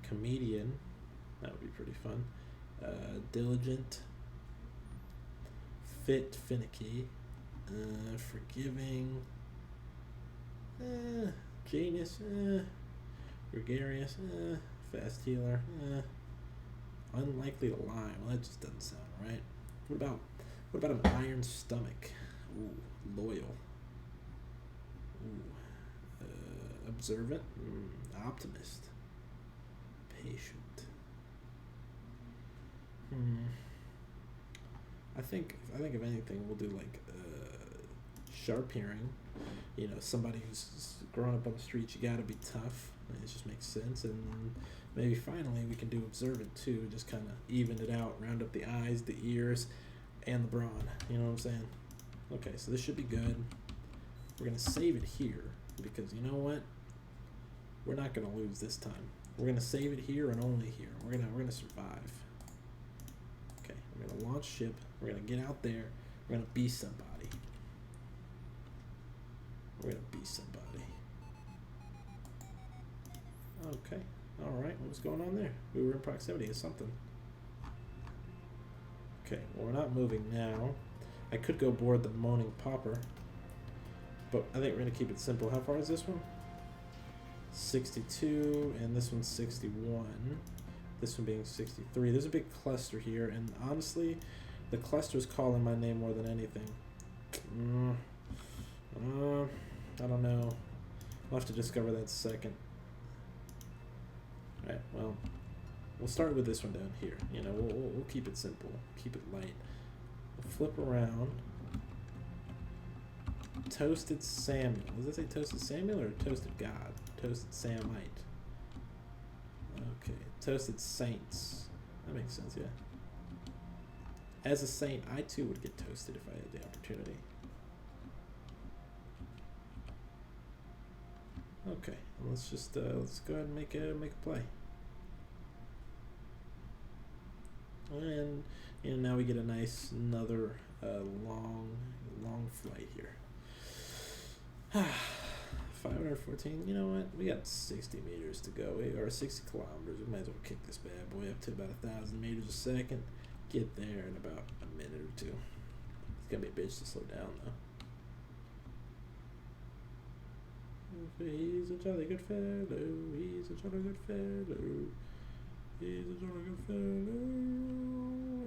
[SPEAKER 1] comedian, that would be pretty fun, diligent, fit, finicky, forgiving, genius, gregarious, fast healer, unlikely to lie. Well, that just doesn't sound right. What about an iron stomach? Ooh, loyal. Ooh, observant. Optimist. Patient. I think if anything, we'll do like sharp hearing. You know, somebody who's growing up on the streets, you gotta be tough. It just makes sense. And maybe finally we can do observant too, just kind of even it out, round up the eyes, the ears, and the brawn. You know what I'm saying? Okay, so this should be good. We're gonna save it here because you know what? We're not gonna lose this time. We're gonna save it here and only here. We're gonna survive. Okay, we're gonna launch ship. We're gonna get out there. We're gonna be somebody. We're gonna be somebody. Okay. Alright, what was going on there? We were in proximity of something. Okay, well, we're not moving now. I could go board the Moaning Pauper, but I think we're going to keep it simple. How far is this one? 62, and this one's 61. This one being 63. There's a big cluster here, and honestly, the cluster's calling my name more than anything. I don't know. We'll have to discover that second. Alright, well, we'll start with this one down here. You know, we'll keep it simple, keep it light. We'll flip around. Toasted Samuel. Does it say Toasted Samuel or Toasted God? Toasted Samite. Okay, Toasted Saints. That makes sense, yeah. As a saint, I too would get toasted if I had the opportunity. Okay, let's just let's go ahead and make a play. And you know, now we get a nice another long flight here. 514. You know what? We got 60 meters to go, or 60 kilometers. We might as well kick this bad boy up to about 1,000 meters a second. Get there in about a minute or two. It's gonna be a bitch to slow down though. He's a jolly good fellow. He's a jolly good fellow. He's a jolly good fellow.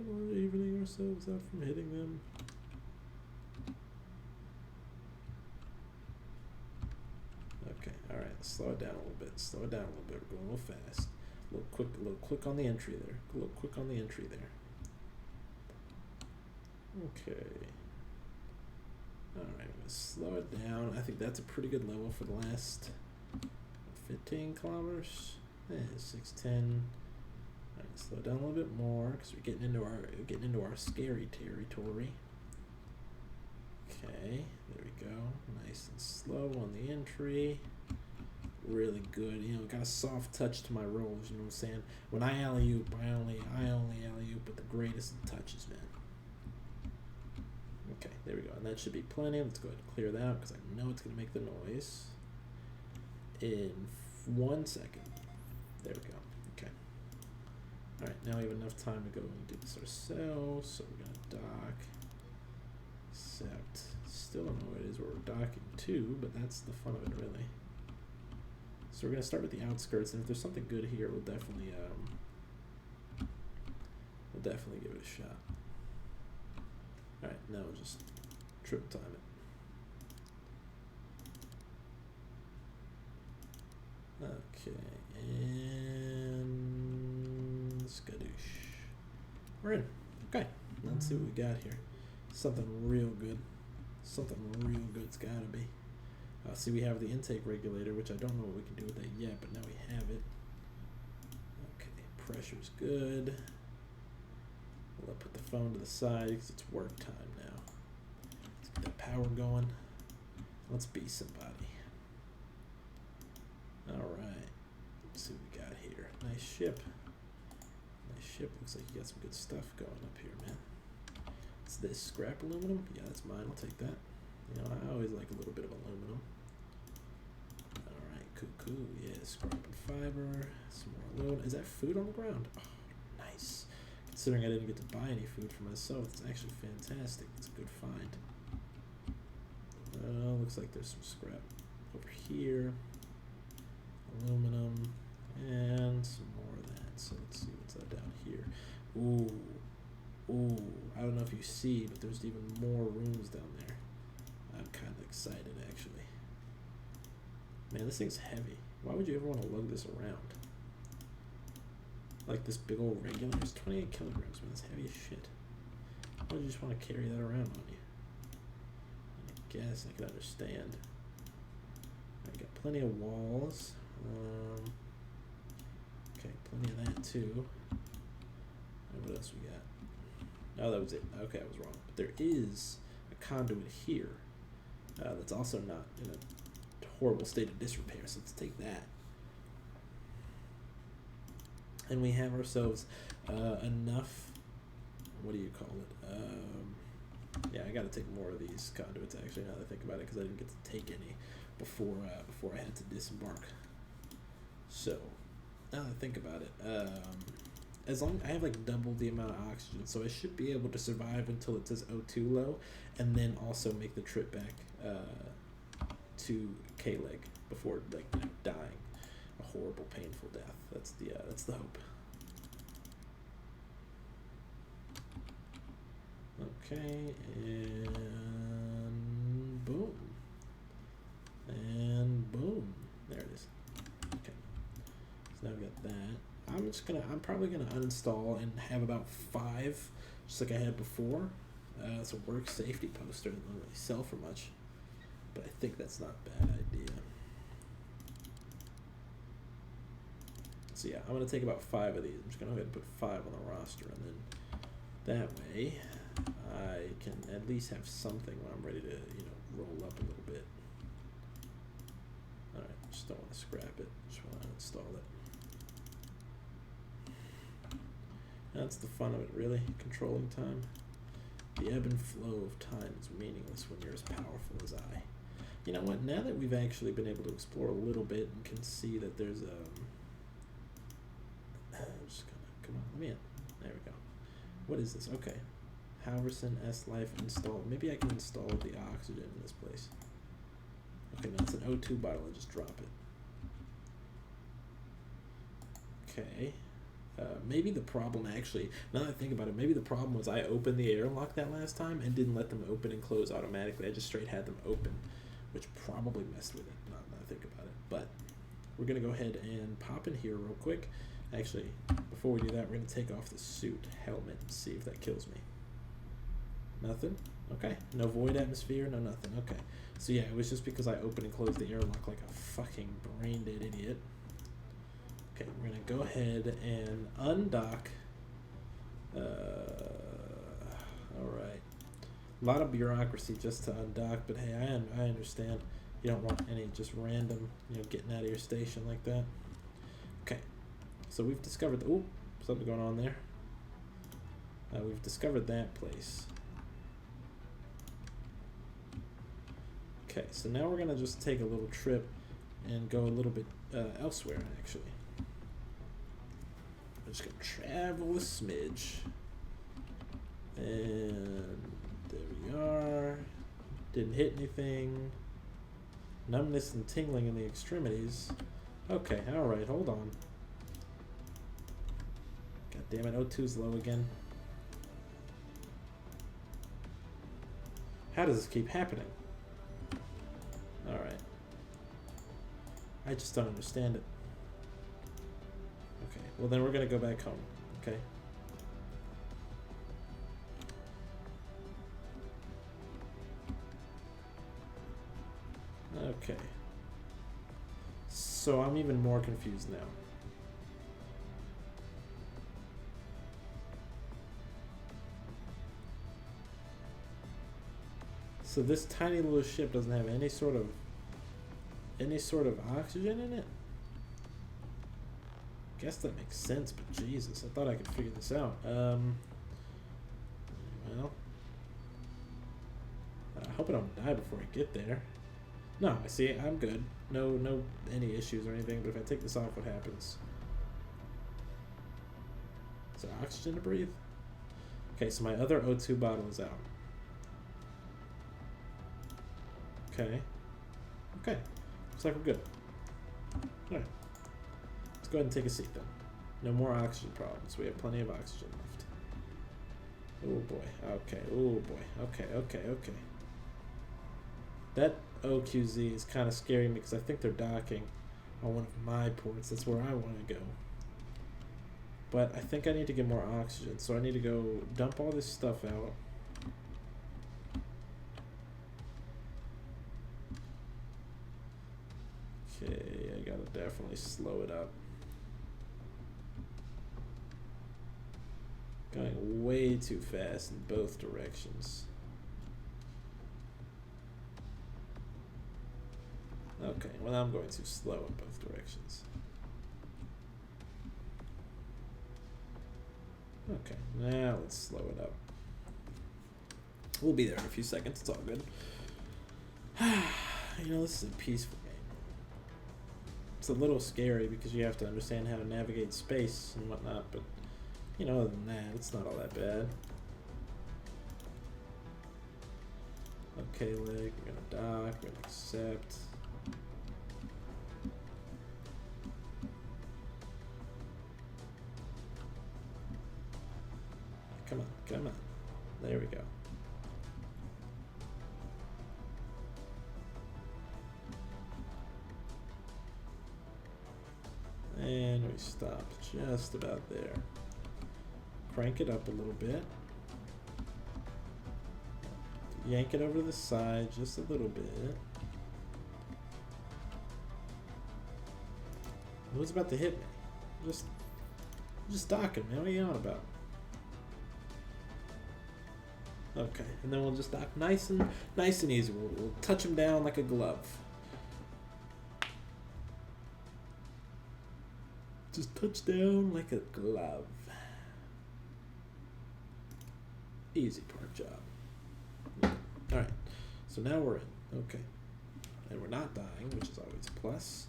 [SPEAKER 1] We're evening ourselves out from hitting them. Okay, alright, slow it down a little bit. Slow it down a little bit. We're going a little fast. A little quick on the entry there. A little quick on the entry there. Okay. Alright, I'm gonna slow it down. I think that's a pretty good level for the last 15 kilometers. 610. Alright, slow it down a little bit more because we're getting into our scary territory. Okay, there we go. Nice and slow on the entry. Really good. You know, got a soft touch to my rolls, you know what I'm saying? When I alley-oop, I only alley-oop with the greatest of touches, man. Okay, there we go. And that should be plenty. Let's go ahead and clear that out because I know it's going to make the noise. In 1 second. There we go. Okay. Alright, now we have enough time to go and do this ourselves. So we're going to dock. Except, still don't know what it is where we're docking to, but that's the fun of it, really. So we're going to start with the outskirts, and if there's something good here, we'll definitely give it a shot. Alright, now we'll just trip time it. Okay, and skadoosh. We're in. Okay, let's see what we got here. Something real good. Something real good's gotta be. See, we have the intake regulator, which I don't know what we can do with that yet, but now we have it. Okay, pressure's good. We'll put the phone to the side because it's work time now. Let's get that power going. Let's be somebody. Alright. Let's see what we got here. Nice ship. Nice ship. Looks like you got some good stuff going up here, man. What's this? Scrap aluminum? Yeah, that's mine. I'll take that. You know, I always like a little bit of aluminum. Alright, cool. Yeah, scrap and fiber. Some more aluminum. Is that food on the ground? Oh, nice. Considering I didn't get to buy any food for myself, it's actually fantastic. It's a good find. Looks like there's some scrap over here. Aluminum. And some more of that. So let's see what's that down here. Ooh, I don't know if you see, but there's even more rooms down there. I'm kind of excited, actually. Man, this thing's heavy. Why would you ever want to lug this around? Like this big old regular? It's 28 kilograms, man. It's heavy as shit. Why would you just want to carry that around on you? I guess I could understand. I got plenty of walls. Okay, plenty of that too. And what else we got? Oh, that was it. Okay, I was wrong. But there is a conduit here that's also not in a horrible state of disrepair, so let's take that. And we have ourselves enough, what do you call it? Yeah, I gotta take more of these conduits actually now that I think about it, because I didn't get to take any before I had to disembark. So, now that I think about it, as long I have like double the amount of oxygen, so I should be able to survive until it says O2 low, and then also make the trip back to K-Leg before like dying a horrible, painful death. That's the hope. Okay, and boom, and boom. I'm probably gonna uninstall and have about 5, just like I had before. It's a work safety poster. It doesn't really sell for much, but I think that's not a bad idea. So yeah, I'm gonna take about 5 of these. I'm just gonna go ahead and put 5 on the roster, and then that way I can at least have something when I'm ready to, roll up a little bit. All right, just don't want to scrap it. Just want to install it. That's the fun of it, really. Controlling time. The ebb and flow of time is meaningless when you're as powerful as I. You know what? Now that we've actually been able to explore a little bit and can see that there's I'm just gonna come on. Let me in. There we go. What is this? Okay. Halverson S Life install. Maybe I can install the oxygen in this place. Okay, now it's an O2 bottle. I just drop it. Okay. Maybe the problem actually, now that I think about it, maybe the problem was I opened the airlock that last time and didn't let them open and close automatically. I just straight had them open, which probably messed with it, now that I think about it. But we're going to go ahead and pop in here real quick. Actually, before we do that, we're going to take off the suit helmet and see if that kills me. Nothing? Okay. No void atmosphere, no nothing. Okay. So yeah, it was just because I opened and closed the airlock like a fucking brain dead idiot. Okay, we're going to go ahead and undock. Alright. A lot of bureaucracy just to undock, but hey, I understand. You don't want any just random, getting out of your station like that. Okay, so we've discovered, something going on there. We've discovered that place. Okay, so now we're going to just take a little trip and go a little bit elsewhere, actually. I'm just going to travel a smidge. And there we are. Didn't hit anything. Numbness and tingling in the extremities. Okay, alright, hold on. God damn it, O2's low again. How does this keep happening? Alright. I just don't understand it. Okay, well then we're gonna go back home, okay? Okay. So I'm even more confused now. So this tiny little ship doesn't have any sort of oxygen in it? Guess that makes sense, but Jesus, I thought I could figure this out. Well, I hope I don't die before I get there. No, I see, I'm good. No any issues or anything, but if I take this off, what happens? Is there oxygen to breathe? Okay, so my other O2 bottle is out. Okay. Okay. Looks like we're good. Alright. Let's go ahead and take a seat then. No more oxygen problems. We have plenty of oxygen left. Oh boy. Okay. Oh boy. Okay, okay, okay. That OQZ is kind of scaring me because I think they're docking on one of my ports. That's where I want to go. But I think I need to get more oxygen, so I need to go dump all this stuff out. Okay, I gotta definitely slow it up. Going way too fast in both directions. Okay, well I'm going too slow in both directions. Okay, now let's slow it up. We'll be there in a few seconds, it's all good. You know, this is a peaceful game. It's a little scary because you have to understand how to navigate space and whatnot, but other than that, it's not all that bad. Okay, Leg, we're gonna dock, we're gonna accept. Come on, come on. There we go. And we we stop just about there. Crank it up a little bit. Yank it over to the side just a little bit. Who's about to hit me? Just docking, man. What are you on about? Okay, and then we'll just dock nice and easy. We'll touch him down like a glove. Just touch down like a glove. Easy part job. Alright, so now we're in. Okay. And we're not dying, which is always a plus.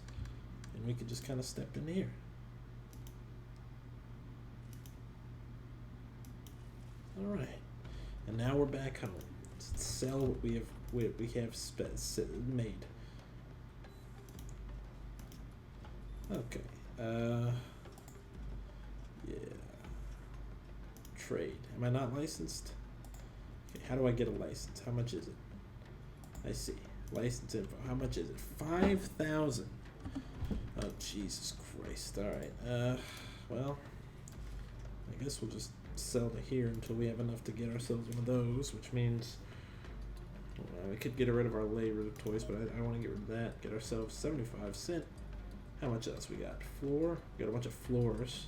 [SPEAKER 1] And we can just kind of step in here. Alright. And now we're back home. Let's sell what we have made. Okay. Yeah. Trade. Am I not licensed? Okay, how do I get a license? How much is it? I see. License info. How much is it? 5,000. Oh, Jesus Christ. Alright. Well, I guess we'll just sell to here until we have enough to get ourselves one of those, which means we could get rid of our labor toys, but I want to get rid of that. Get ourselves 75 cent. How much else we got? Floor. We got a bunch of floors.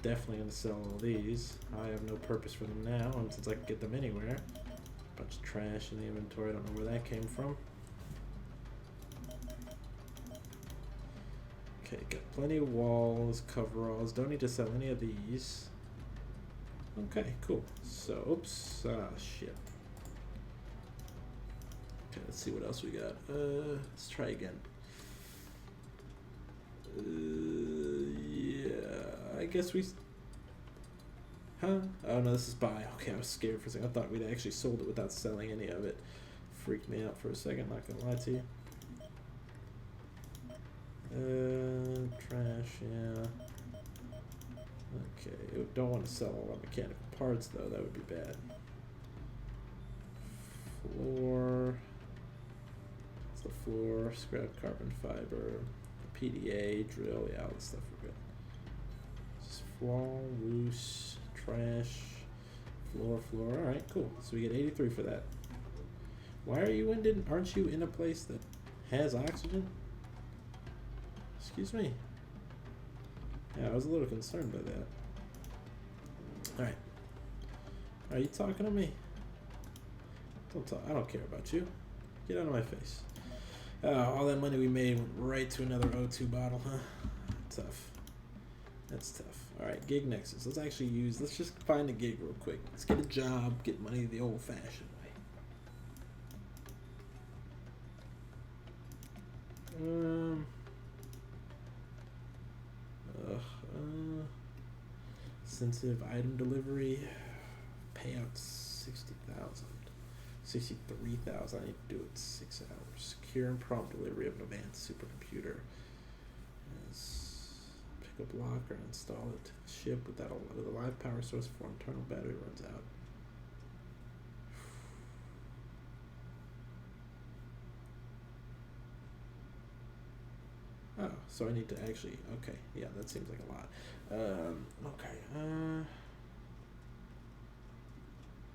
[SPEAKER 1] Definitely going to sell all these. I have no purpose for them now, and since I can get them anywhere. Bunch of trash in the inventory. I don't know where that came from. Okay, got plenty of walls, coveralls. Don't need to sell any of these. Okay, cool. So, oops. Shit. Okay, let's see what else we got. Let's try again. Yeah, I guess we... Huh? Oh, no, this is buy. Okay, I was scared for a second. I thought we'd actually sold it without selling any of it. Freaked me out for a second, not gonna lie to you. Trash, yeah. Okay, don't want to sell all our mechanical parts though, that would be bad. Floor. That's the floor, scrap carbon fiber, PDA, drill, yeah, all this stuff we're good. Just floor, loose, trash, floor, alright, cool. So we get 83 for that. Why are you aren't you in a place that has oxygen? Excuse me. Yeah, I was a little concerned by that. Alright. Are you talking to me? Don't talk. I don't care about you. Get out of my face. All that money we made went right to another O2 bottle, huh? Tough. That's tough. Alright, gig nexus. Let's just find a gig real quick. Let's get a job, get money the old-fashioned way. Sensitive item delivery, payout 60,000, 63,000. I need to do it 6 hours. Secure and prompt delivery of an advanced supercomputer. Yes. Pick up lock or install it. Ship without a live power source before internal battery runs out. Oh, so I need to actually, okay, yeah, that seems like a lot. Okay,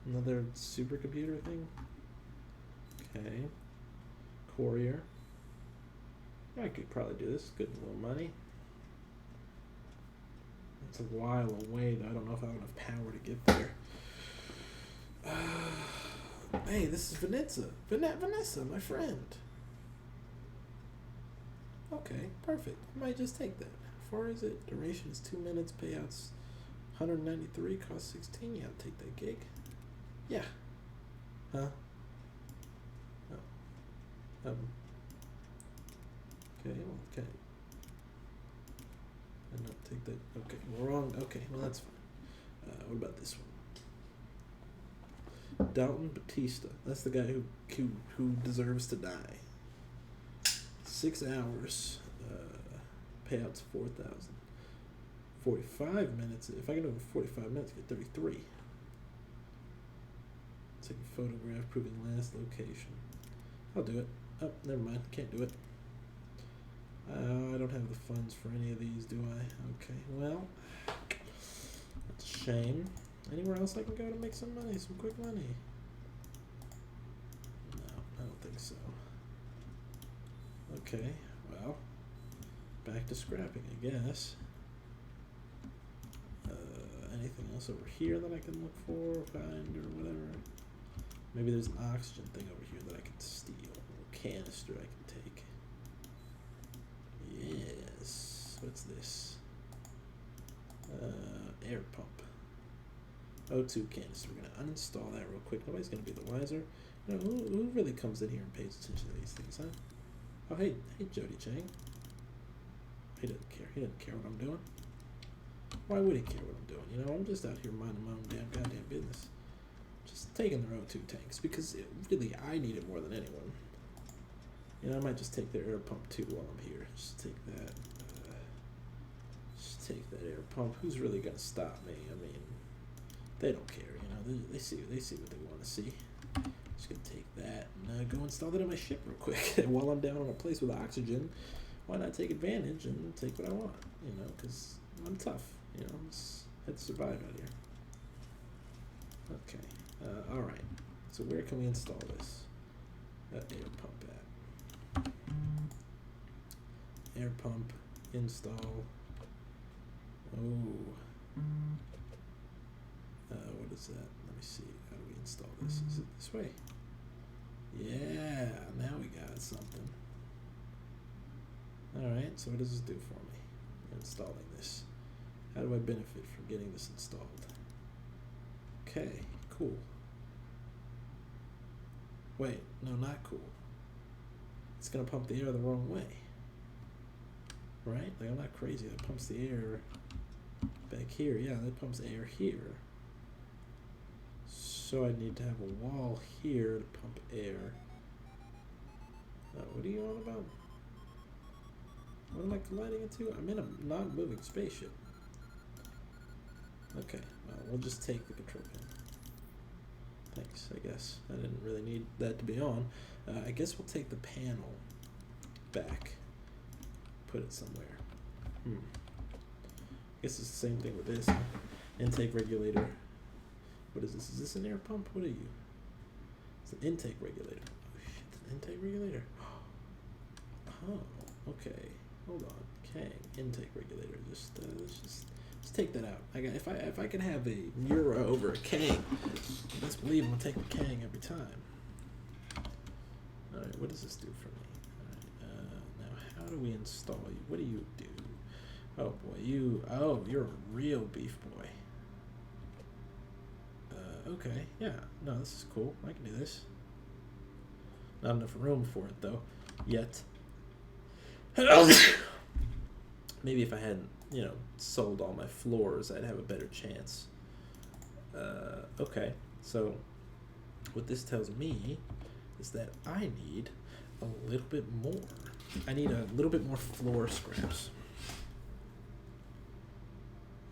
[SPEAKER 1] another supercomputer thing. Okay, courier. I could probably do this, good little money. It's a while away though, I don't know if I have enough power to get there. Hey, this is Vanessa, my friend. Okay, perfect. I might just take that. How far is it? Duration is 2 minutes. Payouts 193. Cost 16. Yeah, I'll take that gig. Yeah. Huh? Oh. Okay, well, okay. And not take that. Okay, we're wrong. Okay, well, that's fine. What about this one? Dalton Batista. That's the guy who deserves to die. 6 hours, payouts 4,000. 45 minutes. If I can do it in 45 minutes, I get 33. Take a photograph proving last location. I'll do it. Oh, never mind. Can't do it. I don't have the funds for any of these, do I? Okay, well, that's a shame. Anywhere else I can go to make some money, some quick money? No, I don't think so. Okay, well, back to scrapping, I guess. Anything else over here that I can look for, find, or whatever? Maybe there's an oxygen thing over here that I can steal. Or a canister I can take. Yes. What's this? Air pump. O2 canister. We're gonna uninstall that real quick. Nobody's gonna be the wiser. You know, who really comes in here and pays attention to these things, huh? Oh, hey, Jody Chang. He doesn't care. He doesn't care what I'm doing. Why would he care what I'm doing? You know, I'm just out here minding my own goddamn business. Just taking their O2 tanks because really I need it more than anyone. You know, I might just take their air pump too while I'm here. Just take that. Just take that air pump. Who's really gonna stop me? I mean, they don't care. You know, they see what they want to see. Just gonna take that and go install that on my ship real quick. And while I'm down on a place with oxygen, why not take advantage and take what I want? You know, because I'm tough. You know, I just had to survive out here. Okay. All right. So where can we install this? Air pump at. Air pump install. Oh. What is that? Let me see. How do we install this? Is it this way? Yeah. Now we got something. All right. So what does this do for me? Installing this. How do I benefit from getting this installed? Okay, cool. Wait, no, not cool. It's gonna pump the air the wrong way. Right? Like, I'm not crazy. That pumps the air back here. Yeah, that pumps air here. So I need to have a wall here to pump air. What are you on about? What am I colliding into? I'm in a non-moving spaceship. Okay, well, we'll just take the control pin. Thanks, I guess. I didn't really need that to be on. I guess we'll take the panel back. Put it somewhere. I guess it's the same thing with this. Intake regulator. What is this? Is this an air pump? What are you? It's an intake regulator. Oh shit, it's an intake regulator. Oh, okay. Hold on. Kang, intake regulator. Let's take that out. If I can have a Mura over a Kang, let's believe I'm gonna take the Kang every time. All right, what does this do for me? All right, now how do we install you? What do you do? Oh boy, you're a real beef boy. Okay, yeah, no, this is cool. I can do this. Not enough room for it though, yet. Maybe if I hadn't, sold all my floors, I'd have a better chance. Okay, so what this tells me is that I need a little bit more. I need a little bit more floor scraps.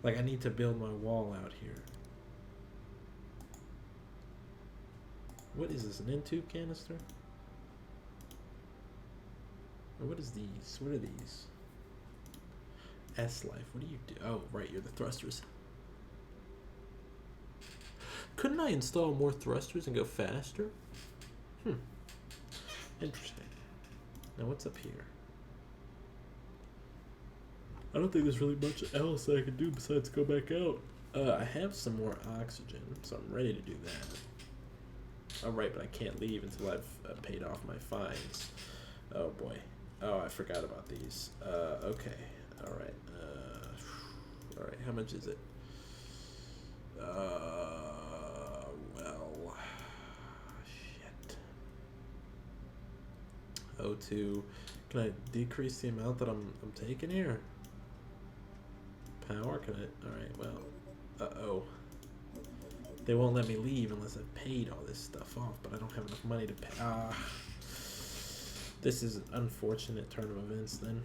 [SPEAKER 1] Like, I need to build my wall out here. What is this, an N-tube canister? Or what is these? What are these? S-Life, what do you do? Oh, right, you're the thrusters. Couldn't I install more thrusters and go faster? Interesting. Now what's up here? I don't think there's really much else I can do besides go back out. I have some more oxygen, so I'm ready to do that. Alright, but I can't leave until I've paid off my fines. Oh boy. Oh, I forgot about these. Okay. Alright. Alright, how much is it? Well, shit. O2. Can I decrease the amount that I'm taking here? Power? Can I? Alright, well. Uh-oh. They won't let me leave unless I've paid all this stuff off, but I don't have enough money to pay. This is an unfortunate turn of events then.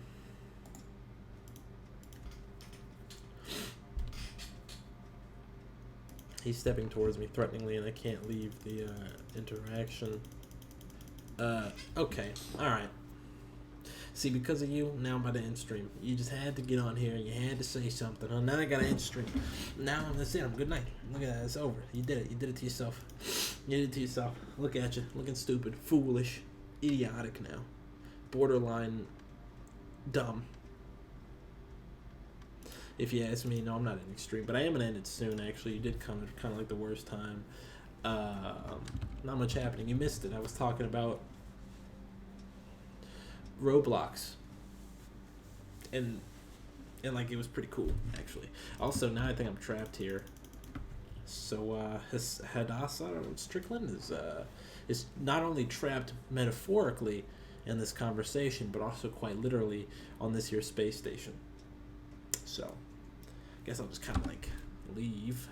[SPEAKER 1] He's stepping towards me threateningly and I can't leave the interaction. Okay, alright. See, because of you, now I'm about to end stream. You just had to get on here. You had to say something. Huh? Now I gotta end stream. Now that's it. I'm good night. Look at that. It's over. You did it. You did it to yourself. You did it to yourself. Look at you. Looking stupid. Foolish. Idiotic now. Borderline dumb. If you ask me, no, I'm not ending stream. But I am gonna end it soon, actually. You did come at kind of like the worst time. Not much happening. You missed it. I was talking about Roblox, and like it was pretty cool actually. Also, now I think I'm trapped here. So Hadassah Strickland is not only trapped metaphorically in this conversation, but also quite literally on this here space station. So I guess I'll just kind of like leave.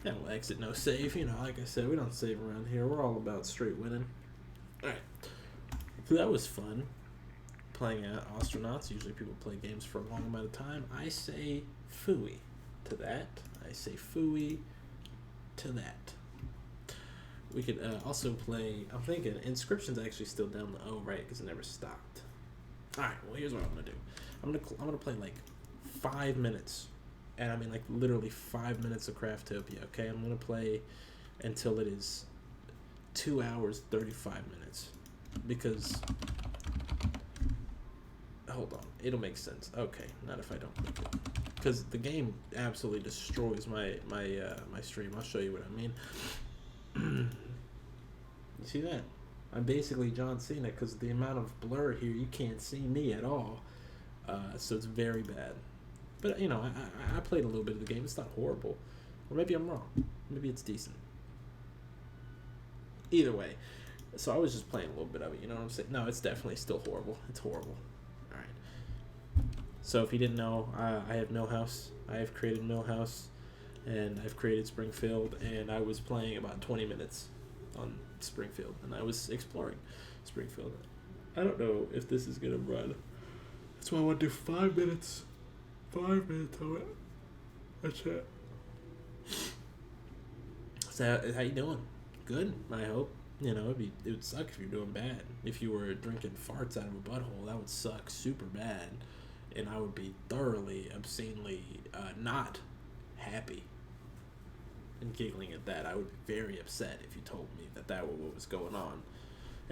[SPEAKER 1] Yeah, we'll exit, no save. You know, like I said, we don't save around here. We're all about straight winning. Alright. So that was fun. Playing astronauts. Usually people play games for a long amount of time. I say phooey to that. I say phooey to that. We could also play, I'm thinking, Inscription's actually still down the O, right? Because it never stopped. Alright, well here's what I'm going to do. I'm gonna play like 5 minutes. And I mean like literally 5 minutes of Craftopia, okay? I'm going to play until it is 2 hours, 35 minutes. Because, hold on, it'll make sense. Okay, not if I don't click it. Because the game absolutely destroys my stream. I'll show you what I mean. You see that? I'm basically John Cena because the amount of blur here, you can't see me at all. So it's very bad. But, you know, I played a little bit of the game. It's not horrible. Or maybe I'm wrong. Maybe it's decent. Either way. So I was just playing a little bit of it, you know what I'm saying? No, it's definitely still horrible. It's horrible. Alright. So if you didn't know, I have Millhouse. I have created Millhouse. And I've created Springfield. And I was playing about 20 minutes on Springfield. And I was exploring Springfield. I don't know if this is going to run. That's why I want to do 5 minutes. 5 minutes of it. That's it. So how you doing? Good, I hope. You know, it would suck if you're doing bad. If you were drinking farts out of a butthole, that would suck super bad. And I would be thoroughly, obscenely not happy and giggling at that. I would be very upset if you told me that was what was going on.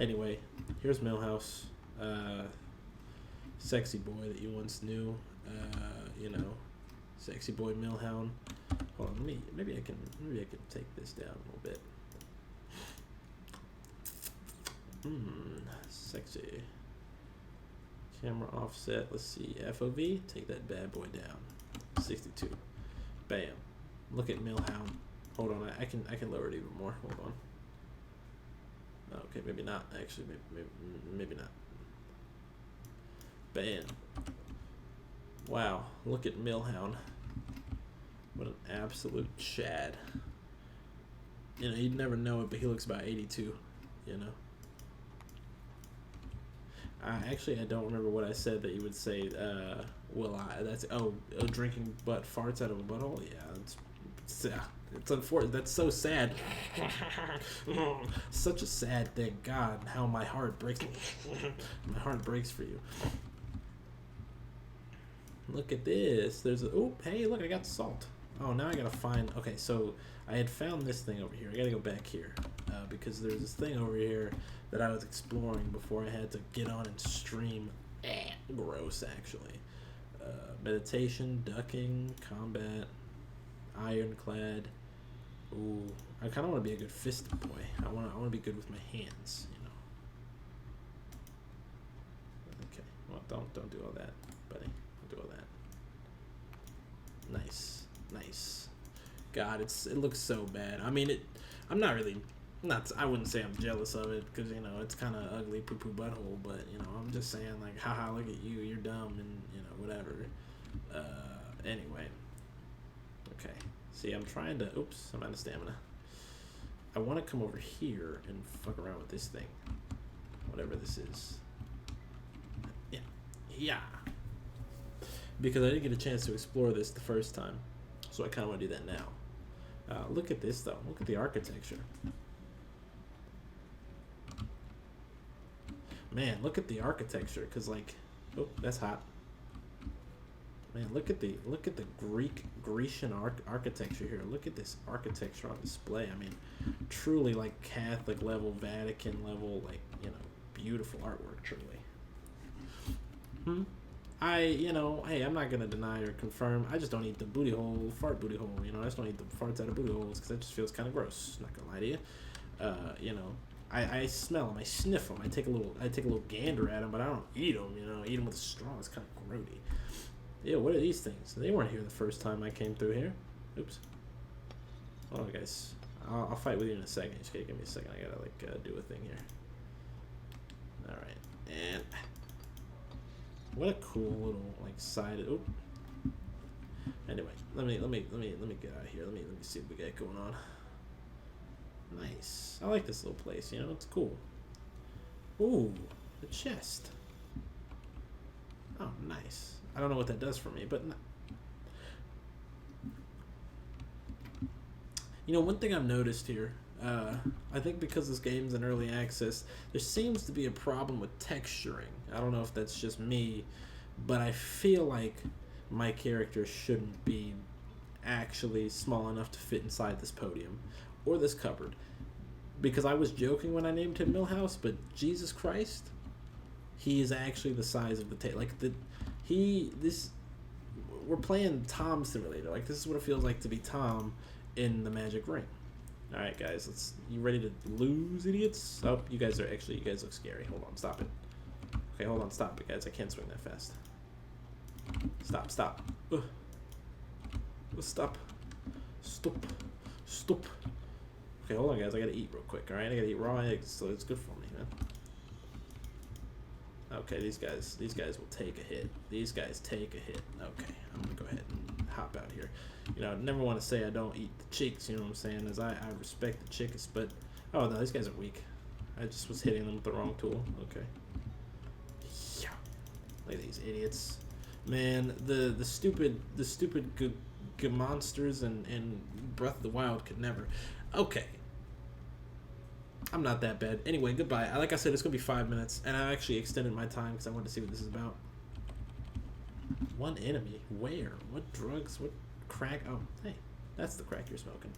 [SPEAKER 1] Anyway, here's Millhouse. Sexy boy that you once knew. You know, sexy boy Millhound. Hold on, maybe I can take this down a little bit. Sexy. Camera offset. Let's see. FOV. Take that bad boy down. 62. Bam. Look at Millhound. Hold on. I can lower it even more. Hold on. Okay, maybe not. Actually, maybe not. Bam. Wow, look at Millhound. What an absolute Chad. You know, you'd never know it, but he looks about 82, you know. Actually, I don't remember what I said that you would say, drinking butt farts out of a butthole? Yeah, it's unfortunate. That's so sad. Such a sad thing. God, how my heart breaks. My heart breaks for you. Look at this. There's a... Oh, hey, look, I got salt. Oh, now I gotta find... Okay, so I had found this thing over here. I gotta go back here. Because there's this thing over here that I was exploring before I had to get on and stream. Gross, actually. Meditation, ducking, combat, ironclad. Ooh, I kind of want to be a good fisted boy. I want to be good with my hands, you know. Okay, well, don't do all that, buddy. Do all that. Nice. God, it looks so bad. I mean, I'm not really, I wouldn't say I'm jealous of it because, you know, it's kind of ugly poo-poo butthole, but, you know, I'm just saying, like, haha, look at you, you're dumb, and, you know, whatever. Anyway. Okay. See, I'm trying to, oops, I'm out of stamina. I want to come over here and fuck around with this thing. Whatever this is. Yeah. Because I didn't get a chance to explore this the first time. So I kind of want to do that now. Look at this, though. Look at the architecture. Man, look at the architecture, cause like, oh, that's hot. Man, look at the Grecian architecture here. Look at this architecture on display. I mean, truly like Catholic level, Vatican level, like, you know, beautiful artwork, truly. Hey, I'm not gonna deny or confirm. I just don't eat the fart booty hole. You know, I just don't eat the farts out of booty holes because that just feels kind of gross. Not gonna lie to you. I smell them, I sniff them, I take a little gander at them, but I don't eat them. You know, eat them with a straw. It's kind of grody. Yeah, what are these things? They weren't here the first time I came through here. Oops. Hold on, guys. I'll fight with you in a second. Just give me a second. I gotta do a thing here. All right, and what a cool little like side. Oh. Anyway, let me get out of here. Let me see what we got going on. Nice. I like this little place. You know, it's cool. Ooh, the chest. Oh, nice. I don't know what that does for me, but you know, one thing I've noticed here, I think because this game's in early access, there seems to be a problem with texturing. I don't know if that's just me, but I feel like my character shouldn't be actually small enough to fit inside this podium or this cupboard. Because I was joking when I named him Millhouse, but Jesus Christ, he is actually the size of the table. Like we're playing Tom Simulator. Like, this is what it feels like to be Tom in the Magic Ring. All right, guys, you ready to lose, idiots? Oh, you guys look scary. Hold on, stop it. Okay, hold on, stop it, guys. I can't swing that fast. Stop. Ugh. Stop. Okay, hold on, guys. I gotta eat real quick. All right, I gotta eat raw eggs, so it's good for me, man. Okay, these guys will take a hit. These guys take a hit. Okay, I'm gonna go ahead and hop out here. You know, I never want to say I don't eat the chicks, you know what I'm saying, as I respect the chicks, but, oh no, these guys are weak. I just was hitting them with the wrong tool. Okay. Yeah. Look at these idiots. Man, the stupid monsters and Breath of the Wild could never. Okay. I'm not that bad. Anyway, goodbye. Like I said, it's going to be 5 minutes, and I actually extended my time because I wanted to see what this is about. One enemy? Where? What drugs? What crack? Oh, hey, that's the crack you're smoking.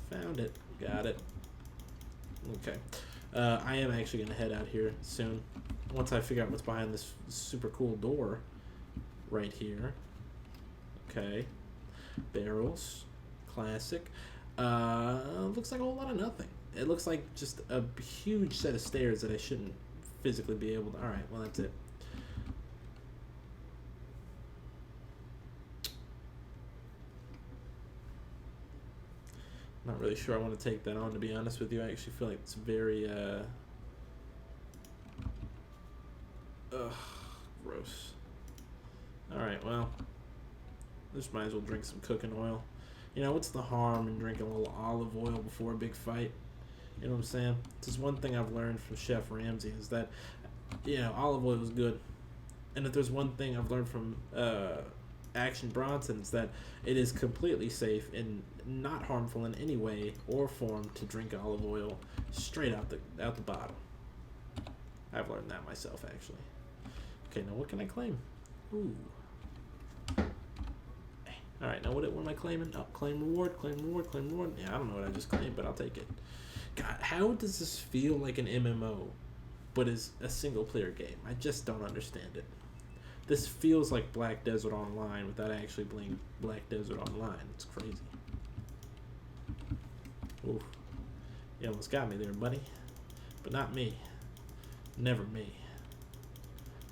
[SPEAKER 1] Found it. Got it. Okay. I am actually going to head out here soon. Once I figure out what's behind this super cool door right here. Okay. Barrels. Classic. Looks like a whole lot of nothing. It looks like just a huge set of stairs that I shouldn't physically be able to. Alright, well, that's it. Not really sure I want to take that on, to be honest with you. I actually feel like it's very, gross. Alright, well, just might as well drink some cooking oil. You know, what's the harm in drinking a little olive oil before a big fight? You know what I'm saying? This is one thing I've learned from Chef Ramsay is that, you know, olive oil is good. And if there's one thing I've learned from Action Bronson, it's that it is completely safe and not harmful in any way or form to drink olive oil straight out the bottle. I've learned that myself, actually. Okay, now what can I claim? Ooh. Alright, now what am I claiming? Oh, claim reward. Yeah, I don't know what I just claimed, but I'll take it. God, how does this feel like an MMO, but is a single-player game? I just don't understand it. This feels like Black Desert Online without actually being Black Desert Online. It's crazy. Oof. You almost got me there, buddy. But not me. Never me.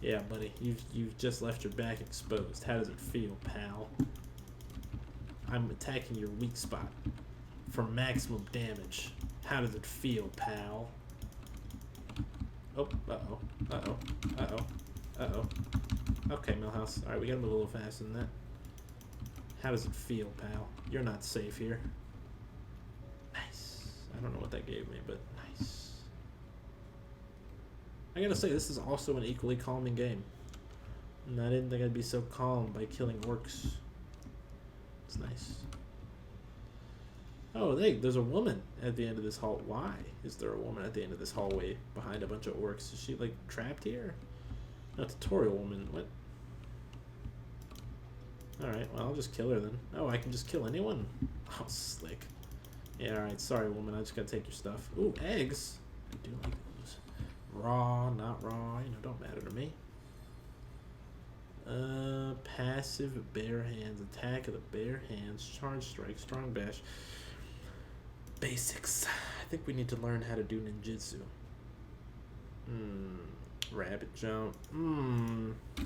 [SPEAKER 1] Yeah, buddy, you've just left your back exposed. How does it feel, pal? I'm attacking your weak spot for maximum damage. How does it feel, pal? Oh, uh-oh. Okay, Millhouse. Alright, we gotta move a little faster than that. How does it feel, pal? You're not safe here. Nice. I don't know what that gave me, but nice. I gotta say, this is also an equally calming game. And I didn't think I'd be so calm by killing orcs. It's nice. Oh, there's a woman at the end of this hall. Why is there a woman at the end of this hallway behind a bunch of orcs? Is she, like, trapped here? No, tutorial woman. What? Alright, well, I'll just kill her then. Oh, I can just kill anyone? Oh, slick. Yeah, alright, sorry, woman. I just gotta take your stuff. Ooh, eggs. I do like those. Raw, not raw. You know, don't matter to me. Passive bare hands. Attack of the bare hands. Charge strike. Strong bash. Basics. I think we need to learn how to do ninjutsu. Rabbit jump.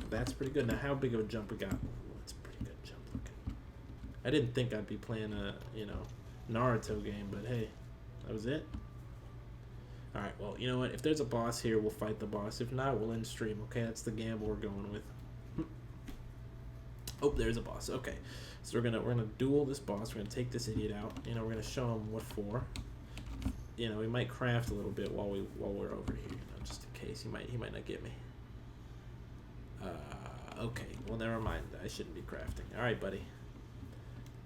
[SPEAKER 1] That's pretty good. Now, how big of a jump we got? Ooh, that's a pretty good jump looking. I didn't think I'd be playing a, you know, Naruto game, but hey, that was it. Alright, well, you know what? If there's a boss here, we'll fight the boss. If not, we'll end stream, okay? That's the gamble we're going with. Oh, there's a boss. Okay. So we're gonna duel this boss. We're gonna take this idiot out. You know, we're gonna show him what for. You know, we might craft a little bit while we're over here, you know, just in case. He might not get me. Okay. Well, never mind. I shouldn't be crafting. Alright, buddy.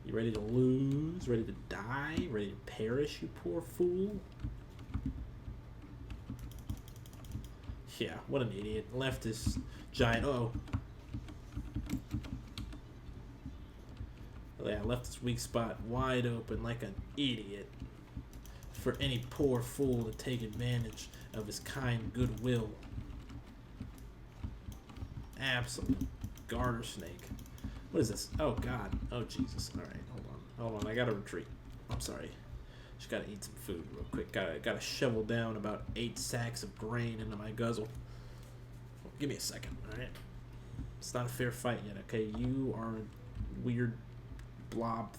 [SPEAKER 1] You ready to lose? Ready to die? Ready to perish, you poor fool? Yeah, what an idiot. Left this giant... Uh-oh. Yeah, I left this weak spot wide open like an idiot for any poor fool to take advantage of his kind goodwill. Absolute garter snake. What is this? Oh, God. Oh, Jesus. All right, hold on. I gotta retreat. I'm sorry. Just gotta eat some food real quick. Gotta shovel down about 8 sacks of grain into my guzzle. Give me a second, all right? It's not a fair fight yet, okay? You are a weird blob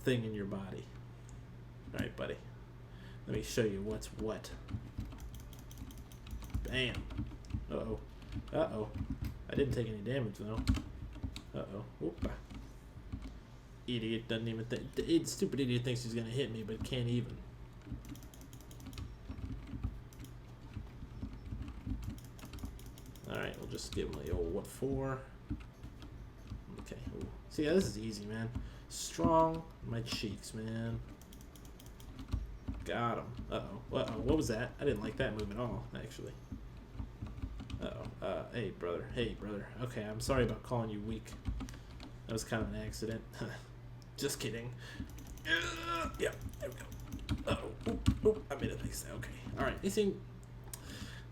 [SPEAKER 1] thing in your body. All right, buddy. Let me show you what's what. Bam. Uh-oh. Uh-oh. I didn't take any damage, though. Uh-oh. Whoop. Idiot doesn't even think... The stupid idiot thinks he's gonna hit me, but can't even. Alright, we'll just give him the old what for. Okay. Ooh. See, yeah, this is easy, man. Strong my cheeks, man. Got him. Uh-oh. Uh-oh. What was that? I didn't like that move at all, actually. Uh-oh. Hey, brother. Hey, brother. Okay, I'm sorry about calling you weak. That was kind of an accident. Just kidding. Yeah, there we go. Uh-oh. Oop, I made a mistake. Okay. Alright.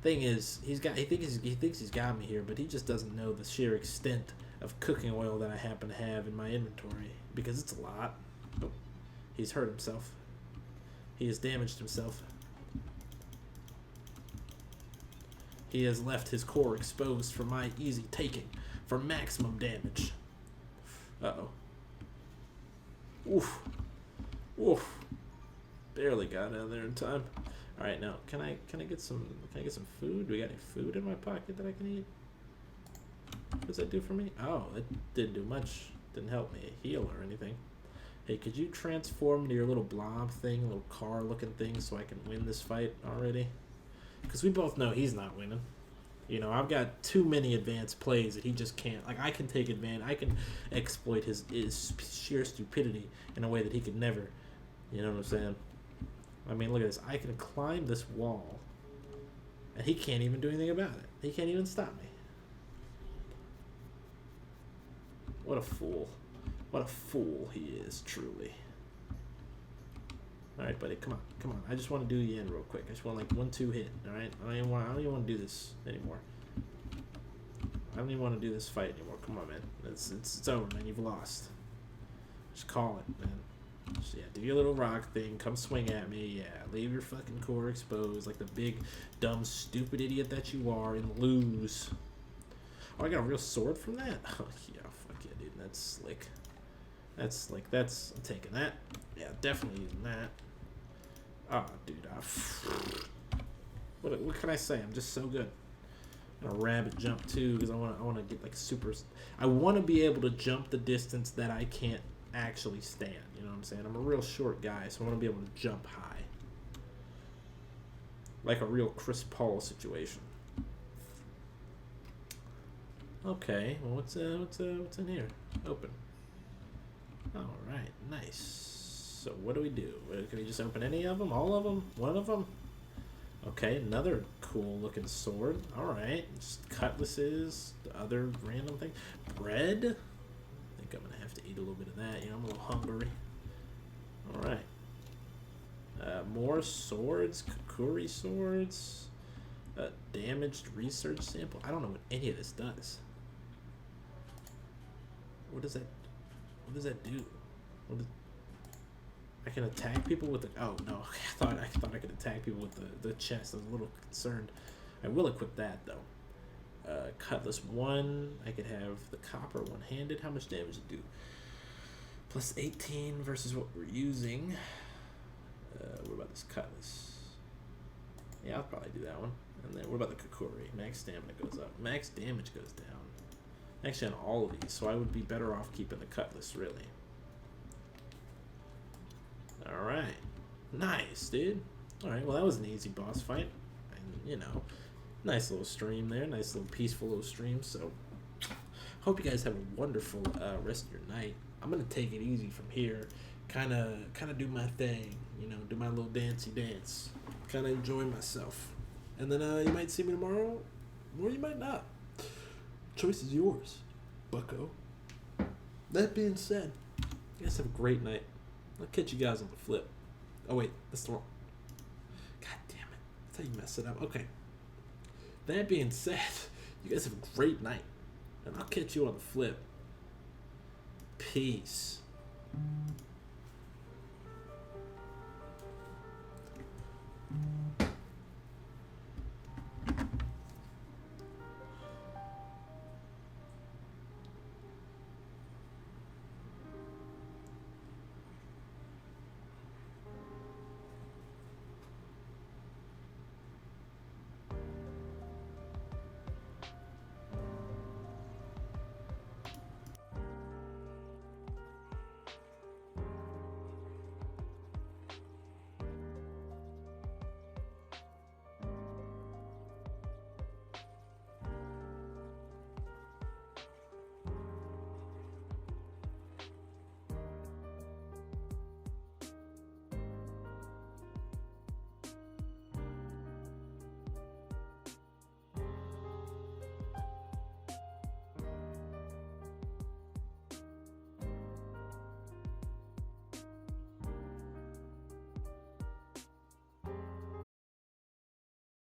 [SPEAKER 1] Thing is, he thinks he's got me here, but he just doesn't know the sheer extent of cooking oil that I happen to have in my inventory, because it's a lot. Oh, he's hurt himself. He has damaged himself. He has left his core exposed for my easy taking, for maximum damage. Uh-oh. Oof. Oof. Barely got out of there in time. All right, now can I get some food? Do we got any food in my pocket that I can eat? What does that do for me? Oh, it didn't do much. Didn't help me heal or anything. Hey, could you transform to your little blob thing, little car-looking thing, so I can win this fight already? Because we both know he's not winning. You know, I've got too many advanced plays that he just can't. Like, I can take advantage. I can exploit his sheer stupidity in a way that he could never. You know what I'm saying? I mean, look at this. I can climb this wall, and he can't even do anything about it. He can't even stop me. What a fool. What a fool he is, truly. Alright, buddy, come on, come on. I just want to do you in real quick. I just want like 1-2 hit, alright? I don't even want to do this anymore. I don't even want to do this fight anymore. Come on, man. It's over, man. You've lost. Just call it, man. Just, yeah, do your little rock thing. Come swing at me. Yeah, leave your fucking core exposed like the big, dumb, stupid idiot that you are and lose. Oh, I got a real sword from that? Oh, yeah, fuck yeah, dude. That's slick. I'm taking that. Yeah, definitely using that. Oh, dude. What can I say? I'm just so good. I'm gonna rabbit jump too because I want to get like super. I want to be able to jump the distance that I can't actually stand. You know what I'm saying? I'm a real short guy, so I want to be able to jump high, like a real Chris Paul situation. Okay, well, what's in here? Open. All right, nice. So what do we do? Can we just open any of them? All of them? One of them? Okay, another cool looking sword. Alright, just cutlasses, the other random thing. Bread? I think I'm gonna have to eat a little bit of that. You know, I'm a little hungry. Alright. More swords, Kukuri swords, damaged research sample. I don't know what any of this does. What does that do? I can attack people with the, oh no, I thought I could attack people with the chest. I was a little concerned. I will equip that though. Cutlass 1, I could have the copper one-handed. How much damage it do? Plus 18 versus what we're using. What about this cutlass? Yeah, I'll probably do that one. And then what about the Kukuri? Max stamina goes up. Max damage goes down. Actually on all of these, so I would be better off keeping the cutlass, really. Alright. Nice, dude. Alright, well that was an easy boss fight. And, you know, nice little stream there. Nice little peaceful little stream. So, hope you guys have a wonderful rest of your night. I'm going to take it easy from here. Kind of do my thing. You know, do my little dancey dance. Kind of enjoy myself. And then you might see me tomorrow, or you might not. Choice is yours, bucko. That being said, you guys have a great night. I'll catch you guys on the flip. Oh wait, that's the wrong. God damn it. That's how you mess it up. Okay. That being said, you guys have a great night. And I'll catch you on the flip. Peace.